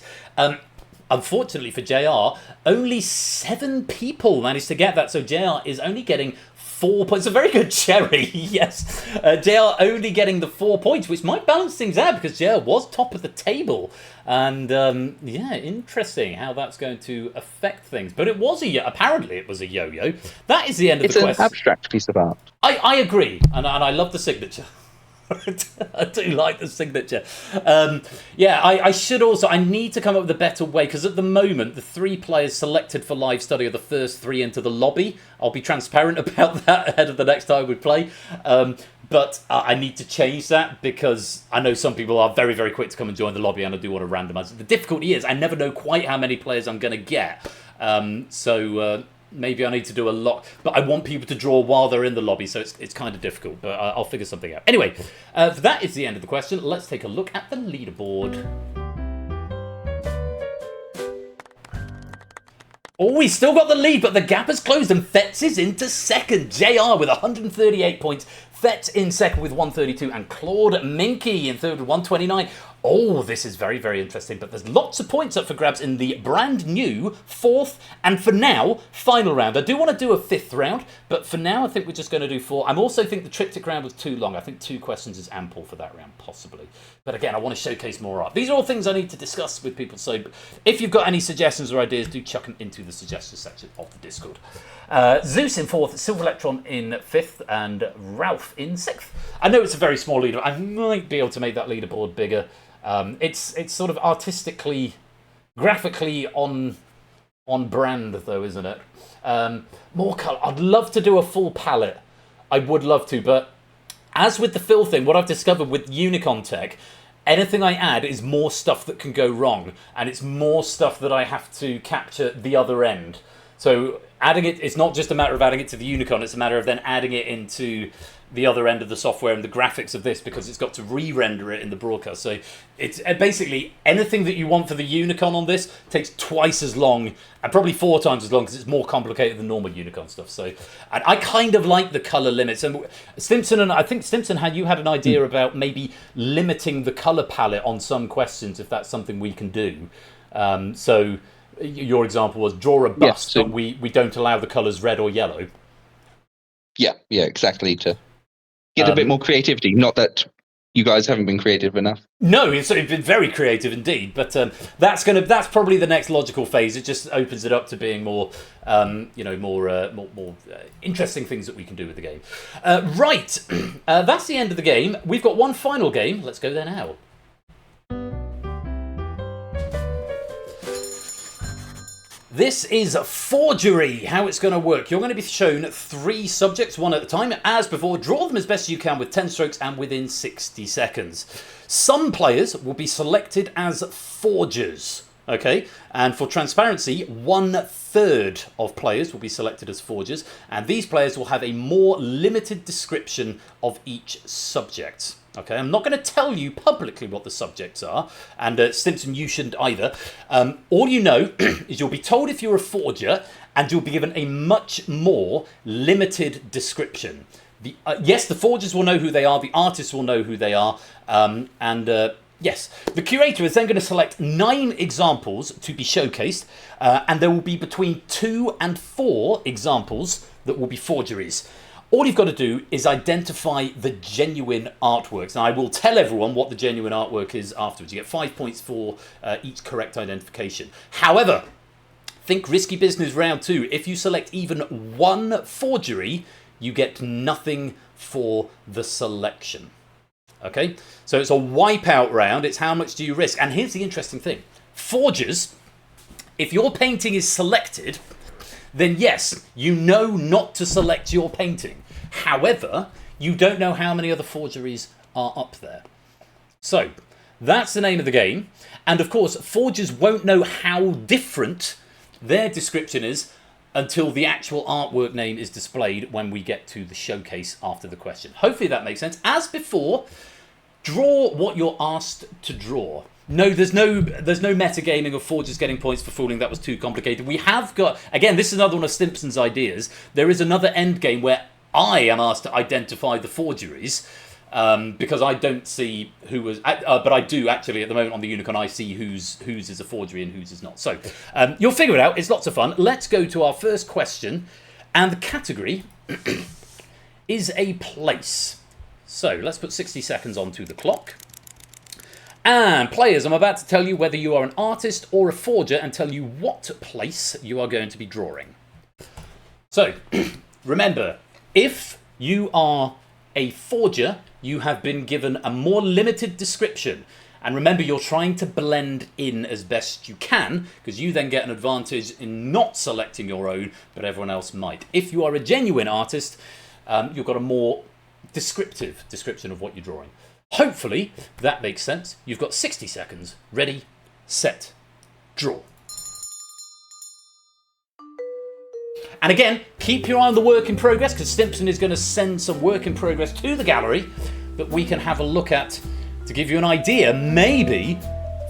[SPEAKER 1] Unfortunately for JR, only 7 people managed to get that. So JR is only getting 4 points. A very good cherry, yes. JR only getting the 4 points, which might balance things out because JR was top of the table. And yeah, interesting how that's going to affect things. But it was apparently it was a yo-yo. That is the end of the question.
[SPEAKER 8] It's an abstract piece of art.
[SPEAKER 1] I agree, and I love the signature. I do like the signature. Yeah, I should also... I need to come up with a better way, because at the moment, the 3 players selected for live study are the first 3 into the lobby. I'll be transparent about that ahead of the next time we play. But I need to change that, because I know some people are very, very quick to come and join the lobby, and I do want to randomise it. The difficulty is I never know quite how many players I'm going to get. Maybe I need to do a lot, but I want people to draw while they're in the lobby, so it's kind of difficult, but I'll figure something out. Anyway, that is the end of the question. Let's take a look at the leaderboard. Oh, we've still got the lead, but the gap has closed and Fetz is into second. JR with 138 points. Fetz in second with 132 and Claude Minky in third with 129. Oh, this is very, very interesting, but there's lots of points up for grabs in the brand new 4th and, for now, final round. I do want to do a 5th round, but for now I think we're just going to do 4. I also think the triptych round was too long. I think 2 questions is ample for that round, possibly. But again, I want to showcase more art. These are all things I need to discuss with people, so if you've got any suggestions or ideas, do chuck them into the suggestions section of the Discord. Zeus in 4th, Silver Electron in 5th, and Ralph in 6th. I know it's a very small leader. I might be able to make that leaderboard bigger. It's sort of artistically, graphically on brand, though, isn't it? More colour. I'd love to do a full palette. I would love to, but as with the fill thing, what I've discovered with Unicon Tech, anything I add is more stuff that can go wrong, and it's more stuff that I have to capture the other end. So adding it's not just a matter of adding it to the Unicon, it's a matter of then adding it into the other end of the software and the graphics of this, because it's got to re-render it in the broadcast. So it's basically anything that you want for the Unicon on this takes twice as long, and probably 4 times as long, because it's more complicated than normal Unicon stuff. So, and I kind of like the color limits. And Stimson, and I think Stimson, you had an idea about maybe limiting the color palette on some questions, if that's something we can do. So your example was draw a bust, but we don't allow the colors red or yellow.
[SPEAKER 8] Yeah, exactly. To get a bit more creativity. Not that you guys haven't been creative enough. No,
[SPEAKER 1] it's been very creative indeed. But that's probably the next logical phase. It just opens it up to being more, more interesting things that we can do with the game. Right, that's the end of the game. We've got one final game. Let's go there now. This is forgery, how it's going to work. You're going to be shown 3 subjects, one at a time. As before, draw them as best you can with 10 strokes and within 60 seconds. Some players will be selected as forgers, okay? And for transparency, 1/3 of players will be selected as forgers, and these players will have a more limited description of each subject. Okay, I'm not going to tell you publicly what the subjects are, and Stimson, you shouldn't either. All you know is you'll be told if you're a forger, and you'll be given a much more limited description. Yes, the forgers will know who they are, the artists will know who they are, yes, the curator is then going to select 9 examples to be showcased, and there will be between 2 and 4 examples that will be forgeries. All you've got to do is identify the genuine artworks. Now, I will tell everyone what the genuine artwork is afterwards. You get 5 points for each correct identification. However, think risky business round 2. If you select even 1 forgery, you get nothing for the selection. Okay, so it's a wipeout round. It's how much do you risk? And here's the interesting thing. Forgers, if your painting is selected, then yes, you know not to select your painting. However, you don't know how many other forgeries are up there. So that's the name of the game. And of course, forgers won't know how different their description is until the actual artwork name is displayed when we get to the showcase after the question. Hopefully that makes sense. As before, draw what you're asked to draw. No, there's no metagaming of forgers getting points for fooling. That was too complicated. We have got, again, this is another one of Stimpson's ideas. There is another end game where I am asked to identify the forgeries. Because I don't see who was, but I do actually at the moment on the Unicorn. I see whose is a forgery and whose is not. So you'll figure it out. It's lots of fun. Let's go to our first question, and the category is a place. So let's put 60 seconds onto the clock. And players, I'm about to tell you whether you are an artist or a forger, and tell you what place you are going to be drawing. So remember, if you are a forger, you have been given a more limited description. And remember, you're trying to blend in as best you can, because you then get an advantage in not selecting your own, but everyone else might. If you are a genuine artist, you've got a more descriptive description of what you're drawing. Hopefully that makes sense. You've got 60 seconds. Ready, set, draw. And again, keep your eye on the work in progress, because Stimpson is going to send some work in progress to the gallery that we can have a look at to give you an idea, maybe,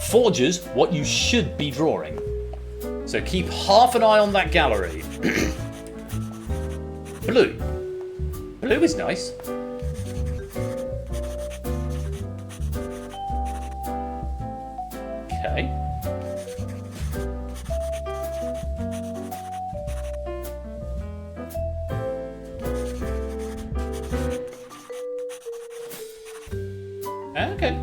[SPEAKER 1] forgers, what you should be drawing. So keep half an eye on that gallery. Blue. Blue is nice. Okay. Okay.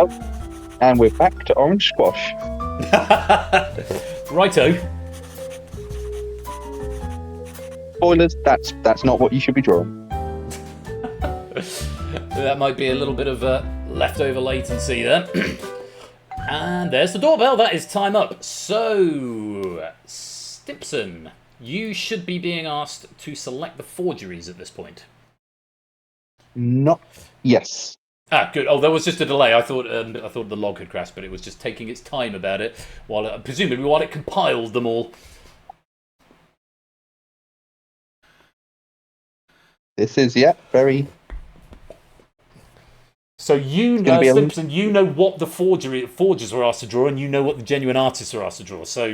[SPEAKER 8] Oh, and we're back to orange squash.
[SPEAKER 1] Righto.
[SPEAKER 8] Spoilers, that's not what you should be drawing.
[SPEAKER 1] That might be a little bit of leftover latency there. And there's the doorbell. That is time up. So, Stimpson, you should be being asked to select the forgeries at this point.
[SPEAKER 8] Not. Yes.
[SPEAKER 1] Ah, good. Oh, there was just a delay. I thought the log had crashed, but it was just taking its time about it, presumably while it compiled them all.
[SPEAKER 8] This is very.
[SPEAKER 1] So you know, Stimpson, you know what the forgers were asked to draw, and you know what the genuine artists are asked to draw. So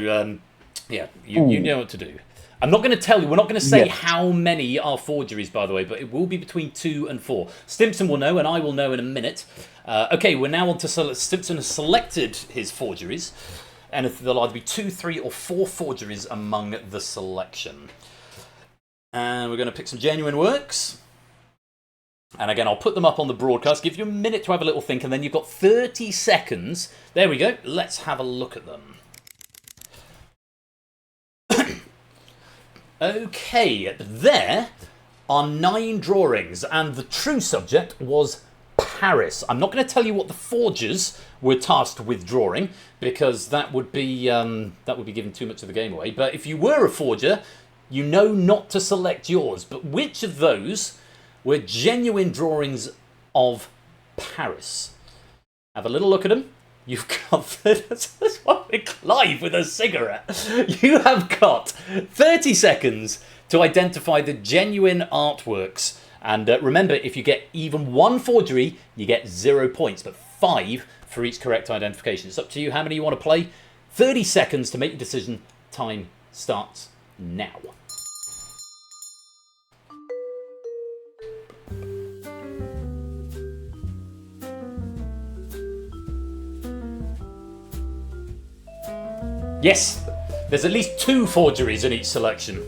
[SPEAKER 1] yeah, you know what to do. I'm not going to tell you. We're not going to say how many are forgeries, by the way, but it will be between 2 and 4. Stimpson will know, and I will know in a minute. Okay, we're now on to Stimpson has selected his forgeries, and there'll either be 2, 3, or 4 forgeries among the selection. And we're going to pick some genuine works. And again, I'll put them up on the broadcast. Give you a minute to have a little think, and then you've got 30 seconds. There we go. Let's have a look at them. Okay, there are 9 drawings, and the true subject was Paris. I'm not going to tell you what the forgers were tasked with drawing, because that would be giving too much of the game away. But if you were a forger, you know not to select yours. But which of those were genuine drawings of Paris? Have a little look at them. You've got Clive with a cigarette. You have got 30 seconds to identify the genuine artworks. And remember, if you get even 1 forgery, you get 0 points, but 5 for each correct identification. It's up to you how many you want to play. 30 seconds to make your decision. Time starts now. Yes, there's at least 2 forgeries in each selection.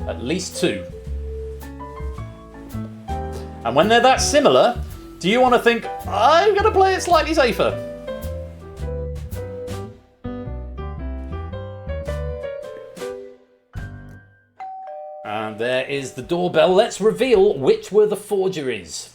[SPEAKER 1] At least 2. And when they're that similar, do you want to think, I'm going to play it slightly safer? And there is the doorbell. Let's reveal which were the forgeries.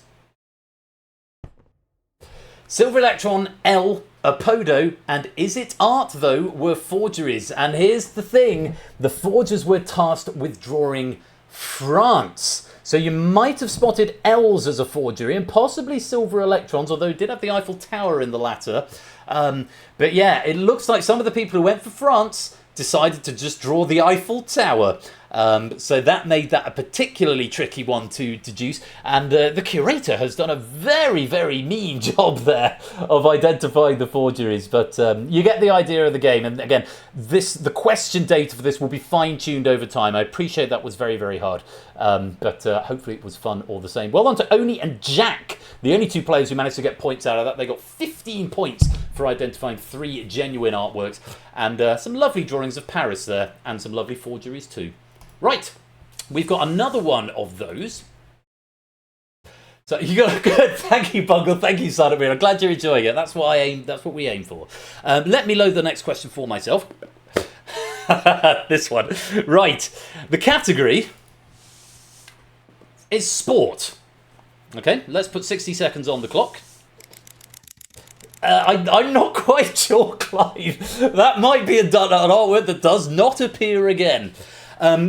[SPEAKER 1] Silver Electron, L, Apodo, and Is It Art, though, were forgeries. And here's the thing. The forgers were tasked with drawing France. So you might have spotted L's as a forgery and possibly Silver Electrons, although it did have the Eiffel Tower in the latter. But yeah, it looks like some of the people who went for France decided to just draw the Eiffel Tower. So that made that a particularly tricky one to deduce. And the curator has done a very, very mean job there of identifying the forgeries. But you get the idea of the game. And again, the question data for this will be fine-tuned over time. I appreciate that was very, very hard. But hopefully it was fun all the same. Well done to Oni and Jack, the only two players who managed to get points out of that. They got 15 points for identifying 3 genuine artworks. And some lovely drawings of Paris there. And some lovely forgeries too. Right, we've got another one of those. So you got good. Thank you, Bungle. Thank you, Sadamir. I'm glad you're enjoying it. That's what That's what we aim for. Let me load the next question for myself. This one. Right, the category is sport. Okay, let's put 60 seconds on the clock. I'm not quite sure, Clive. That might be an artwork that does not appear again.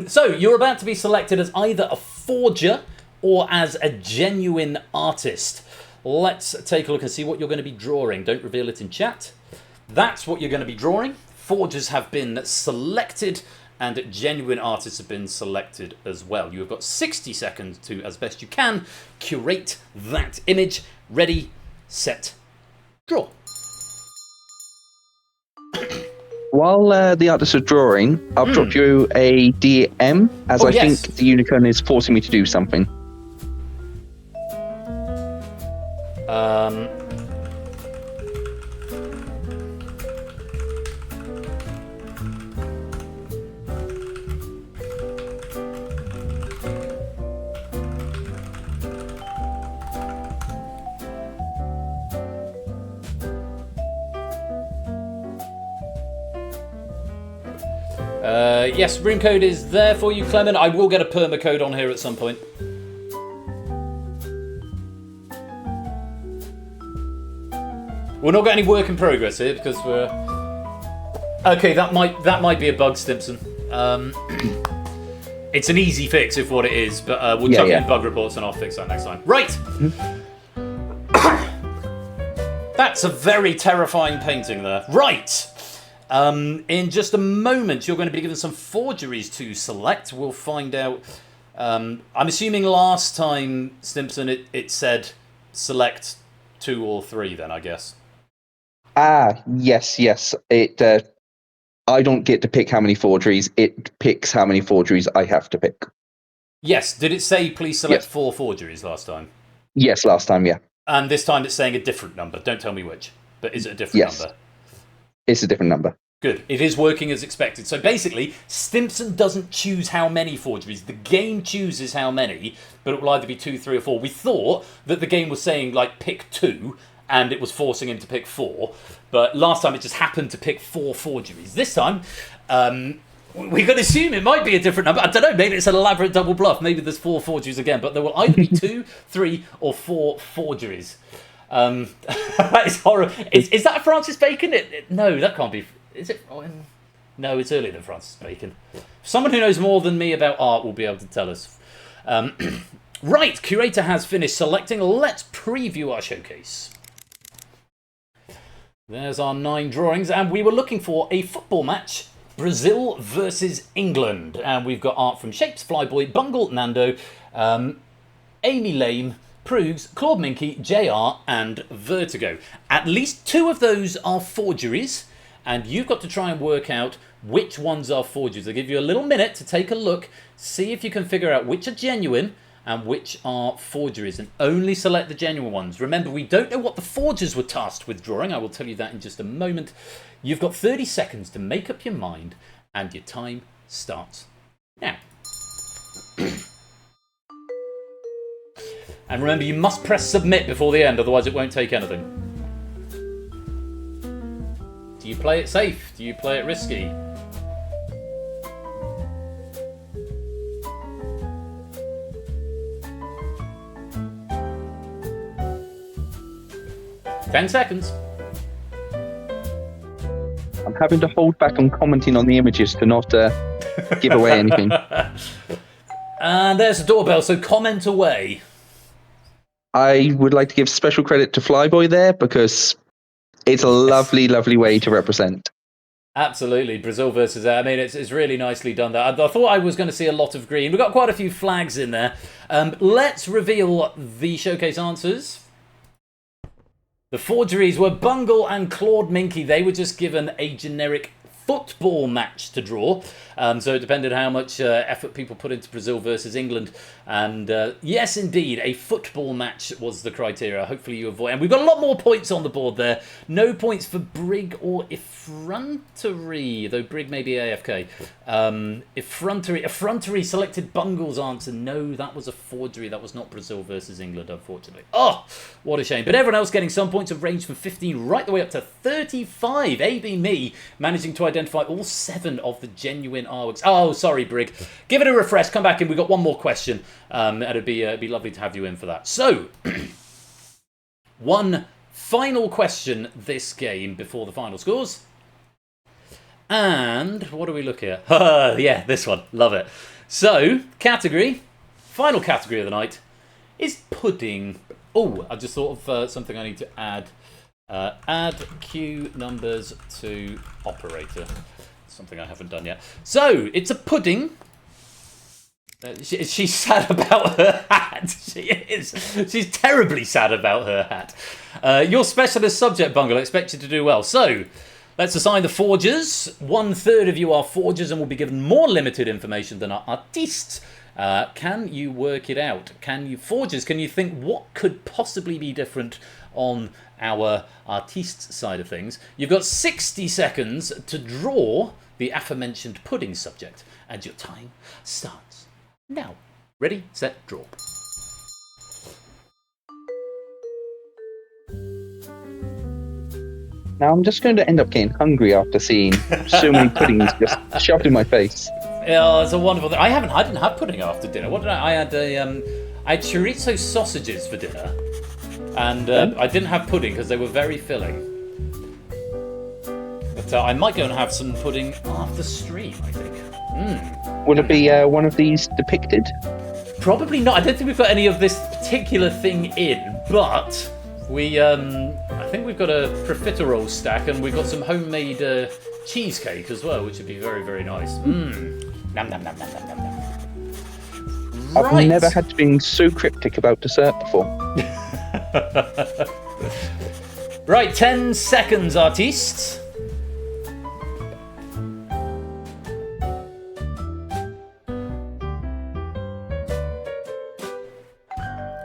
[SPEAKER 1] So you're about to be selected as either a forger or as a genuine artist. Let's take a look and see what you're going to be drawing. Don't reveal it in chat. That's what you're going to be drawing. Forgers have been selected and genuine artists have been selected as well. You have got 60 seconds to, as best you can, curate that image. Ready, set, draw.
[SPEAKER 8] While the artists are drawing, I'll drop you a DM, as I think the unicorn is forcing me to do something.
[SPEAKER 1] Yes, room code is there for you, Clement. I will get a perma code on here at some point. We're not got any work in progress here because we're... Okay, that might be a bug, Stimson. It's an easy fix if what it is, but we'll chuck it in bug reports and I'll fix that next time. Right! That's a very terrifying painting there. Right! In just a moment, you're going to be given some forgeries to select. We'll find out. I'm assuming last time, Stimson, it said select 2 or 3 then, I guess.
[SPEAKER 8] Yes. It. I don't get to pick how many forgeries. It picks how many forgeries I have to pick.
[SPEAKER 1] Yes. Did it say please select 4 forgeries last time?
[SPEAKER 8] Yes, last time, yeah.
[SPEAKER 1] And this time it's saying a different number. Don't tell me which. But is it a different number?
[SPEAKER 8] It's a different number.
[SPEAKER 1] Good. It is working as expected. So basically, Stimson doesn't choose how many forgeries. The game chooses how many, but it will either be 2, 3, or 4. We thought that the game was saying, like, pick 2, and it was forcing him to pick 4. But last time it just happened to pick 4 forgeries. This time, we could assume it might be a different number. I don't know, maybe it's an elaborate double bluff. Maybe there's 4 forgeries again, but there will either be 2, 3, or 4 forgeries. That is horrible. Is that Francis Bacon? No, that can't be. Is it? No, it's earlier than Francis Bacon. Someone who knows more than me about art will be able to tell us. Right, Curator has finished selecting. Let's preview our showcase. There's our 9 drawings, and we were looking for a football match. Brazil versus England. And we've got art from Shapes, Flyboy, Bungle, Nando, Amy Lame, Prugs, Claude Minky, JR, and Vertigo. At least 2 of those are forgeries, and you've got to try and work out which ones are forgeries. I'll give you a little minute to take a look, see if you can figure out which are genuine and which are forgeries, and only select the genuine ones. Remember, we don't know what the forgers were tasked with drawing. I will tell you that in just a moment. You've got 30 seconds to make up your mind, and your time starts now. And remember, you must press submit before the end, otherwise it won't take anything. Do you play it safe? Do you play it risky? 10 seconds.
[SPEAKER 8] I'm having to hold back on commenting on the images to not give away anything.
[SPEAKER 1] And there's the doorbell, so comment away.
[SPEAKER 8] I would like to give special credit to Flyboy there because it's a lovely, lovely way to represent.
[SPEAKER 1] Absolutely, Brazil versus. I mean, it's really nicely done. That I thought I was going to see a lot of green. We've got quite a few flags in there. Let's reveal the showcase answers. The forgeries were Bungle and Claude Minky. They were just given a generic football match to draw. So it depended how much effort people put into Brazil versus England. And yes, indeed, a football match was the criteria. Hopefully you avoid. And we've got a lot more points on the board there. No points for Brig or Effrontery, though Brig may be AFK. Effrontery selected Bungle's answer. No, that was a forgery. That was not Brazil versus England, unfortunately. Oh, what a shame. But everyone else getting some points of range from 15 right the way up to 35. AB me managing to identify all 7 of the genuine artworks. Oh, sorry, Brig. Give it a refresh. Come back in. We've got one more question. And it'd be lovely to have you in for that. So, one final question this game before the final scores. And what do we look at? Yeah, this one. Love it. So, category, final category of the night is pudding. Oh, I just thought of something I need to add. Add queue numbers to operator. Something I haven't done yet. So, it's a pudding. She's sad about her hat. She is. She's terribly sad about her hat. Your specialist subject, Bungle, I expect you to do well. So, let's assign the forgers. 1/3 of you are forgers and will be given more limited information than our artistes. Can you work it out? Forgers, can you think what could possibly be different on our artistes side of things? You've got 60 seconds to draw the aforementioned pudding subject, and your time starts now. Ready, set, draw.
[SPEAKER 8] Now I'm just going to end up getting hungry after seeing so many puddings just shoved in my face.
[SPEAKER 1] Yeah, it's a wonderful thing. I didn't have pudding after dinner. What did I had I had chorizo sausages for dinner, and I didn't have pudding because they were very filling. But I might go and have some pudding after stream, I think.
[SPEAKER 8] Will it be one of these depicted?
[SPEAKER 1] Probably not. I don't think we've got any of this particular thing in, but we I think we've got a profiterole stack, and we've got some homemade cheesecake as well, which would be very, very nice. Nom nom nom nom nom nom nom.
[SPEAKER 8] I've never had to be so cryptic about dessert before.
[SPEAKER 1] Right, 10 seconds, artistes.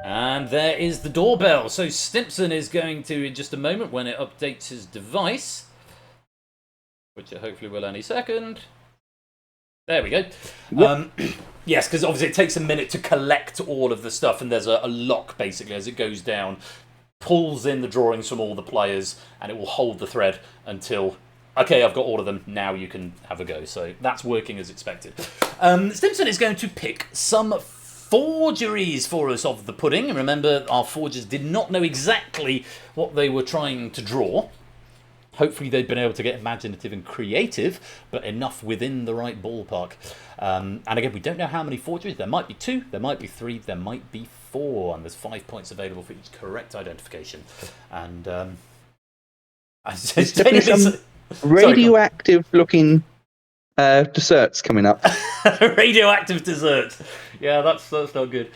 [SPEAKER 1] And there is the doorbell. So Stimpson is going to, in just a moment, when it updates his device, which it hopefully will any second. There we go. Yep. Yes, because obviously it takes a minute to collect all of the stuff, and there's a lock, basically, as it goes down, pulls in the drawings from all the players, and it will hold the thread until, okay, I've got all of them, now you can have a go. So that's working as expected. Stimpson is going to pick some forgeries for us of the pudding. And remember, our forgers did not know exactly what they were trying to draw. Hopefully they've been able to get imaginative and creative, but enough within the right ballpark. And again, we don't know how many forgeries. There might be 2, there might be 3, there might be 4, and there's 5 points available for each correct identification. And
[SPEAKER 8] there's definitely some radioactive-looking desserts coming up.
[SPEAKER 1] Radioactive desserts. Yeah, that's not good.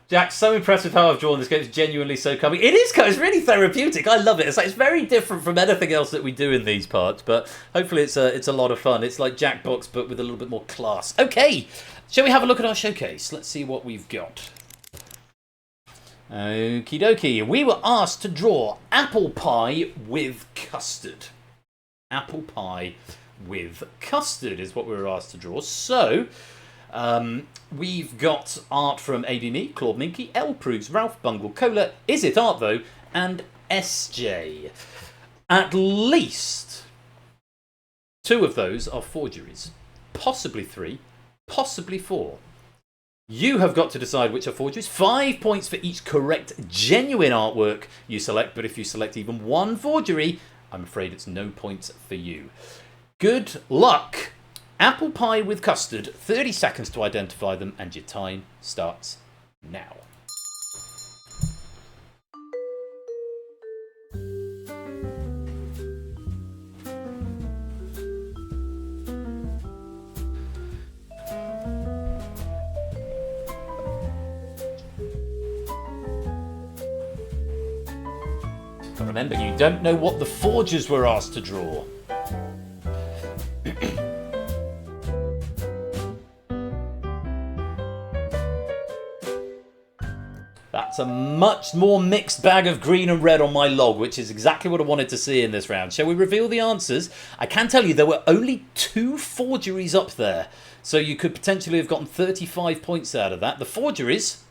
[SPEAKER 1] Jack, so impressed with how I've drawn this game. It's genuinely so coming. It is, it's really therapeutic. I love it. It's very different from anything else that we do in these parts, but hopefully it's a lot of fun. It's like Jackbox, but with a little bit more class. Okay, shall we have a look at our showcase? Let's see what we've got. Okie dokie. We were asked to draw apple pie with custard. Apple pie with custard is what we were asked to draw. So, we've got art from ABME, Claude Minky, L Proves, Ralph Bungle, Cola, Is It Art Though, and SJ. At least 2 of those are forgeries. Possibly 3, possibly 4. You have got to decide which are forgeries. 5 points for each correct, genuine artwork you select. But if you select even one forgery, I'm afraid it's no points for you. Good luck. Apple pie with custard. 30 seconds to identify them, and your time starts now. But remember, you don't know what the forgers were asked to draw. That's a much more mixed bag of green and red on my log, which is exactly what I wanted to see in this round. Shall we reveal the answers? I can tell you there were only 2 forgeries up there, so you could potentially have gotten 35 points out of that. The forgeries...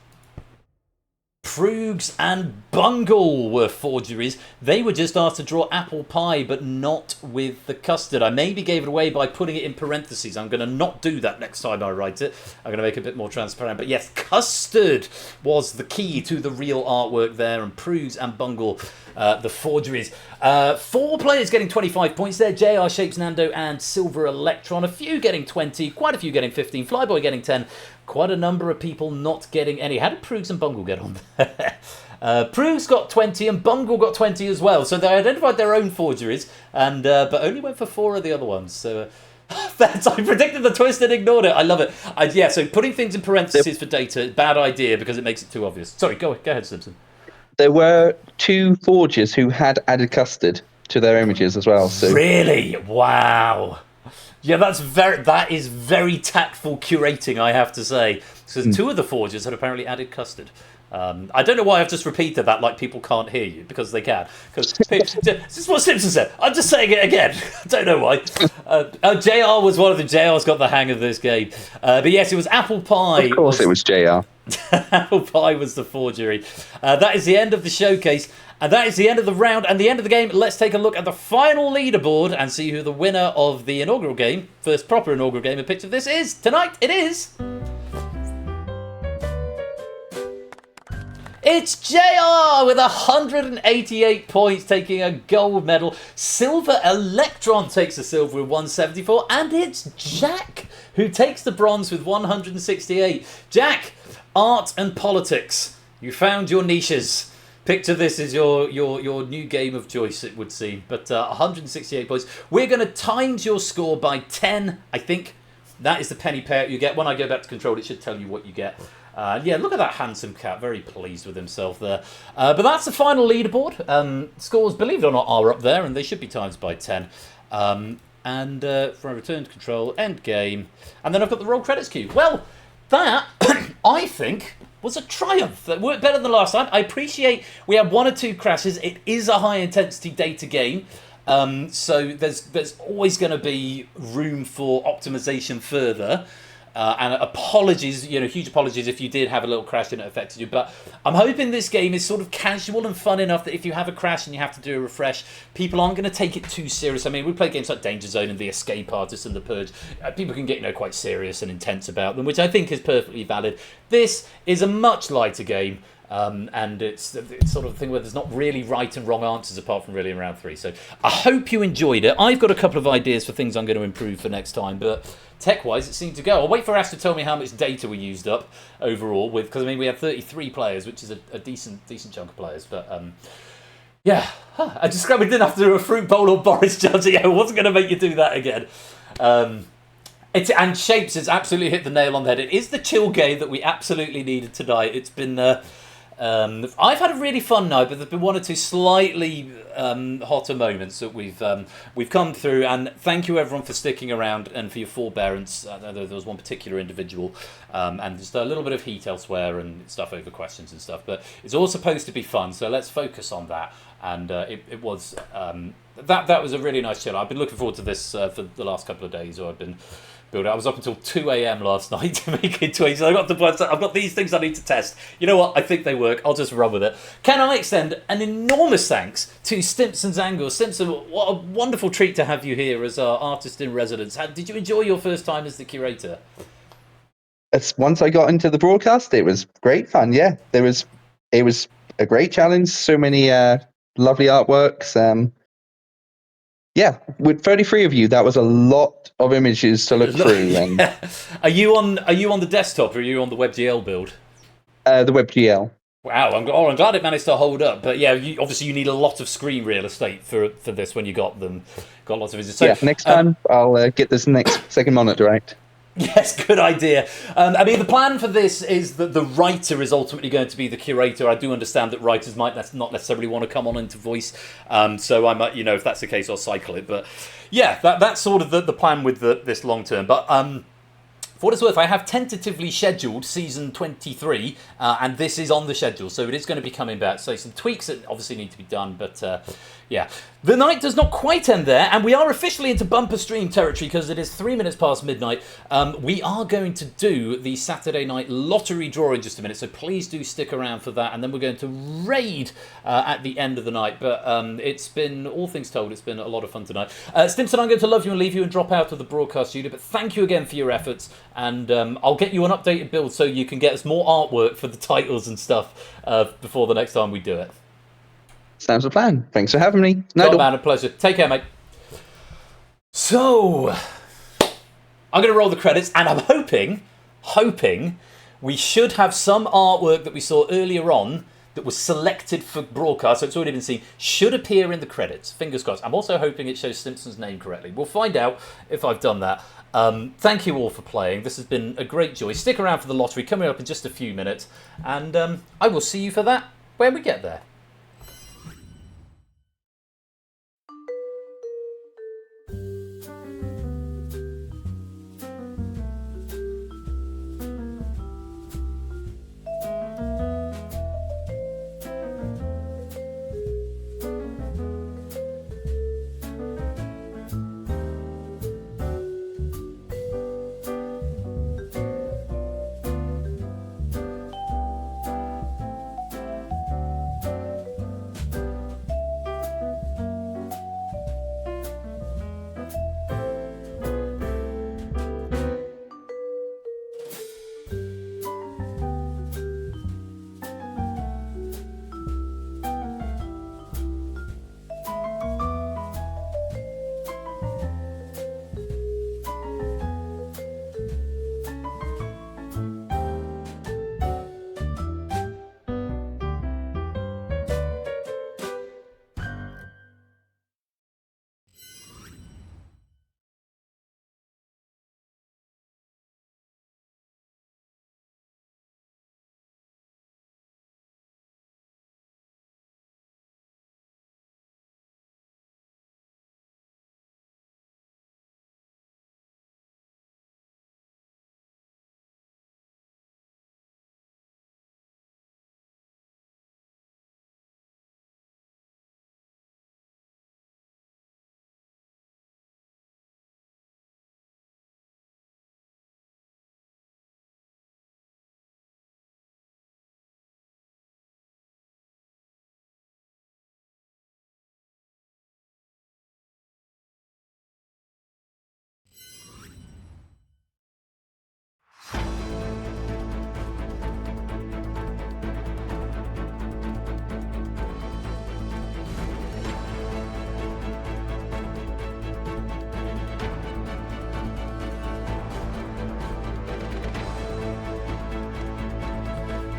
[SPEAKER 1] Proogs and Bungle were forgeries. They were just asked to draw apple pie, but not with the custard. I maybe gave it away by putting it in parentheses. I'm going to not do that next time I write it. I'm going to make it a bit more transparent. But yes, custard was the key to the real artwork there, and Proogs and Bungle, the forgeries. 4 players getting 25 points there. JR, Shapes, Nando, and Silver Electron. A few getting 20, quite a few getting 15. Flyboy getting 10. Quite a number of people not getting any. How did Proogs and Bungle get on there? Proogs got 20 and Bungle got 20 as well. So they identified their own forgeries, and but only went for 4 of the other ones. So I predicted the twist and ignored it. I love it. Yeah, so putting things in parentheses for data, bad idea because it makes it too obvious. Sorry, go ahead, Simpson.
[SPEAKER 8] There were 2 forgers who had added custard to their images as well. So.
[SPEAKER 1] Really? Wow. Yeah, that is very tactful curating, I have to say. Because 2 of the forgers had apparently added custard. I don't know why I've just repeated that like people can't hear you, because they can. Because this is what Simpson said. I'm just saying it again. I don't know why. JR was one of them. JR's got the hang of this game. But yes, it was apple pie.
[SPEAKER 8] Of course it was JR.
[SPEAKER 1] Apple pie was the forgery. That is the end of the showcase. And that is the end of the round and the end of the game. Let's take a look at the final leaderboard and see who the winner of the inaugural game, first proper inaugural game, a picture of this is. Tonight, it is... It's JR with 188 points, taking a gold medal. Silver Electron takes the silver with 174. And it's Jack who takes the bronze with 168. Jack, art and politics. You found your niches. Picture this as your new game of choice, it would seem. But 168 points. We're going to times your score by 10, I think. That is the penny payout you get. When I go back to control, it should tell you what you get. Yeah, look at that handsome cat. Very pleased with himself there. But that's the final leaderboard. Scores, believe it or not, are up there, and they should be times by 10. And from return to control, end game. And then I've got the roll credits queue. Well, that, I think... was a triumph. That worked better than last time. I appreciate we had 1 or 2 crashes. It is a high-intensity data game, so there's always going to be room for optimization further. And apologies, huge apologies if you did have a little crash and it affected you. But I'm hoping this game is sort of casual and fun enough that if you have a crash and you have to do a refresh, people aren't going to take it too serious. I mean, we play games like Danger Zone and The Escape Artist and The Purge. People can get quite serious and intense about them, which I think is perfectly valid. This is a much lighter game. And it's sort of a thing where there's not really right and wrong answers apart from really in round 3. So I hope you enjoyed it. I've got a couple of ideas for things I'm going to improve for next time, but tech-wise it seemed to go. I'll wait for Ash to tell me how much data we used up overall, because I mean we had 33 players, which is a decent chunk of players. But yeah, I just we didn't have to do a fruit bowl or Boris Johnson. I wasn't going to make you do that again. And Shapes has absolutely hit the nail on the head. It is the chill game that we absolutely needed tonight. It's been I've had a really fun night, but there's been 1 or 2 slightly hotter moments that we've come through. And thank you everyone for sticking around and for your forbearance. There was one particular individual, and just a little bit of heat elsewhere and stuff over questions and stuff. But it's all supposed to be fun, so let's focus on that. And it was that was a really nice chill. I've been looking forward to this for the last couple of days, or I've been build it. I was up until 2 a.m. last night to make it to it. So I've got these things I need to test. You know what? I think they work. I'll just run with it. Can I extend an enormous thanks to Stimpson's Angle? Stimpson, what a wonderful treat to have you here as our artist in residence. Did you enjoy your first time as the curator?
[SPEAKER 8] once I got into the broadcast, it was great fun. Yeah, it was a great challenge. So many lovely artworks. Yeah, with 33 of you, that was a lot of images to look through. And
[SPEAKER 1] Are you on the desktop or are you on the WebGL build?
[SPEAKER 8] the WebGL.
[SPEAKER 1] Wow, I'm glad it managed to hold up. But yeah, obviously you need a lot of screen real estate for this when you got lots of images. So,
[SPEAKER 8] Yeah, next time I'll get this next second monitor out.
[SPEAKER 1] Yes, good idea. I mean, the plan for this is that the writer is ultimately going to be the curator. I do understand that writers might not necessarily want to come on into voice, so I might, if that's the case, I'll cycle it. But yeah, that's sort of the plan with this long term. But for what it's worth, I have tentatively scheduled season 23, and this is on the schedule, so it is going to be coming back. So some tweaks that obviously need to be done, but yeah. The night does not quite end there, and we are officially into bumper stream territory because it is 3 minutes past midnight. We are going to do the Saturday night lottery draw in just a minute, so please do stick around for that, and then we're going to raid at the end of the night. But it's been, all things told, it's been a lot of fun tonight. Stimson, I'm going to love you and leave you and drop out of the broadcast studio, but thank you again for your efforts, and I'll get you an updated build so you can get us more artwork for the titles and stuff before the next time we do it.
[SPEAKER 8] Sounds a plan. Thanks for having me.
[SPEAKER 1] No, man, a pleasure. Take care, mate. So, I'm going to roll the credits, and I'm hoping we should have some artwork that we saw earlier on that was selected for broadcast, so it's already been seen, should appear in the credits. Fingers crossed. I'm also hoping it shows Simpson's name correctly. We'll find out if I've done that. Thank you all for playing. This has been a great joy. Stick around for the lottery coming up in just a few minutes, and I will see you for that when we get there.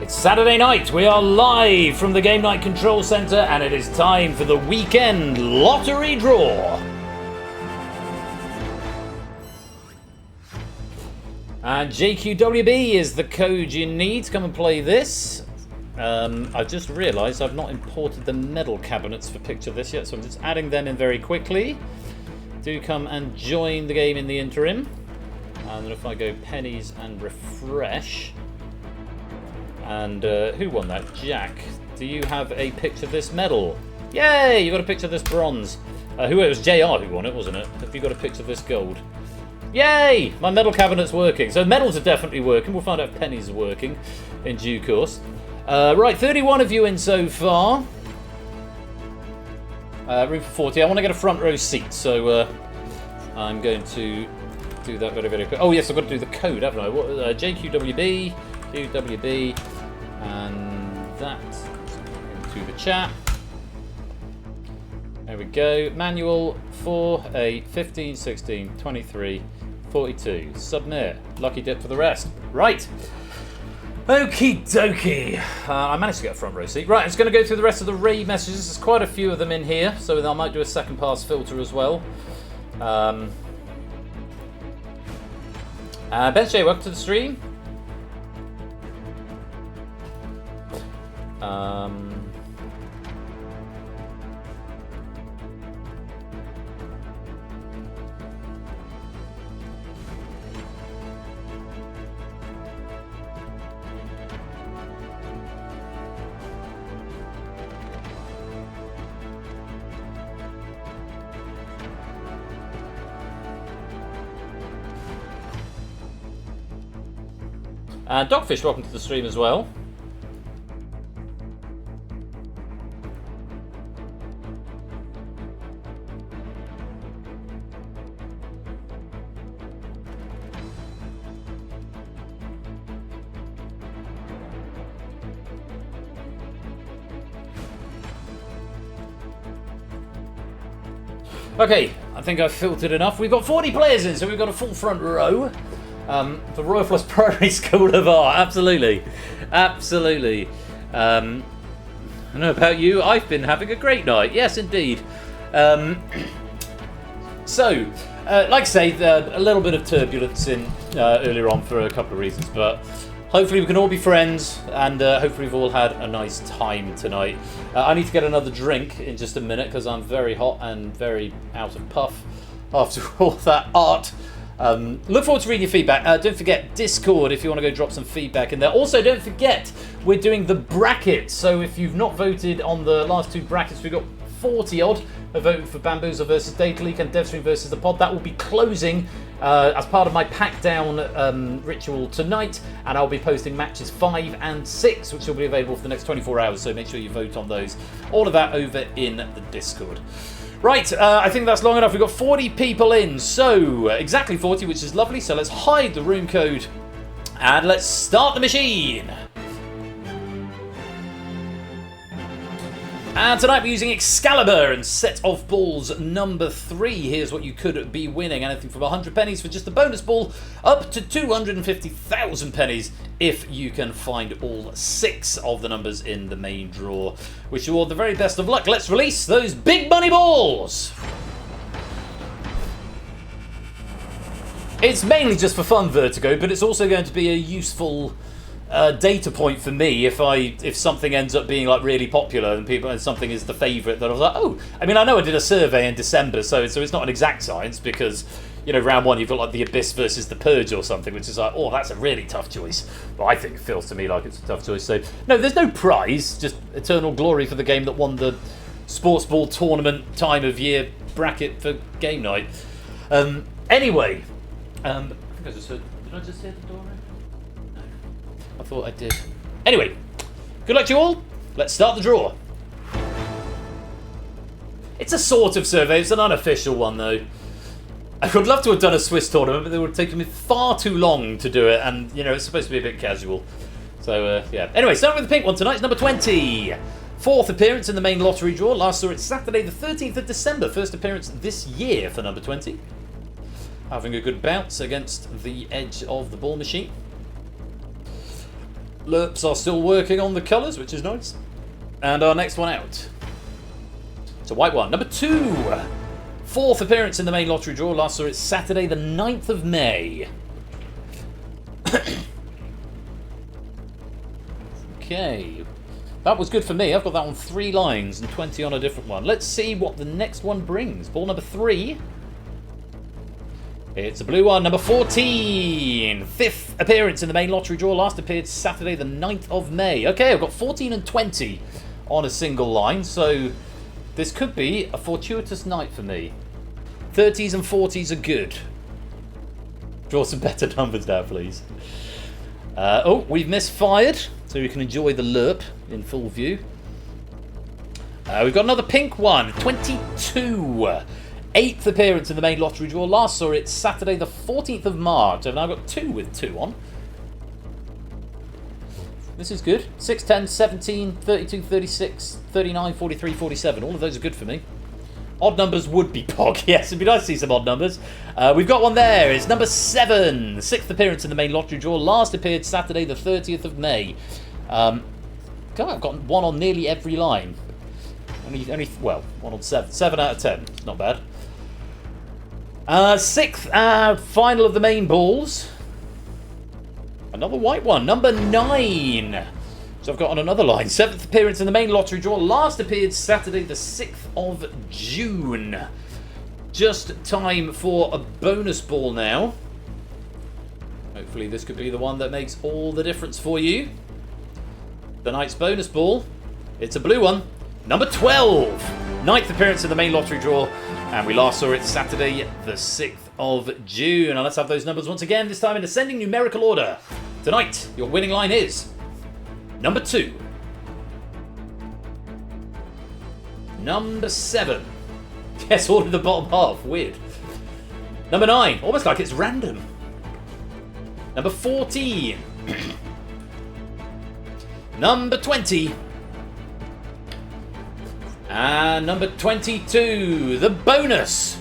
[SPEAKER 1] Saturday night, we are live from the Game Night Control Center, and it is time for the weekend lottery draw. And JQWB is the code you need to come and play this. I've just realised I've not imported the medal cabinets for picture this yet, so I'm just adding them in very quickly. Do come and join the game in the interim. And then if I go pennies and refresh. And who won that? Jack. Do you have a picture of this medal? Yay! You got a picture of this bronze. It was JR who won it, wasn't it? Have you got a picture of this gold? Yay! My medal cabinet's working. So medals are definitely working. We'll find out if pennies are working in due course. Right, 31 of you in so far. Room for 40. I want to get a front row seat, so I'm going to do that very, very quick. Oh, yes, I've got to do the code, haven't I? What, JQWB, QWB, and that into the chat. There we go. Manual 4, 8, 15, 16, 23, 42. Submit. Lucky dip for the rest. Right. Okie dokie. I managed to get a front row seat. Right, I'm just going to go through the rest of the raid messages. There's quite a few of them in here, so I might do a second pass filter as well. Ben J, welcome to the stream. Dogfish, welcome to the stream as well. Okay, I think I've filtered enough. We've got 40 players in, so we've got a full front row. The Royal Flush Primary School of Art, absolutely. Absolutely. I don't know about you, I've been having a great night. Yes, indeed. So, like I say, a little bit of turbulence in earlier on for a couple of reasons, but hopefully we can all be friends, and hopefully we've all had a nice time tonight. I need to get another drink in just a minute, because I'm very hot and very out of puff after all that art. Look forward to reading your feedback. Don't forget Discord if you want to go drop some feedback in there. Also, don't forget we're doing the brackets. So if you've not voted on the last two brackets, we've got 40 odd voting for Bamboozle versus Data Leak and DevStream versus the Pod. That will be closing as part of my pack down ritual tonight, and I'll be posting matches 5 and 6, which will be available for the next 24 hours. So make sure you vote on those. All of that over in the Discord. Right, I think that's long enough. We've got 40 people in, so exactly 40, which is lovely. So let's hide the room code and let's start the machine. And tonight we're using Excalibur and Set of Balls number 3. Here's what you could be winning. Anything from 100 pennies for just a bonus ball up to 250,000 pennies if you can find all 6 of the numbers in the main draw. Wish you all the very best of luck. Let's release those big money balls. It's mainly just for fun, Vertigo, but it's also going to be a useful data point for me if something ends up being like really popular and something is the favourite, that I was like, oh, I mean, I know I did a survey in December, so it's not an exact science, because you know, round 1 you've got like the Abyss versus the Purge or something, which is like, oh, that's a really tough choice. Well, I think it feels to me like it's a tough choice. So no, there's no prize, just eternal glory for the game that won the Sports Ball Tournament time of year bracket for game night. Anyway, I think I just heard. Did I just hear the door? I thought I did. Anyway, good luck to you all. Let's start the draw. It's a sort of survey. It's an unofficial one, though. I would love to have done a Swiss tournament, but it would have taken me far too long to do it, and, you know, it's supposed to be a bit casual. So, yeah. Anyway, starting with the pink one tonight. It's number 20. 4th appearance in the main lottery draw. Last saw it Saturday the 13th of December. First appearance this year for number 20. Having a good bounce against the edge of the ball machine. Lerps are still working on the colours, which is nice. And our next one out. It's a white one. Number 2. 4th appearance in the main lottery draw. Last saw it Saturday the 9th of May. Okay. That was good for me. I've got that on 3 lines and 20 on a different one. Let's see what the next one brings. Ball number 3. It's a blue one, number 14. 5th appearance in the main lottery draw. Last appeared Saturday the 9th of May. Okay, I've got 14 and 20 on a single line, so this could be a fortuitous night for me. 30s and 40s are good. Draw some better numbers now, please. Oh, we've misfired, so we can enjoy the lerp in full view. We've got another pink one, 22. 8th appearance in the main lottery draw. Last saw it Saturday the 14th of March. I've now got 2 with 2 on. This is good. 6, 10, 17, 32, 36, 39, 43, 47. All of those are good for me. Odd numbers would be Pog. Yes, it'd be nice to see some odd numbers. We've got one there. It's number 7. 6th appearance in the main lottery draw. Last appeared Saturday the 30th of May. God, I've got one on nearly every line. Well, one on 7. 7 out of 10. It's not bad. 6th final of the main balls. Another white one. Number 9. So I've got on another line. 7th appearance in the main lottery draw. Last appeared Saturday the 6th of June. Just time for a bonus ball now. Hopefully this could be the one that makes all the difference for you. The night's bonus ball. It's a blue one. Number 12. 9th appearance in the main lottery draw. And we last saw it Saturday the 6th of June. Now let's have those numbers once again, this time in ascending numerical order. Tonight, your winning line is number 2. Number 7. Yes, all in the bottom half. Weird. Number 9. Almost like it's random. Number 14. Number 20. And number 22. The bonus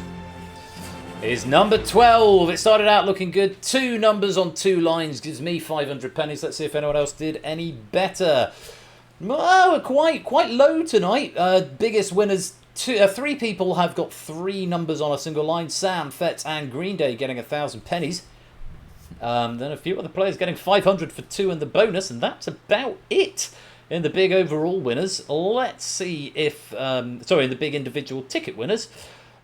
[SPEAKER 1] is number 12. It started out looking good. 2 numbers on 2 lines gives me 500 pennies. Let's see if anyone else did any better. Oh, quite low tonight. Biggest winners. 3 people have got 3 numbers on a single line. Sam, Fetz, and Green Day getting 1,000 pennies. Then a few other players getting 500 for 2 in the bonus, and that's about it in the big overall winners. Let's see if in the big individual ticket winners.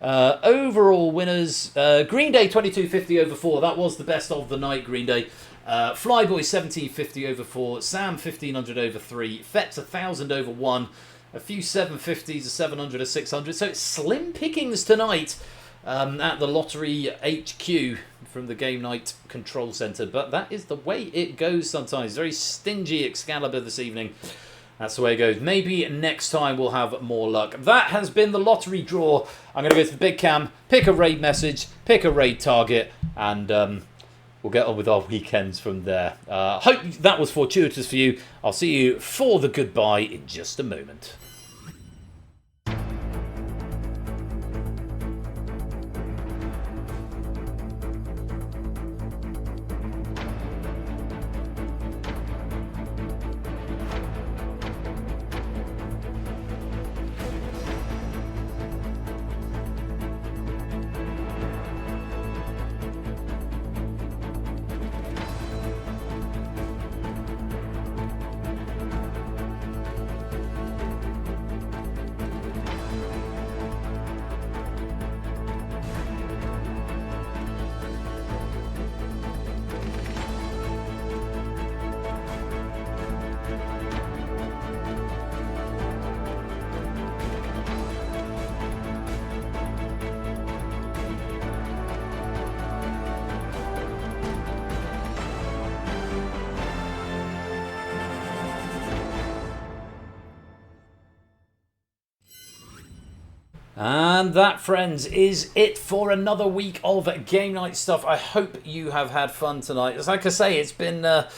[SPEAKER 1] Overall winners, Green Day 2250 over 4. That was the best of the night, Green Day. Flyboy 1750 over 4. Sam 1500 over 3. Fetz 1000 over 1. A few 750s, a 700, a 600. So it's slim pickings tonight at the Lottery HQ from the Game Night Control Centre. But that is the way it goes sometimes. Very stingy Excalibur this evening. That's the way it goes. Maybe next time we'll have more luck. That has been the lottery draw. I'm going to go to the big cam, pick a raid message, pick a raid target, and we'll get on with our weekends from there. Hope that was fortuitous for you. I'll see you for the goodbye in just a moment. And that, friends, is it for another week of Game Night stuff. I hope you have had fun tonight. As like I say, it's been a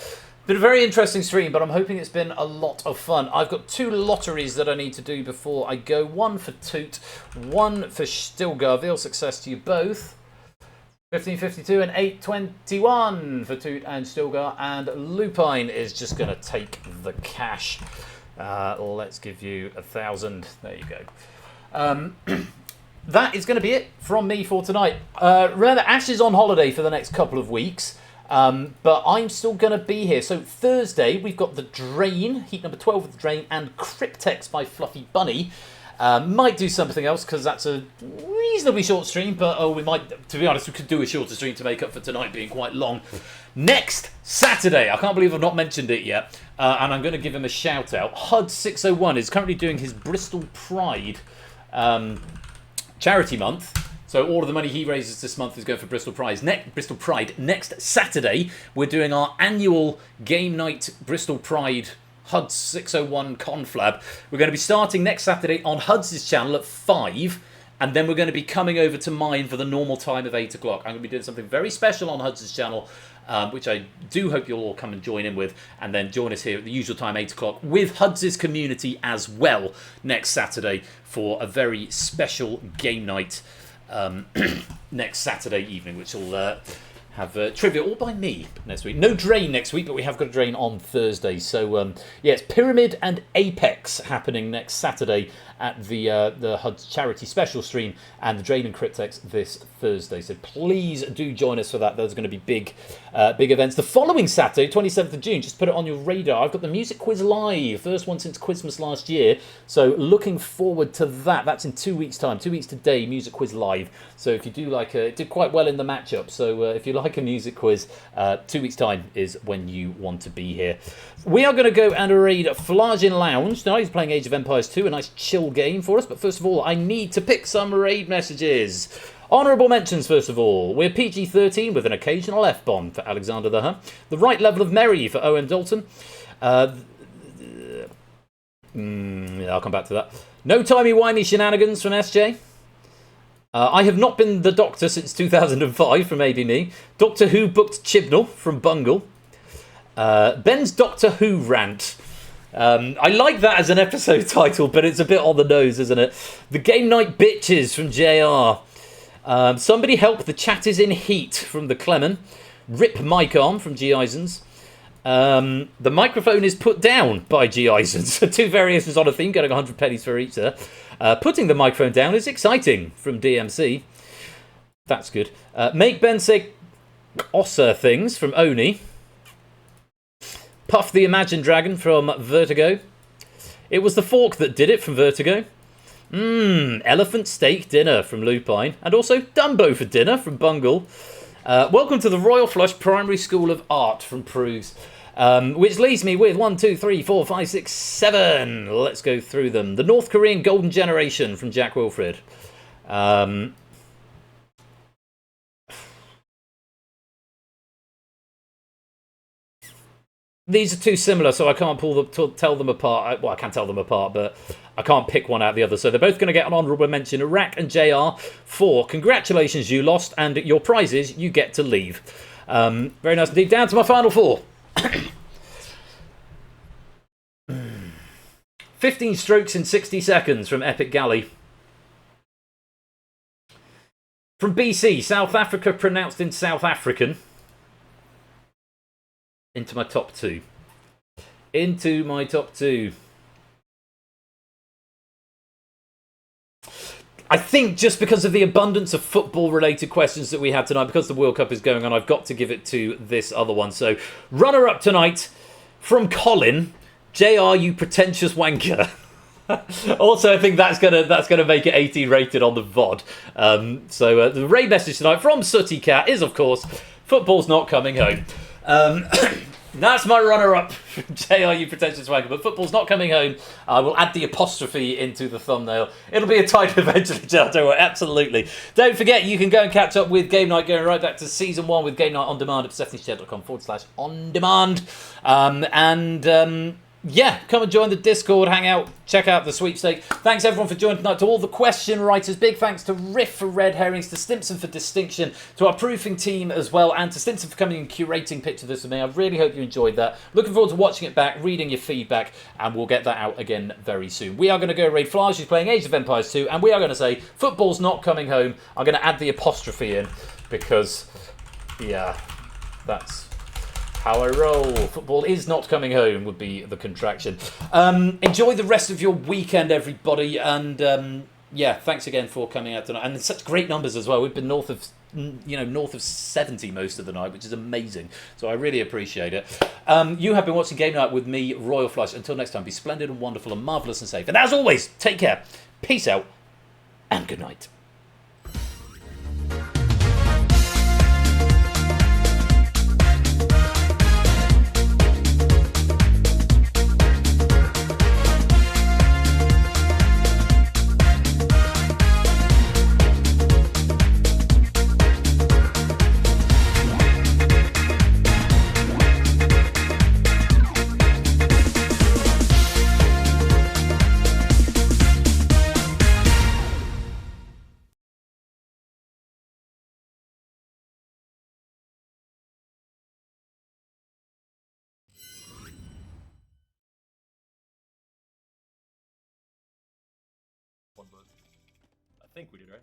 [SPEAKER 1] very interesting stream, but I'm hoping it's been a lot of fun. I've got 2 lotteries that I need to do before I go. One for Toot, one for Stilgar. Veal success to you both. 1552 and 821 for Toot and Stilgar. And Lupine is just going to take the cash. Let's give you 1,000. There you go. That is going to be it from me for tonight. Remember, Ash is on holiday for the next couple of weeks, but I'm still going to be here. So Thursday, we've got The Drain, heat number 12 of The Drain, and Cryptex by Fluffy Bunny. Might do something else because that's a reasonably short stream, but we might, to be honest, we could do a shorter stream to make up for tonight being quite long. Next Saturday, I can't believe I've not mentioned it yet, and I'm going to give him a shout out. HUD601 is currently doing his Bristol Pride charity month, so all of the money he raises this month is going for Bristol Pride. Next Saturday, we're doing our annual Game Night Bristol Pride HUD 601 conflab. We're going to be starting next Saturday on HUD's channel at 5, and then we're going to be coming over to mine for the normal time of 8 o'clock. I'm going to be doing something very special on Huds's channel, which I do hope you'll all come and join in with, and then join us here at the usual time, 8 o'clock, with Huds's community as well next Saturday for a very special game night next Saturday evening, which will have trivia all by me next week. No Drain next week, but we have got a Drain on Thursday. So, yeah, it's Pyramid and Apex happening next Saturday at the HUD's charity special stream, and the Drain and Cryptex this Thursday. So please do join us for that. Those are going to be big events. The following Saturday, 27th of June, just put it on your radar, I've got the Music Quiz Live, first one since Quizmas last year. So looking forward to that. That's in 2 weeks' time, 2 weeks today, Music Quiz Live. So if you do like it did quite well in the matchup. So if you like a music quiz, 2 weeks' time is when you want to be here. We are going to go and raid Flagin Lounge. Now he's playing Age of Empires 2, a nice chill game for us. But first of all, I need to pick some raid messages. Honourable mentions, first of all. We're PG-13 with an occasional F-bomb for Alexander the Hun. The right level of merry for O.M. Dalton. I'll come back to that. No timey-wimey shenanigans from SJ. I have not been the Doctor since 2005 from ABME. Doctor Who booked Chibnall from Bungle. Ben's Doctor Who rant. I like that as an episode title, but it's a bit on the nose, isn't it? The Game Night Bitches from JR. Somebody Help, the Chat is in Heat from the Clemen. Rip Mic Arm from G. Isons. The Microphone is Put Down by G. Isons. Two variations on a theme, getting 100 pennies for each there. Putting the microphone down is exciting from DMC. That's good. Make Ben say Ossa things from Oni. Puff the Imagine Dragon from Vertigo. It was the fork that did it from Vertigo. Elephant steak dinner from Lupine. And also Dumbo for dinner from Bungle. Welcome to the Royal Flush Primary School of Art from Proves. Which leaves me with 1, 2, 3, 4, 5, 6, 7. Let's go through them. The North Korean Golden Generation from Jack Wilfred. These are too similar, so I can't tell them apart. Well, I can tell them apart, but I can't pick one out of the other. So they're both going to get an honourable mention. Iraq and JR for congratulations, you lost, and your prizes you get to leave. Very nice indeed. Down to my final four. 15 strokes in 60 seconds from Epic Galley. From BC, South Africa pronounced in South African. Into my top two. Into my top two. I think just because of the abundance of football-related questions that we had tonight, because the World Cup is going on, I've got to give it to this other one. So, runner-up tonight from Colin, JR, you pretentious wanker. Also, I think that's gonna make it 18 rated on the VOD. So, the raid message tonight from Sooty Cat is, of course, football's not coming home. That's my runner-up, JR, you pretentious wanker. But football's not coming home. I will add the apostrophe into the thumbnail. It'll be a title eventually, don't worry, absolutely. Don't forget, you can go and catch up with Game Night, going right back to Season 1 with Game Night On Demand at stephanieshed.com/on-demand. Yeah, come and join the Discord, hang out, check out the sweepstake. Thanks everyone for joining tonight. To all the question writers, big thanks to Riff for Red Herrings, to Stimson for Distinction, to our proofing team as well, and to Stimson for coming and curating picture of this with me. I really hope you enjoyed that. Looking forward to watching it back, reading your feedback, and we'll get that out again very soon. We are going to go raid Flage, who's playing Age of Empires 2, and we are going to say, football's not coming home. I'm going to add the apostrophe in, because, yeah, that's how I roll. Football is not coming home would be the contraction. Enjoy the rest of your weekend, everybody, and yeah, thanks again for coming out tonight. And such great numbers as well. We've been north of 70 most of the night, which is amazing. So I really appreciate it. You have been watching Game Night with me, Royal Flush. Until next time, be splendid and wonderful and marvellous and safe. And as always, take care, peace out, and good night.
[SPEAKER 9] one vote. I think we did, right?